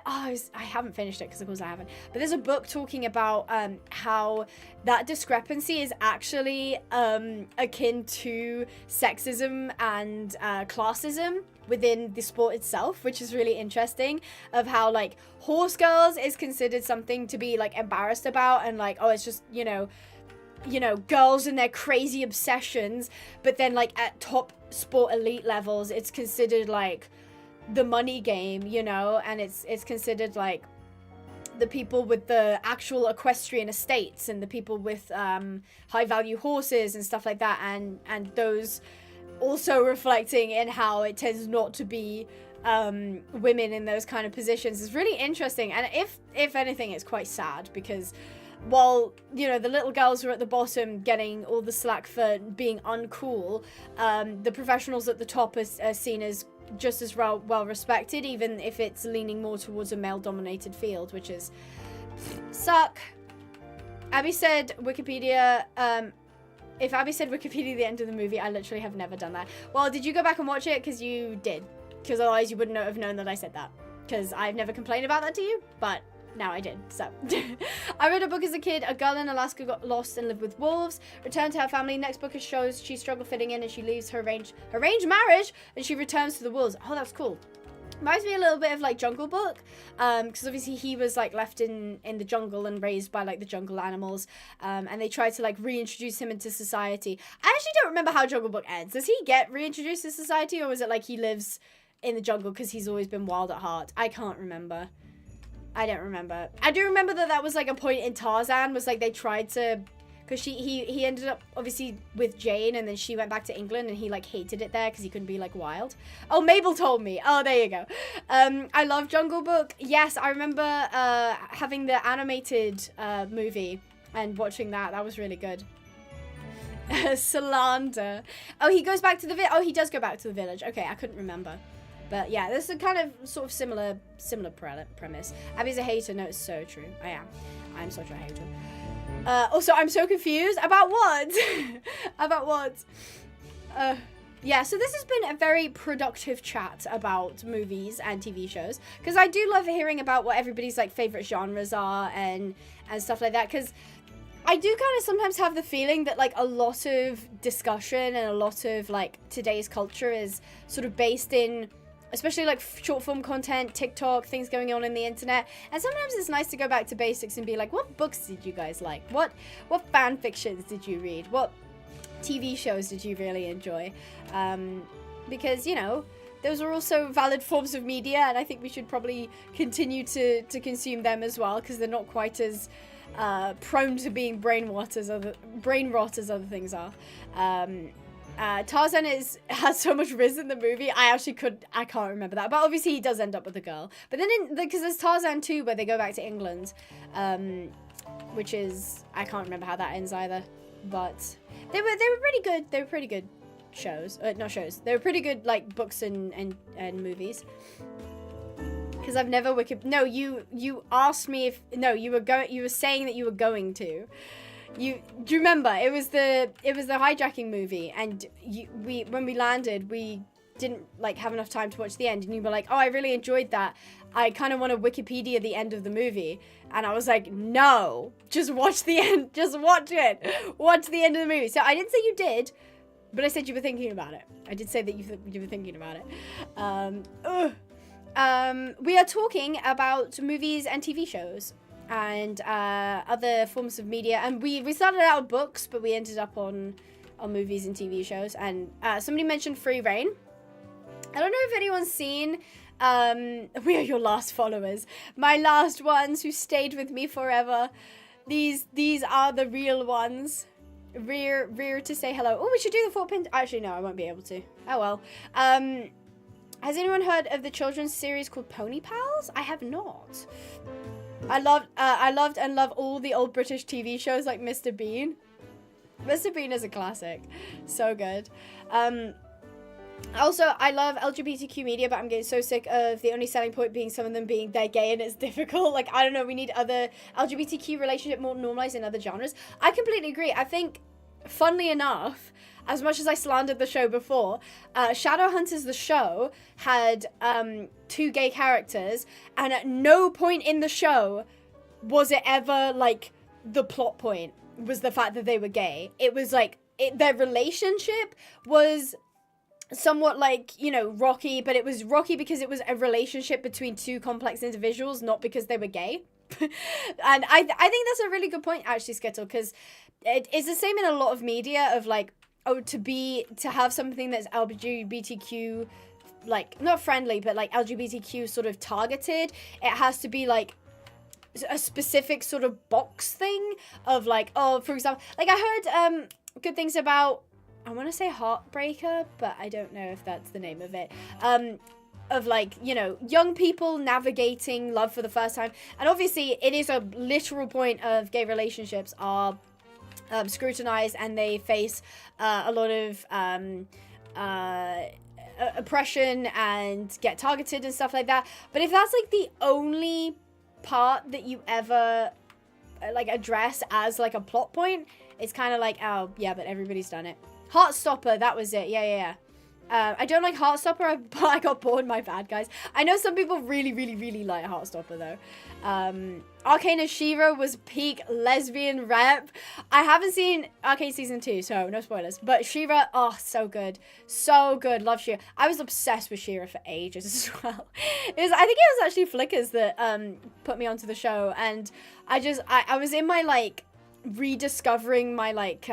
Speaker 2: haven't finished it because of course I haven't. But there's a book talking about how that discrepancy is actually akin to sexism and classism within the sport itself, which is really interesting, of how like horse girls is considered something to be like embarrassed about, and like, oh, it's just, you know, girls and their crazy obsessions, but then like at top sport elite levels it's considered like the money game, you know, and it's considered like the people with the actual equestrian estates and the people with high value horses and stuff like that, and those also reflecting in how it tends not to be women in those kind of positions is really interesting. And if anything, it's quite sad, because while, you know, the little girls are at the bottom getting all the slack for being uncool, the professionals at the top are seen as just as well respected, even if it's leaning more towards a male-dominated field, which is suck. Abby said Wikipedia, if Abby said Wikipedia at the end of the movie, I literally have never done that. Well, did you go back and watch it? Because you did. Because otherwise you wouldn't have known that I said that. Because I've never complained about that to you, but now I did, so. I read a book as a kid. A girl in Alaska got lost and lived with wolves, returned to her family. Next book shows she struggled fitting in and she leaves her arranged marriage and she returns to the wolves. Oh, that's cool. Reminds me a little bit of like Jungle Book, because obviously he was like left in the jungle and raised by like the jungle animals, and they tried to like reintroduce him into society. I actually don't remember how Jungle Book ends. Does he get reintroduced to society, or was it like he lives in the jungle because he's always been wild at heart? I can't remember. I don't remember. I do remember that was like a point in Tarzan, was like they tried to, because he ended up obviously with Jane, and then she went back to England and he like hated it there because he couldn't be like wild. Oh, Mabel told me. Oh, there you go. I love Jungle Book. Yes, I remember having the animated movie and watching that. That was really good. Solander. Oh, he goes back to the oh, he does go back to the village. Okay, I couldn't remember. But yeah, this is a kind of sort of similar premise. Abby's a hater. No, it's so true. I am. I'm such a hater. Also, I'm so confused. About what? About what? Yeah, so this has been a very productive chat about movies and TV shows, because I do love hearing about what everybody's like favorite genres are and stuff like that, because I do kind of sometimes have the feeling that like a lot of discussion and a lot of like today's culture is sort of based in, especially like short form content, TikTok, things going on in the internet. And sometimes it's nice to go back to basics and be like, what books did you guys like? What fan fictions did you read? What TV shows did you really enjoy? Because, you know, those are also valid forms of media, and I think we should probably continue to consume them as well, because they're not quite as prone to being brain rot as other things are. Tarzan has so much Riz in the movie. I can't remember that, but obviously he does end up with a girl. But then because there's Tarzan 2 where they go back to England, which is, I can't remember how that ends either. But they were pretty good. They were pretty good shows. Not shows. They were pretty good like books and movies. Because I've never No, you asked me if you were saying that you were going to. Do you remember? It was the hijacking movie, and when we landed, we didn't like have enough time to watch the end, and you were like, "Oh, I really enjoyed that. I kind of want to Wikipedia the end of the movie." And I was like, "No, just watch the end. Just watch it. Watch the end of the movie." So I didn't say you did, but I said you were thinking about it. I did say that you were thinking about it. We are talking about movies and TV shows and other forms of media, and we started out with books, but we ended up on movies and TV shows. And somebody mentioned Free Reign. I don't know if anyone's seen We Are Your Last Followers, my last ones who stayed with me forever. These are the real ones. Rear to say hello. Oh, we should do the 4-pin. Actually, no, I won't be able to. Oh well. Has anyone heard of the children's series called Pony Pals? I have not. I loved and love all the old British TV shows like Mr. Bean. Mr. Bean is a classic. So good. Also, I love LGBTQ media, but I'm getting so sick of the only selling point being some of them being they're gay and it's difficult. Like, I don't know, we need other LGBTQ relationship more normalized in other genres. I completely agree. I think funnily enough, as much as I slandered the show before, Shadowhunters the show had 2 gay characters, and at no point in the show was it ever, like, the plot point was the fact that they were gay. It was, like, their relationship was somewhat, like, you know, rocky, but it was rocky because it was a relationship between 2 complex individuals, not because they were gay. And I think that's a really good point, actually, Skittle, because it's the same in a lot of media of, like, to have something that's LGBTQ, like, not friendly, but, like, LGBTQ sort of targeted, it has to be, like, a specific sort of box thing of, like, oh, for example, like, I heard good things about, I want to say Heartbreaker, but I don't know if that's the name of it, of, like, you know, young people navigating love for the first time, and obviously it is a literal point of gay relationships are scrutinized, and they face a lot of oppression and get targeted and stuff like that. But if that's, like, the only part that you ever, like, address as, like, a plot point, it's kind of like, oh, yeah, but everybody's done it. Heartstopper, that was it. Yeah. I don't like Heartstopper, but I got bored, my bad, guys. I know some people really, really, really like Heartstopper, though. Arcane and She-Ra was peak lesbian rep. I haven't seen Arcane Season 2, so no spoilers. But She-Ra, oh, so good. So good. Love She-Ra. I was obsessed with She-Ra for ages as well. I think it was actually Flickers that put me onto the show. And I was in my, like, rediscovering my, like,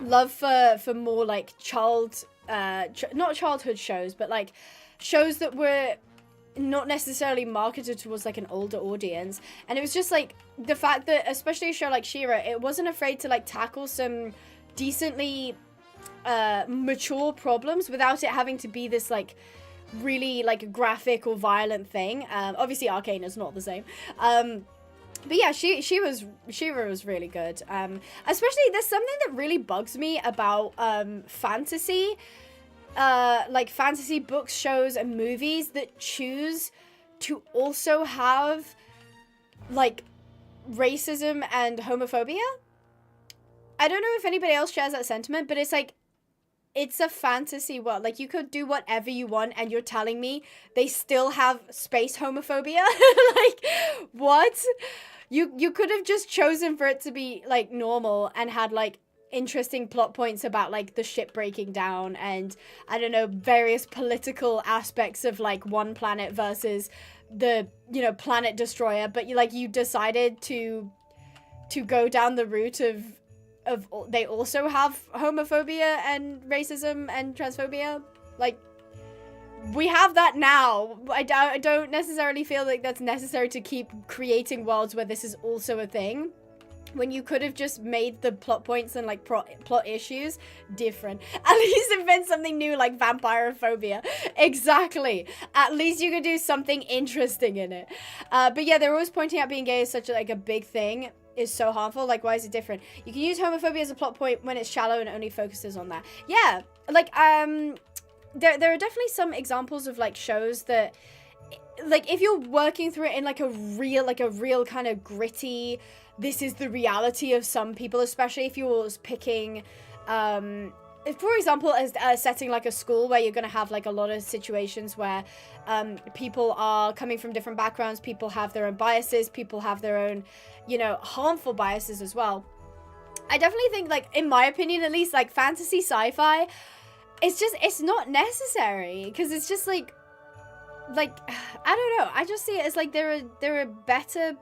Speaker 2: love for more, like, not childhood shows, but, like, shows that were not necessarily marketed towards, like, an older audience. And it was just, like, the fact that, especially a show like She-Ra, it wasn't afraid to, like, tackle some decently mature problems without it having to be this, like, really, like, graphic or violent thing. Obviously Arcane is not the same. But yeah, She-Ra was really good. Especially, there's something that really bugs me about fantasy, like fantasy books, shows, and movies that choose to also have, like, racism and homophobia. I don't know if anybody else shares that sentiment, but it's like, it's a fantasy world. Like, you could do whatever you want, and you're telling me they still have space homophobia? Like, what? You could have just chosen for it to be, like, normal and had, like, interesting plot points about, like, the ship breaking down and, I don't know, various political aspects of, like, one planet versus the, you know, planet destroyer. But you decided to go down the route of they also have homophobia and racism and transphobia. Like, we have that now. I don't necessarily feel like that's necessary to keep creating worlds where this is also a thing, when you could have just made the plot points and, like, plot issues different. At least invent something new, like vampirophobia. Exactly. At least you could do something interesting in it. But yeah, they're always pointing out being gay is such, like, a big thing is so harmful. Like, why is it different? You can use homophobia as a plot point when it's shallow and only focuses on that. Yeah, like, there are definitely some examples of, like, shows that, like, if you're working through it in, like, a real kind of gritty, this is the reality of some people, especially if you're picking, for example, as a setting like a school where you're going to have, like, a lot of situations where people are coming from different backgrounds, people have their own biases, people have their own, you know, harmful biases as well. I definitely think, like, in my opinion at least, like, fantasy sci-fi, it's not necessary, because it's just, like, I don't know, I just see it as, like, there are better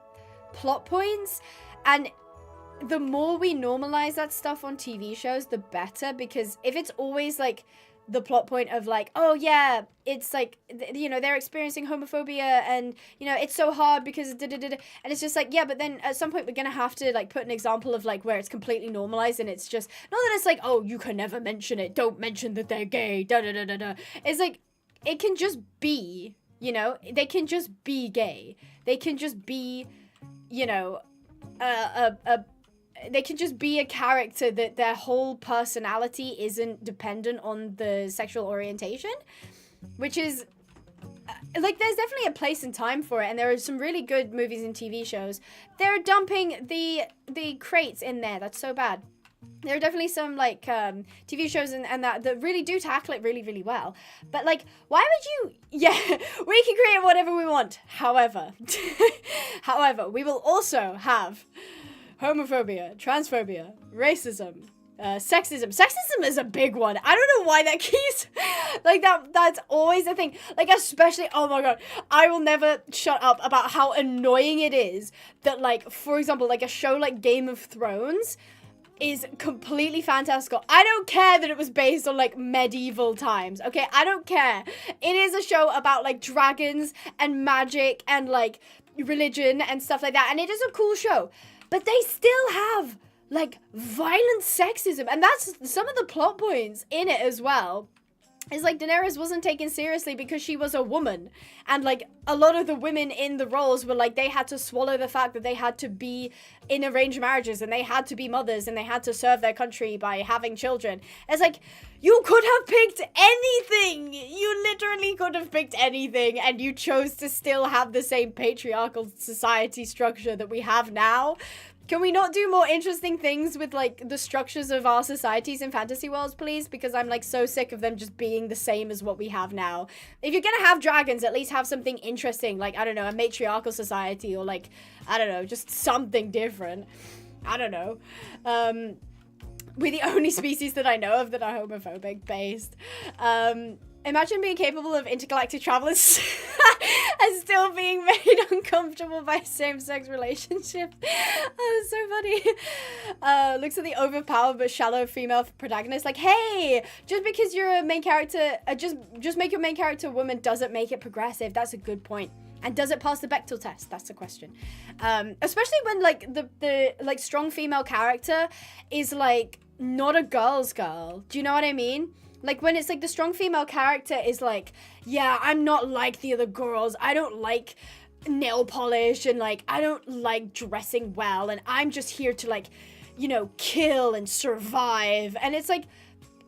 Speaker 2: plot points, and the more we normalize that stuff on TV shows, the better, because if it's always, like, the plot point of, like, oh yeah, it's, like, you know, they're experiencing homophobia, and, you know, it's so hard because and it's just like, yeah, but then at some point we're gonna have to, like, put an example of, like, where it's completely normalized, and it's just not that it's like, oh, you can never mention it, don't mention that they're gay, it's like, it can just be, you know, they can just be gay, they can just be, you know, they can just be a character that their whole personality isn't dependent on the sexual orientation, which is, like, there's definitely a place and time for it, and there are some really good movies and TV shows. They're dumping the crates in there. That's so bad. there are definitely some like TV shows and that really do tackle it really, really well. But like, why would you? Yeah, we can create whatever we want. However, we will also have homophobia, transphobia, racism, sexism. Sexism is a big one. I don't know why that keeps like that's always a thing. Like, especially, oh my god, I will never shut up about how annoying it is that, like, for example, like a show like Game of Thrones is completely fantastical. I don't care that it was based on like medieval times, okay? I don't care. It is a show about like dragons and magic and like religion and stuff like that, and it is a cool show. But they still have like violent sexism, and that's some of the plot points in it as well. It's like Daenerys wasn't taken seriously because she was a woman. And like a lot of the women in the roles were like, they had to swallow the fact that they had to be in arranged marriages and they had to be mothers and they had to serve their country by having children. It's like, you could have picked anything. You literally could have picked anything, and you chose to still have the same patriarchal society structure that we have now. Can we not do more interesting things with, like, the structures of our societies in fantasy worlds, please? Because I'm, like, so sick of them just being the same as what we have now. If you're gonna have dragons, at least have something interesting. Like, I don't know, a matriarchal society, or, like, I don't know, just something different. I don't know. We're the only species that I know of that are homophobic based. Imagine being capable of intergalactic travel and still being made uncomfortable by same-sex relationships. Oh, that's so funny. Looks at the overpowered but shallow female protagonist. Like, hey, just because you're a main character, just make your main character a woman doesn't make it progressive. That's a good point. And does it pass the Bechdel test? That's the question. Especially when, like, the like, strong female character is, like, not a girl's girl. Do you know what I mean? Like, when it's, like, the strong female character is, like, yeah, I'm not like the other girls. I don't like nail polish and, like, I don't like dressing well. And I'm just here to, like, you know, kill and survive. And it's, like,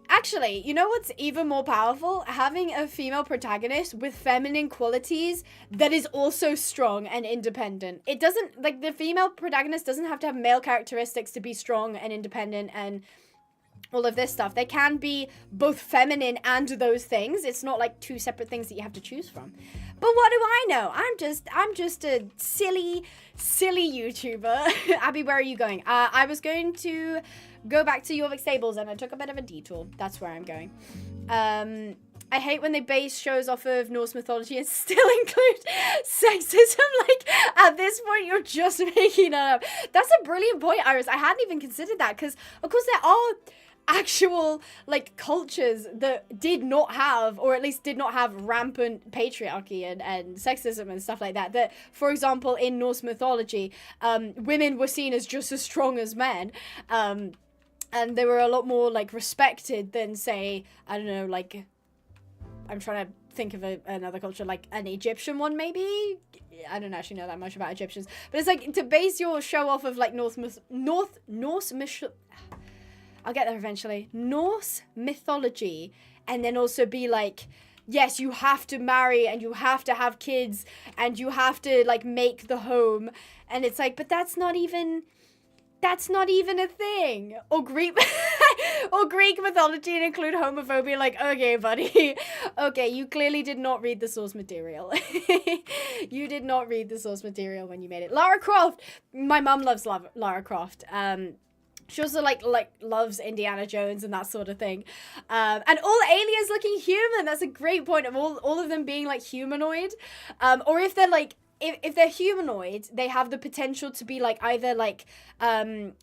Speaker 2: actually, you know what's even more powerful? Having a female protagonist with feminine qualities that is also strong and independent. It doesn't, like, the female protagonist doesn't have to have male characteristics to be strong and independent and all of this stuff. They can be both feminine and those things. It's not like two separate things that you have to choose from. But what do I know? I'm just a silly YouTuber. Abby, where are you going? I was going to go back to Jorvik Stables and I took a bit of a detour. That's where I'm going. I hate when they base shows off of Norse mythology and still include sexism. Like, at this point, you're just making it up. That's a brilliant point, Iris. I hadn't even considered that because, of course, there are actual, like, cultures that did not have, or at least did not have rampant patriarchy and sexism and stuff like that. That, for example, in Norse mythology, women were seen as just as strong as men. And they were a lot more, like, respected than, say, I don't know, like, I'm trying to think of another culture, like an Egyptian one, maybe? I don't actually know that much about Egyptians. But it's like, to base your show off of, like, I'll get there eventually. Norse mythology, and then also be like, yes, you have to marry, and you have to have kids, and you have to, like, make the home. And it's like, but that's not even a thing. Or Greek mythology and include homophobia. Like, okay, buddy. Okay, you clearly did not read the source material. You did not read the source material when you made it. Lara Croft. My mum loves Lara Croft. She also, like loves Indiana Jones and that sort of thing. And all aliens looking human. That's a great point of all of them being, like, humanoid. Or if they're, like, if they're humanoid, they have the potential to be, like, either, like,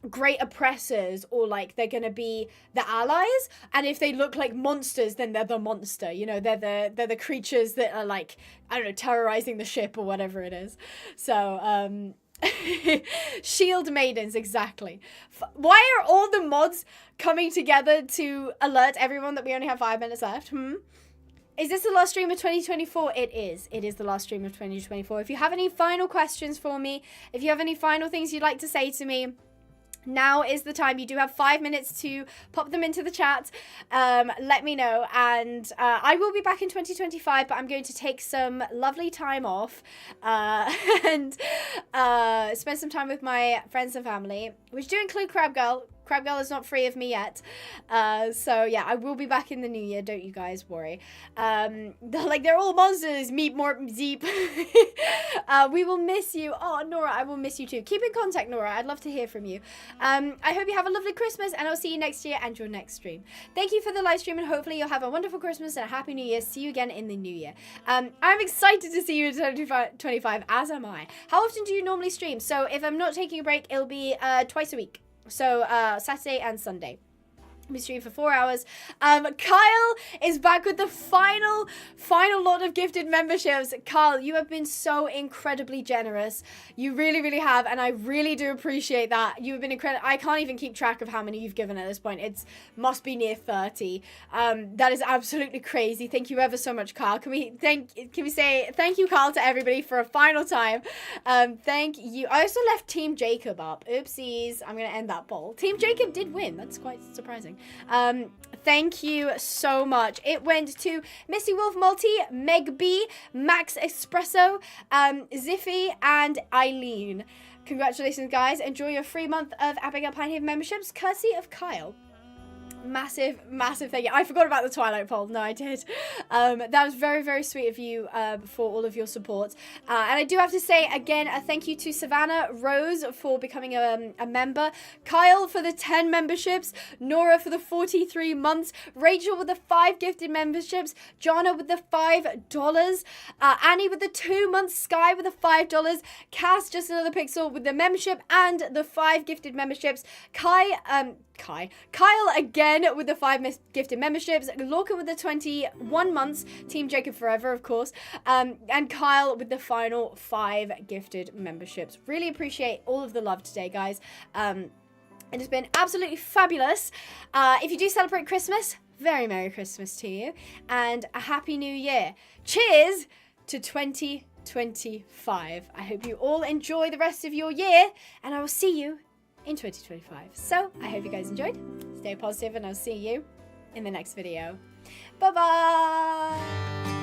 Speaker 2: great oppressors, or, like, they're gonna be the allies. And if they look like monsters, then they're the monster. You know, they're the creatures that are, like, I don't know, terrorizing the ship or whatever it is. So, shield maidens, exactly. Why are all the mods coming together to alert everyone that we only have 5 minutes left? Is this the last stream of 2024? It is. It is the last stream of 2024. If you have any final questions for me, if you have any final things you'd like to say to me, now is the time. You do have 5 minutes to pop them into the chat. Let me know. And I will be back in 2025, but I'm going to take some lovely time off and spend some time with my friends and family, which do include Crab Girl. Crab Girl is not free of me yet. So yeah, I will be back in the new year. Don't you guys worry. They're all monsters. Meep, Morp, Zeep. We will miss you. Oh, Nora, I will miss you too. Keep in contact, Nora. I'd love to hear from you. I hope you have a lovely Christmas, and I'll see you next year and your next stream. Thank you for the live stream, and hopefully you'll have a wonderful Christmas and a happy new year. See you again in the new year. I'm excited to see you in 2025, as am I. How often do you normally stream? So if I'm not taking a break, it'll be twice a week. So Saturday and Sunday. We stream for 4 hours. Kyle is back with the final lot of gifted memberships. Kyle, you have been so incredibly generous. You really, really have, and I really do appreciate that. You've been incredible. I can't even keep track of how many you've given at this point. It must be near 30. That is absolutely crazy. Thank you ever so much, Kyle. Can we say thank you, Kyle, to everybody for a final time? Thank you. I also left Team Jacob up. Oopsies. I'm gonna end that poll. Team Jacob did win. That's quite surprising. Thank you so much. It went to Misty Wolf Multi, Meg B, Max Espresso, Ziffy, and Eileen. Congratulations, guys. Enjoy your free month of Abigail Pinehaven memberships, courtesy of Kyle. Massive thank you. I forgot about the Twilight poll. No, I did. That was very, very sweet of you for all of your support. And I do have to say, again, a thank you to Savannah Rose for becoming a member, Kyle for the 10 memberships, Nora for the 43 months, Rachel with the 5 gifted memberships, Jonna with the $5, Annie with the 2 months, Sky with the $5, Cass, just another pixel, with the membership and the 5 gifted memberships, Kyle again with the 5 gifted memberships, Lorcan with the 21 months, Team Jacob Forever, of course, and Kyle with the final 5 gifted memberships. Really appreciate all of the love today, guys. It has been absolutely fabulous. If you do celebrate Christmas, very Merry Christmas to you, and a Happy New Year. Cheers to 2025. I hope you all enjoy the rest of your year, and I will see you in 2025. So I hope you guys enjoyed. Stay positive, and I'll see you in the next video. Bye bye.